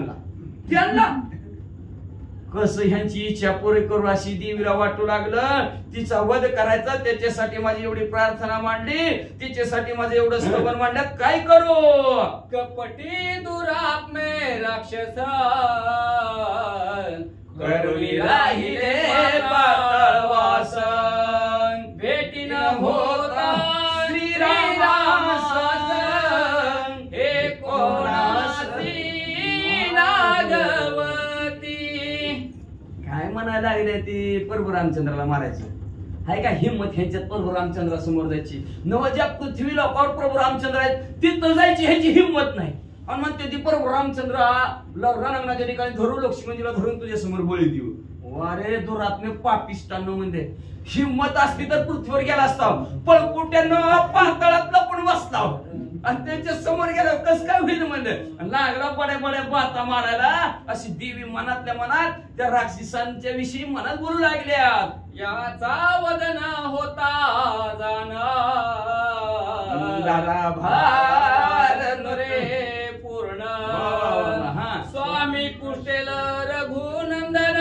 त्यांना कसं ह्यांची इच्छा पुरे करू अशी देवीला वाटू लागलं तिचा वध करायचा त्याच्यासाठी माझी एवढी प्रार्थना मांडली तिच्यासाठी माझं एवढं स्तवन मांडलं काय करू कपटी दुराप में राक्षस करुणी राहिले पाताळवास भेटी न होता श्रीराम हे कोणासी नागवती काय म्हणायला लागले ती प्रभू रामचंद्राला मारायचं हाय का हिंमत ह्यांच्यात प्रभू रामचंद्रासमोर जायची? नव ज्या पृथ्वी लोकावर प्रभू रामचंद्र आहेत तिथं जायची ह्याची हिंमत नाही. आणि म्हणते ती प्रभू रामचंद्र रणांगणाच्या ठिकाणी धरून लक्ष्मणजीला धरून तुझ्या समोर बळी देऊ. वारे दुरात्मे पापिष्टांनो, म्हणजे हिंमत असती तर पृथ्वीवर गेला असता, पळपुट्यानं पाताळात लपून बसला आणि त्यांच्या समोर गेला कस काय होईल म्हणजे लागला बड्या बड्या बाता मारायला. अशी देवी मनातल्या मनात त्या राक्षसांच्या विषयी मनात बोलू लागल्या. याचा वदन होता दादा भार रे पूर्ण स्वामी कुशल रघुनंदन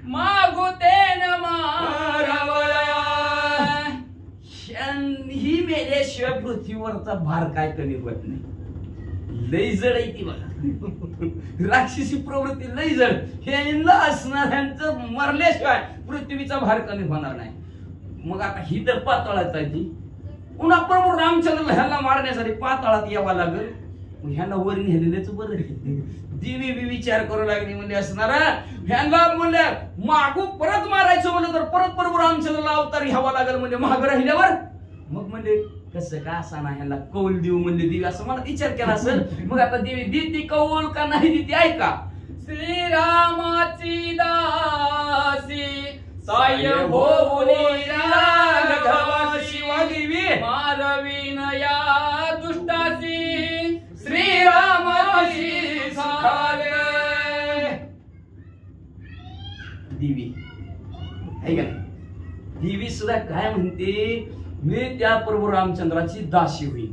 मागू तेन मारवया. ही मेल्याशिवाय पृथ्वीवरचा भार काय कमी होत नाही. लई जड आहे ती बघा, राक्षसी प्रवृत्ती लई जड. हे न असणाऱ्यांचं मरल्याशिवाय पृथ्वीचा भार कमी होणार नाही. मग आता ही तर पाताळात आहे ती, पुन्हा प्रभू रामचंद्र ह्यांना मारण्यासाठी पाताळात यावं लागेल. ह्यांना वर नेलेलेच बरं. देवी बी विचार करू लागली म्हणजे असणारा ह्यांना म्हणले मागू परत मारायचं म्हणलं तर परत प्रभू रामचंद्रला अवतार घ्यावा लागेल म्हणजे माग राहिल्यावर. मग म्हणजे कसं का असा ना ह्यांना कौल देऊ म्हणजे देवी असं मला विचार केला असेल. मग आता देवी देती कौल का नाही देती ऐका. श्रीरामाची दासी साय होऊनी राघव शिवादेवी मारवीन या दुष्टासी श्रीरामाची सुखाले. देवी आहे का देवी सुद्धा काय म्हणते, मी त्या प्रभू रामचंद्राची दासी होईल.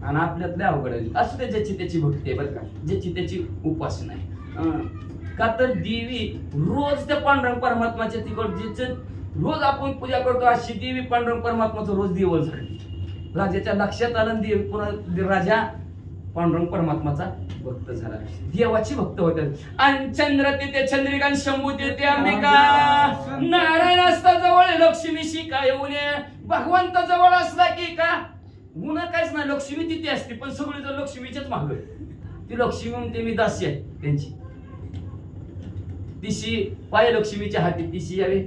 आणि आपल्यातल्या अवघड आहे असं ते ज्याची त्याची भक्ती आहे बरं का, ज्याची त्याची उपासना आहे. का तर देवी रोज त्या पांडुरंग परमात्माच्या तिकडे रोज आपण पूजा करतो अशी देवी पांडुरंग परमात्माचं रोज दिवस झाली. राजाच्या लक्षात आलं देवी पुन्हा राजा पांडुरंग परमात्माचा भक्त झाला, देवाची भक्त होते. आणि चंद्र तिथे चंद्रिका शंभू तिथे अंबिका. नारायण असता जवळ लक्ष्मीशी काय येऊन भगवंत जवळ असला की का गुन्हा काहीच नाही. लक्ष्मी तिथे असते पण सगळी जर लक्ष्मीच्याच माग. ती लक्ष्मी म्हणते मी दासी आहे त्यांची. तिशी पाय लक्ष्मीच्या हाती तिशी यावे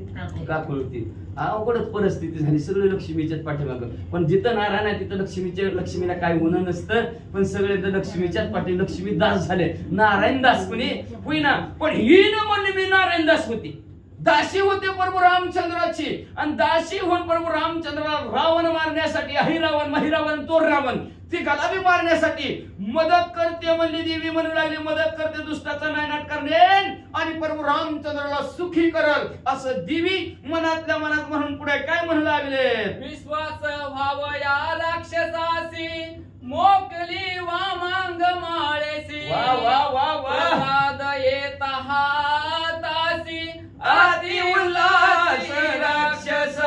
काकूळ होती. अवघडच परिस्थिती झाली, सगळे लक्ष्मीच्याच पाठीमाग. पण जिथं नारायण आहे तिथं लक्ष्मीला काय होणं नसतं. पण सगळे तर लक्ष्मीच्याच पाठी लक्ष्मी दास झाले. नारायण दास कोणी होईना पण ही न म्हणले मी नारायण दास होती. दासी होते प्रभू रामचंद्राची. आणि दासी होऊन प्रभू रामचंद्राला रावण मारण्यासाठी अहिरावण महिरावण तो रावण तिघाला बी मारण्यासाठी मदत करते म्हणली देवी. म्हणू लागली मदत करते दुष्टाचा नायनाट करणे आणि प्रभू रामचंद्राला सुखी करल असं देवी मनातल्या मनात म्हणून पुढे काय म्हणू लागले. विश्वास व्हाव या राक्षसासी मोकली वामांग माळेसी. वा वा वा वा. प्रसाद येत हातासी आदि उल्हास राक्षस.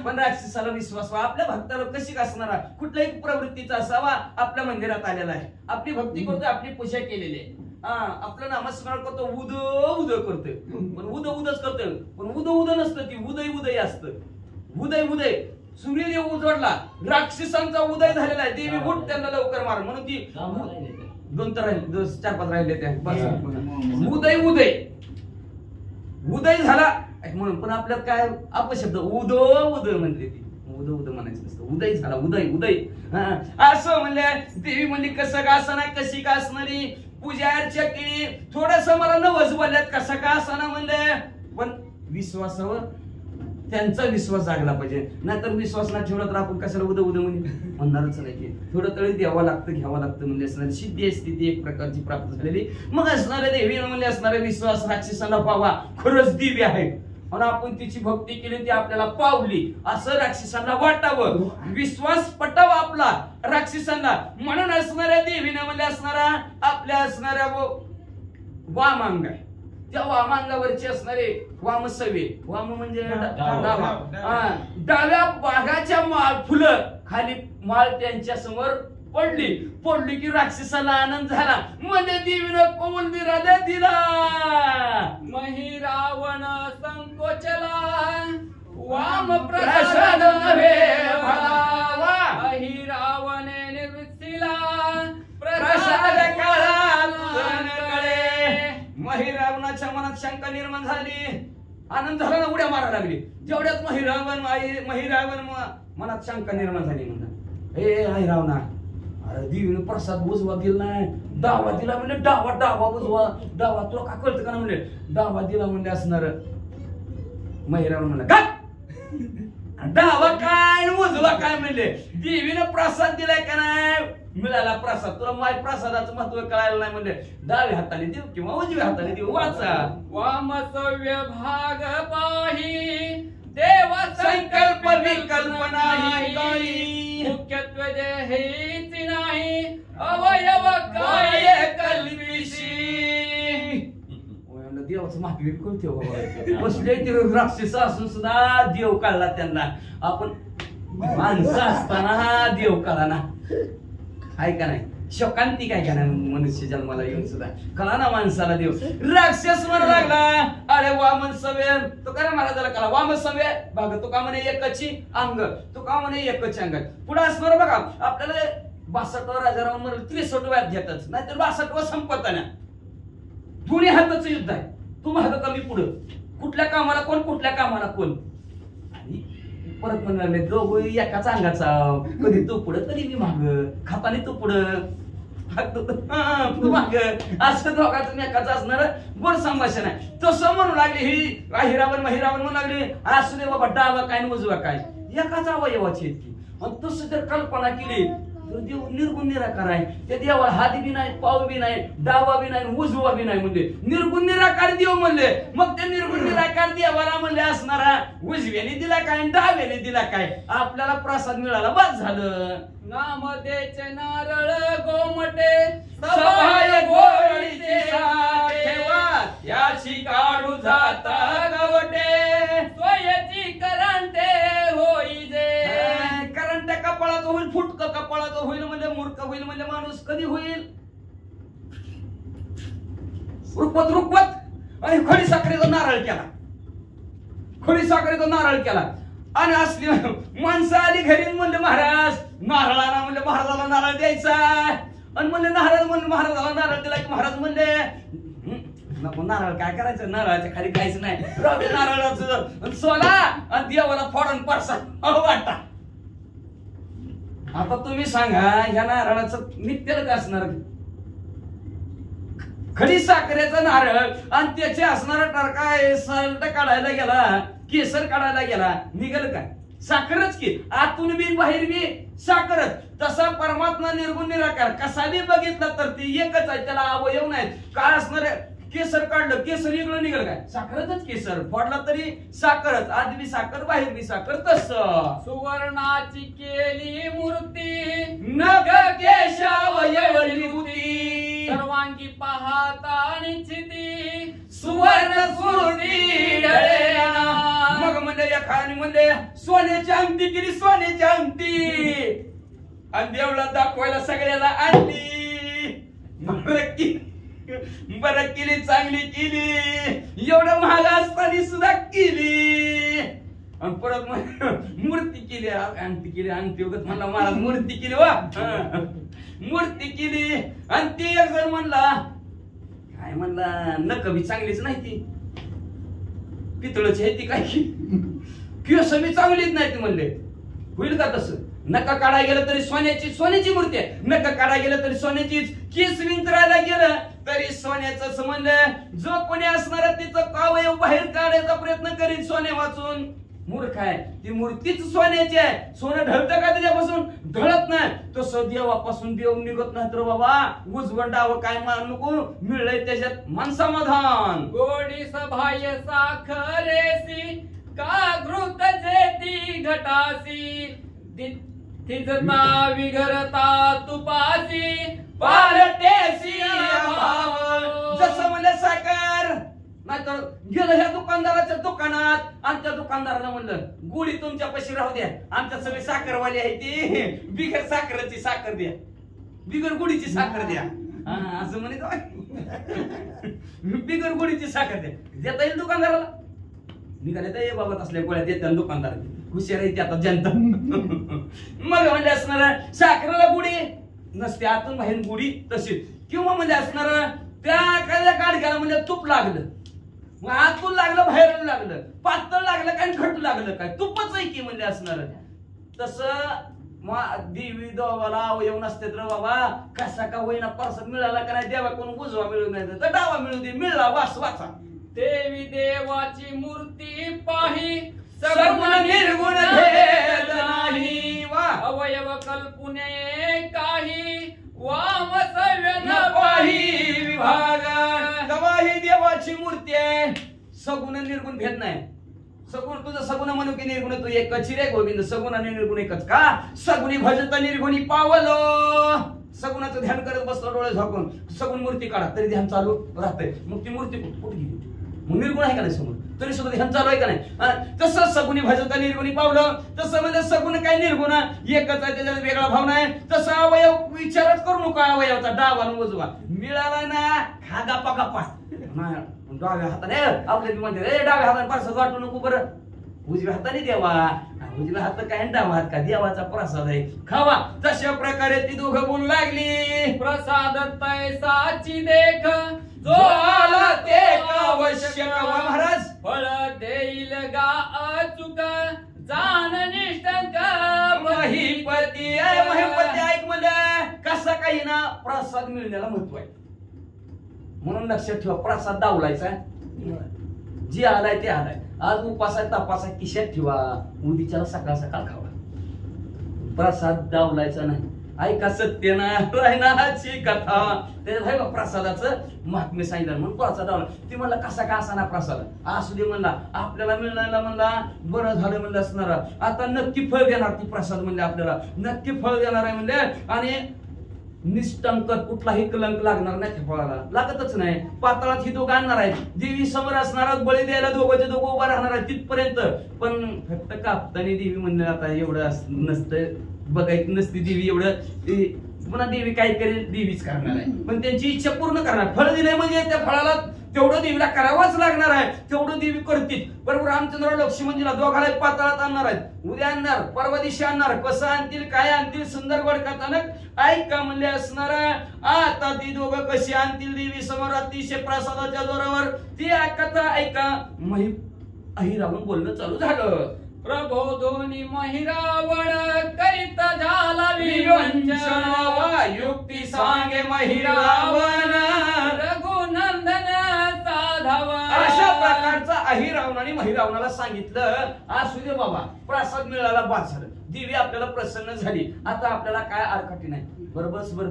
पण राक्षसाला विश्वास वा. आपल्या भक्ताला कशी असणारा कुठल्याही प्रवृत्तीचा असावा. आपल्या मंदिरात आलेला आहे, आपली भक्ती करतोय, आपली पूजा केलेली आहे, आपलं नामस्मरण करतो, उद उद करतोय. पण उद उदच करतोय पण उद उद नसतं, ती उदय उदय असतं. उदय उदय सूर्यदेव उजवडला, राक्षसांचा उदय झालेला आहे. देवी उठ त्यांना लवकर मार म्हणून ती 2 तर राहिले 4-5 राहिले त्या. उदय उदय उदय झाला म्हणून. पण आपल्यात काय अपशब्द उद उद म्हणते ती. उद उद म्हणायचं नसतं, उदय झाला उदय उदय असं म्हणले. देवी म्हणली कसं का असणार कशी का असणारी पूजा अर्चा केली. थोडस मला नवस बोलल्यात कसं का असणार म्हणले. पण विश्वासावर त्यांचा विश्वास जागला पाहिजे. नाहीतर विश्वास ना ठेवला तर आपण कशाला उद उद म्हणणारच नाही. की थोडं तरी द्यावं लागतं घ्यावं लागतं म्हणजे असणारी सिद्धी स्थिती एक प्रकारची प्राप्त झालेली. मग असणाऱ्या देवी म्हणजे असणारा विश्वास राक्षसांना पावा खरंच देवी आहे आणि आपण तिची भक्ती केली ती आपल्याला पावली असं राक्षसांना वाटावं. विश्वास पटावा आपला राक्षसांना. म्हणून असणाऱ्या देवीने म्हणजे असणारा आपल्या असणाऱ्या वामांग आहे त्या वामांगावरची असणारे वामसवे. वाम म्हणजे डाव्या बागाच्या माळ फुलं खाली माळ त्यांच्या समोर पडली की राक्षसाला आनंद झाला. म्हणजे देवीनं कौल दिला. महिरावण संकोचला वाम प्रसाद नव्हे भावा. अहिरावणे निवृत्तीला प्रसाद काळात कळे. महिरावणाच्या मनात शंका निर्माण झाली. आनंद झाला ना, उड्या मारायला लागली. जेवढ्यात महिरावण मनात शंका निर्माण झाली. म्हणतात हे अहिरावणा, अरे देवीनं प्रसाद उजवा दिला नाही, डावा दिला म्हणले. डावा उजवा डावा तुला का कळतं का ना म्हणले. डावा दिला म्हणले असणार. महिरावण म्हणला का डावा काय उजवा काय म्हणले. देवीनं प्रसाद दिलाय का नाही, मिळाला प्रसाद. तुला माय प्रसादाचं महत्व कळायला नाही म्हणले. डाव्या हाताने देऊ किंवा उजव्या हाताने देऊ. वाचा. वामसव्य भाग पाही देव संकल्प विकल्पना ही मुख्यत्व हेच नाही अवयव काय कल्पिशी. देवाचं माफी कोणते बसले ते राक्षस असून सुद्धा देव काढला त्यांना. आपण माणसं असताना देव काढला ना, आहे का नाही. शोकांती काय का नाही मनुष्य जन्माला येऊन सुद्धा कळा ना माणसाला देव. राक्षस म्हणू लागला अरे वामन सवे. तो करा महाराजाला कळा वामन सवे भाग. तो का म्हणे एकची अंग, तो का म्हणे एकच अंग. पुढे असणार बघा आपल्याला 62 राजाराम म्हणून 63 व्यात घेतच, नाहीतर 62 संपत ना. दोन्ही हाताचं युद्ध आहे. तू माग कमी पुढं, कुठल्या कामाला कोण, कुठल्या कामाला कोण. आणि परत म्हणाले दोघं एकाच अंगाचा, कधी तू पुढं कधी मी माग, खाताने तू पुढं तू माग, असं दोघांचं एकाच असणार गोड संभाषण आहे. तसं म्हणू लागले ही अहिरावण महिरावण म्हणू लागले असू दे बाबा डावा काय उजवा काय एकाच अवयवाची आहेत की. आणि तसं जर कल्पना केली तर देव निर्गुण निराकार आहे. त्या देवाला हात बी नाही, पाव बी नाही, डावा बी नाही, उजवा बी नाही म्हणले. निर्गुण निराकार देव म्हणले. मग त्या निर्गुण निराकार देवाला म्हणले असणारा उजव्याने दिला काय, डाव्याने दिला काय. आपल्याला प्रसाद मिळाला बस झालं. नामदेचे नारळ गोमटे सभाय गोडीचे ठेवा याची काढू जाता गवटे. स्वयची करंटे होई जे. कारण त्या कपाळात होईल, फुटक कपाळात होईल म्हणजे मूर्ख होईल म्हणजे माणूस कधी होईल. रुकवत आणि खडी साखरेचा नारळ केला, खडी साखरेचा नारळ केला. आणि असली माणसं आली घरी म्हणले महाराज नारळाला, म्हणले महाराजाला नारळ द्यायचा. आणि म्हणले महाराजाला नारळ दिला की महाराज म्हणले नको नारळ काय करायचं, नारळाच्या खाली काहीच नाही, नारळाचं सोला आणि देवाला फोडून परसा वाटा. आता तुम्ही सांगा ह्या नारळाचं नित्याला काय असणार. खडी साखरेचा नारळ आणि त्याचे असणारा टरका सल्ट काढायला गेला, केसर काढायला गेला, निघाल काय साखरच की. आतून बी बाहेर बी साखरच. तसा परमात्मा निर्गुण निराकार कसा बी बघितला तर ती एकच आहे, त्याला अवयव नाही. काय असणार केसर काढलं केसर इकडं निघाल काय साखरच केसर, फोडला तरी साखरच. आत बी साखर बाहेर बी साखर. तस सुवर्णाची केली मूर्ती नग केशावयवली होती सर्वांगी पाहता निश्चिती सुवर्ण सुरती ढळेना. मग म्हणजे एखादी म्हणजे सोन्याची अंगठी केली, सोन्याची अंगठी आणि देवळा दाखवायला सगळ्याला आणली. बरं केली, चांगली केली, एवढं महाग असताना सुद्धा केली. आणि परत मूर्ती केली, अंगठी केली, अंगठी वगैरे म्हणला महाराज मूर्ती केली वा मूर्ती केली. आणि ती एक जण म्हणला काय म्हणला नक बी चांगलीच नाही ती, पितळची आहे ती काय केस बी चांगलीच नाही ती म्हणले. होईल का तसं. नका काढायला गेलं तरी सोन्याची मूर्ती आहे, नका काढायला गेलं तरी सोन्याचीच, केस विंचरायला गेलं तरी सोन्याच म्हणलं. जो कोणी असणार तिचं अवयव बाहेर काढायचा प्रयत्न करीत सोने वाचून मूर्ख आहे. ती मूर्तीच सोन्याची आहे. सोनं ढळतं का त्याच्यापासून, ढळत नाही. तसं देवापासून देव निघत नाही तर बाबा उजवं डावं काय नको, मिळलंय त्याच्यात मन समाधान. गोडी सभाय साखरेसी का घृत जेती घटासी थिजता विघरता तुपासी पालटेसी भाव. जसं म्हणलं साखर नाहीतर गेलं ह्या दुकानदाराच्या दुकानात आणि त्या दुकानदाराला म्हणलं गोळी तुमच्या पाशी राहू द्या, आमच्या सगळी साखरवाली आहे ती बिगर साखरेची साखर द्या, बिगर गुडीची साखर द्या. असं म्हणत बिगर गुडीची साखर द्या. देता येईल दुकानदाराला. निघाले तर ये बाबा असल्या गोळ्या देतात दुकानदार, हुशार आहे ते आता जनता. मग म्हणजे असणार साखरेला गुढी नसते, आतून बाहेर गुढी तशी. किंवा म्हणजे असणार त्या काय गाडग्याला म्हणजे तूप लागलं मग आतून लागलं बाहेरून लागलं, पातळ लागलं काय घट लागलं काय, तुपच आहे की म्हणजे असणार. तसं देवी देवाला अवयव नसते तर बाबा कसा का होईना प्रसाद मिळाला का नाही, देवा कोण उजवा मिळू नाही तर डावा मिळू दे, मिळाला वास वाचा. देवी देवाची मूर्ती पाही सगुण निर्गुण भेद नाही, वा अवयव कल्पुने काही वाम सव्य न पाही विभाग. ही देवाची मूर्ती आहे, सगुण निर्गुण भेद नाही. सगुण तुझं सगुण म्हणू की निर्गुण तू एकच रे गोविंद, सगुण आणि निर्गुण एकच का. सगुणी भजत निर्गुणी पावलो. सगुणाचं ध्यान करत बसलो डोळे झाकून, सगुण मूर्ती काढा तरी ध्यान चालू राहतंय. मग ती मूर्ती कुठे गेली, मग निर्गुण आहे का नाही समोर, तरी सुद्धा ध्यान चालू आहे का नाही. तसं सगुणी भजता निर्गुणी पावलं, तसं म्हणजे सगुण काय निर्गुण एकच आहे, त्याच्यात वेगळा भाव नाही. तसं अवयव विचारच करू नका, अवयवचा डावा आणि उजवा मिळाला ना खा गप्पा गप्पा. डाव्या हाताने आपल्या म्हणते रे डाव्या हाताने प्रसाद वाटू नको बरं, उजव्या हाताने देवा, उजव्या हात काय डावा हात का, देवाचा प्रसाद आहे खावा. तशा प्रकारे ती दोघं बोलू लागली. प्रसाद तैसाची देख जो आला ते आवश्यक. महाराज फळ देईल गा अचूक जाण निष्ठक महिपती आहे. महिपती ऐक म्हणलं कसा काही ना प्रसाद मिळण्याला महत्व आहे, म्हणून लक्षात ठेवा. प्रसाद दावलायचा, जे आलाय ते आलाय. आज उपासाय तपासाय खिशात ठेवा, उद्याच्याला सकाळ सकाळ खावा. प्रसाद दावलायचा नाही. ऐका सत्यनारायणाची कथा, त्याच्यात प्रसादाचं महात्म्य सांगितलं म्हणून प्रसाद दावला. ती म्हणला कसा का असा ना प्रसाद असू दे म्हणला, आपल्याला मिळणारा म्हणला बरं झालं म्हणलं असणार. आता नक्की फळ देणार ती प्रसाद म्हणले, आपल्याला नक्की फळ देणार आहे म्हणले. आणि निष्ठंक कुठलाही कलंक लागणार नाही त्या फळाला, लागतच नाही. पाताळात ही दोघं आणणार आहेत, देवी समोर असणार, बळी द्यायला दोघं उभा राहणार आहेत तिथपर्यंत. पण फक्त कापताना देवी म्हणलं आता एवढं नसतं, बघायचं नसती देवी एवढं. पुन्हा देवी काय करेल, देवीच करणार आहे, पण त्यांची इच्छा पूर्ण करणार. फळ दिलंय म्हणजे त्या फळाला तेवढं देवीला करावंच लागणार आहे, तेवढं देवी करतील. बरोबर रामचंद्र लक्ष्मणजीला दोघाला पाताळात आणणार आहेत, उद्या आणणार, परवा दिवशी आणणार. कसं आणतील काय आणतील, सुंदर गोड कथानक ऐका म्हणले असणार. आता ती दोघं कशी आणतील देवी समोर अतिशय प्रसादाच्या जोरावर, ती कथा ऐका. अहिरावण बोलणं चालू झालं. प्रबोधोनी महिरावण करीत झाला विवंचन, युक्ती सांगे महिरावण रघुनंदन साधव. अशा प्रकारचा अहिरावण आणि महिरावणाला सांगितलं, असू दे बाबा प्रसाद मिळाला बाद झालं, देवी आपल्याला प्रसन्न झाली, आता आपल्याला काय आरकाठी नाही. बरोबर बर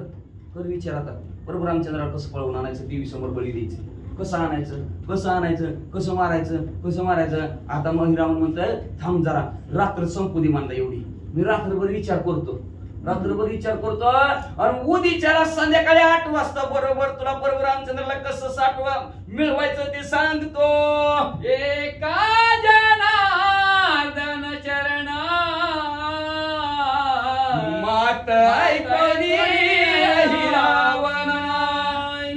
कर विचार. आता बरोबर रामचंद्राला कसं पळवून आणायचं, देवी समोर बळी द्यायचं, कसं आणायचं, कसं आणायचं, कसं मारायचं, कसं मारायचं. आता महिरावण म्हणतोय थांब जरा, रात्र संपू दे म्हणला एवढी, मी रात्रभर विचार करतो, रात्रभर विचार करतो. आणि उद्याच्याला संध्याकाळी 8 वाजता बरोबर तुला बरोबर रामचंद्राला कसं साठवा मिळवायचं ते सांगतो. एका जनार्दन चरण मात ऐकली अहिरावण,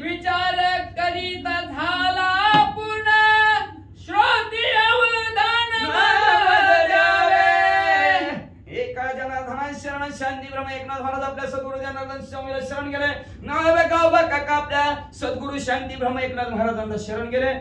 विचार करीत झाला पूर्ण श्रोती अवधान द्यावे. एका जनार्दन शरण शांती ब्रह्म एकनाथ महाराज आपल्या सद्गुरु जनार्दन स्वामीला शरण गेले. नाव गाव काका आपल्या सद्गुरु शांती ब्रह्म एकनाथ महाराजांना शरण गेले.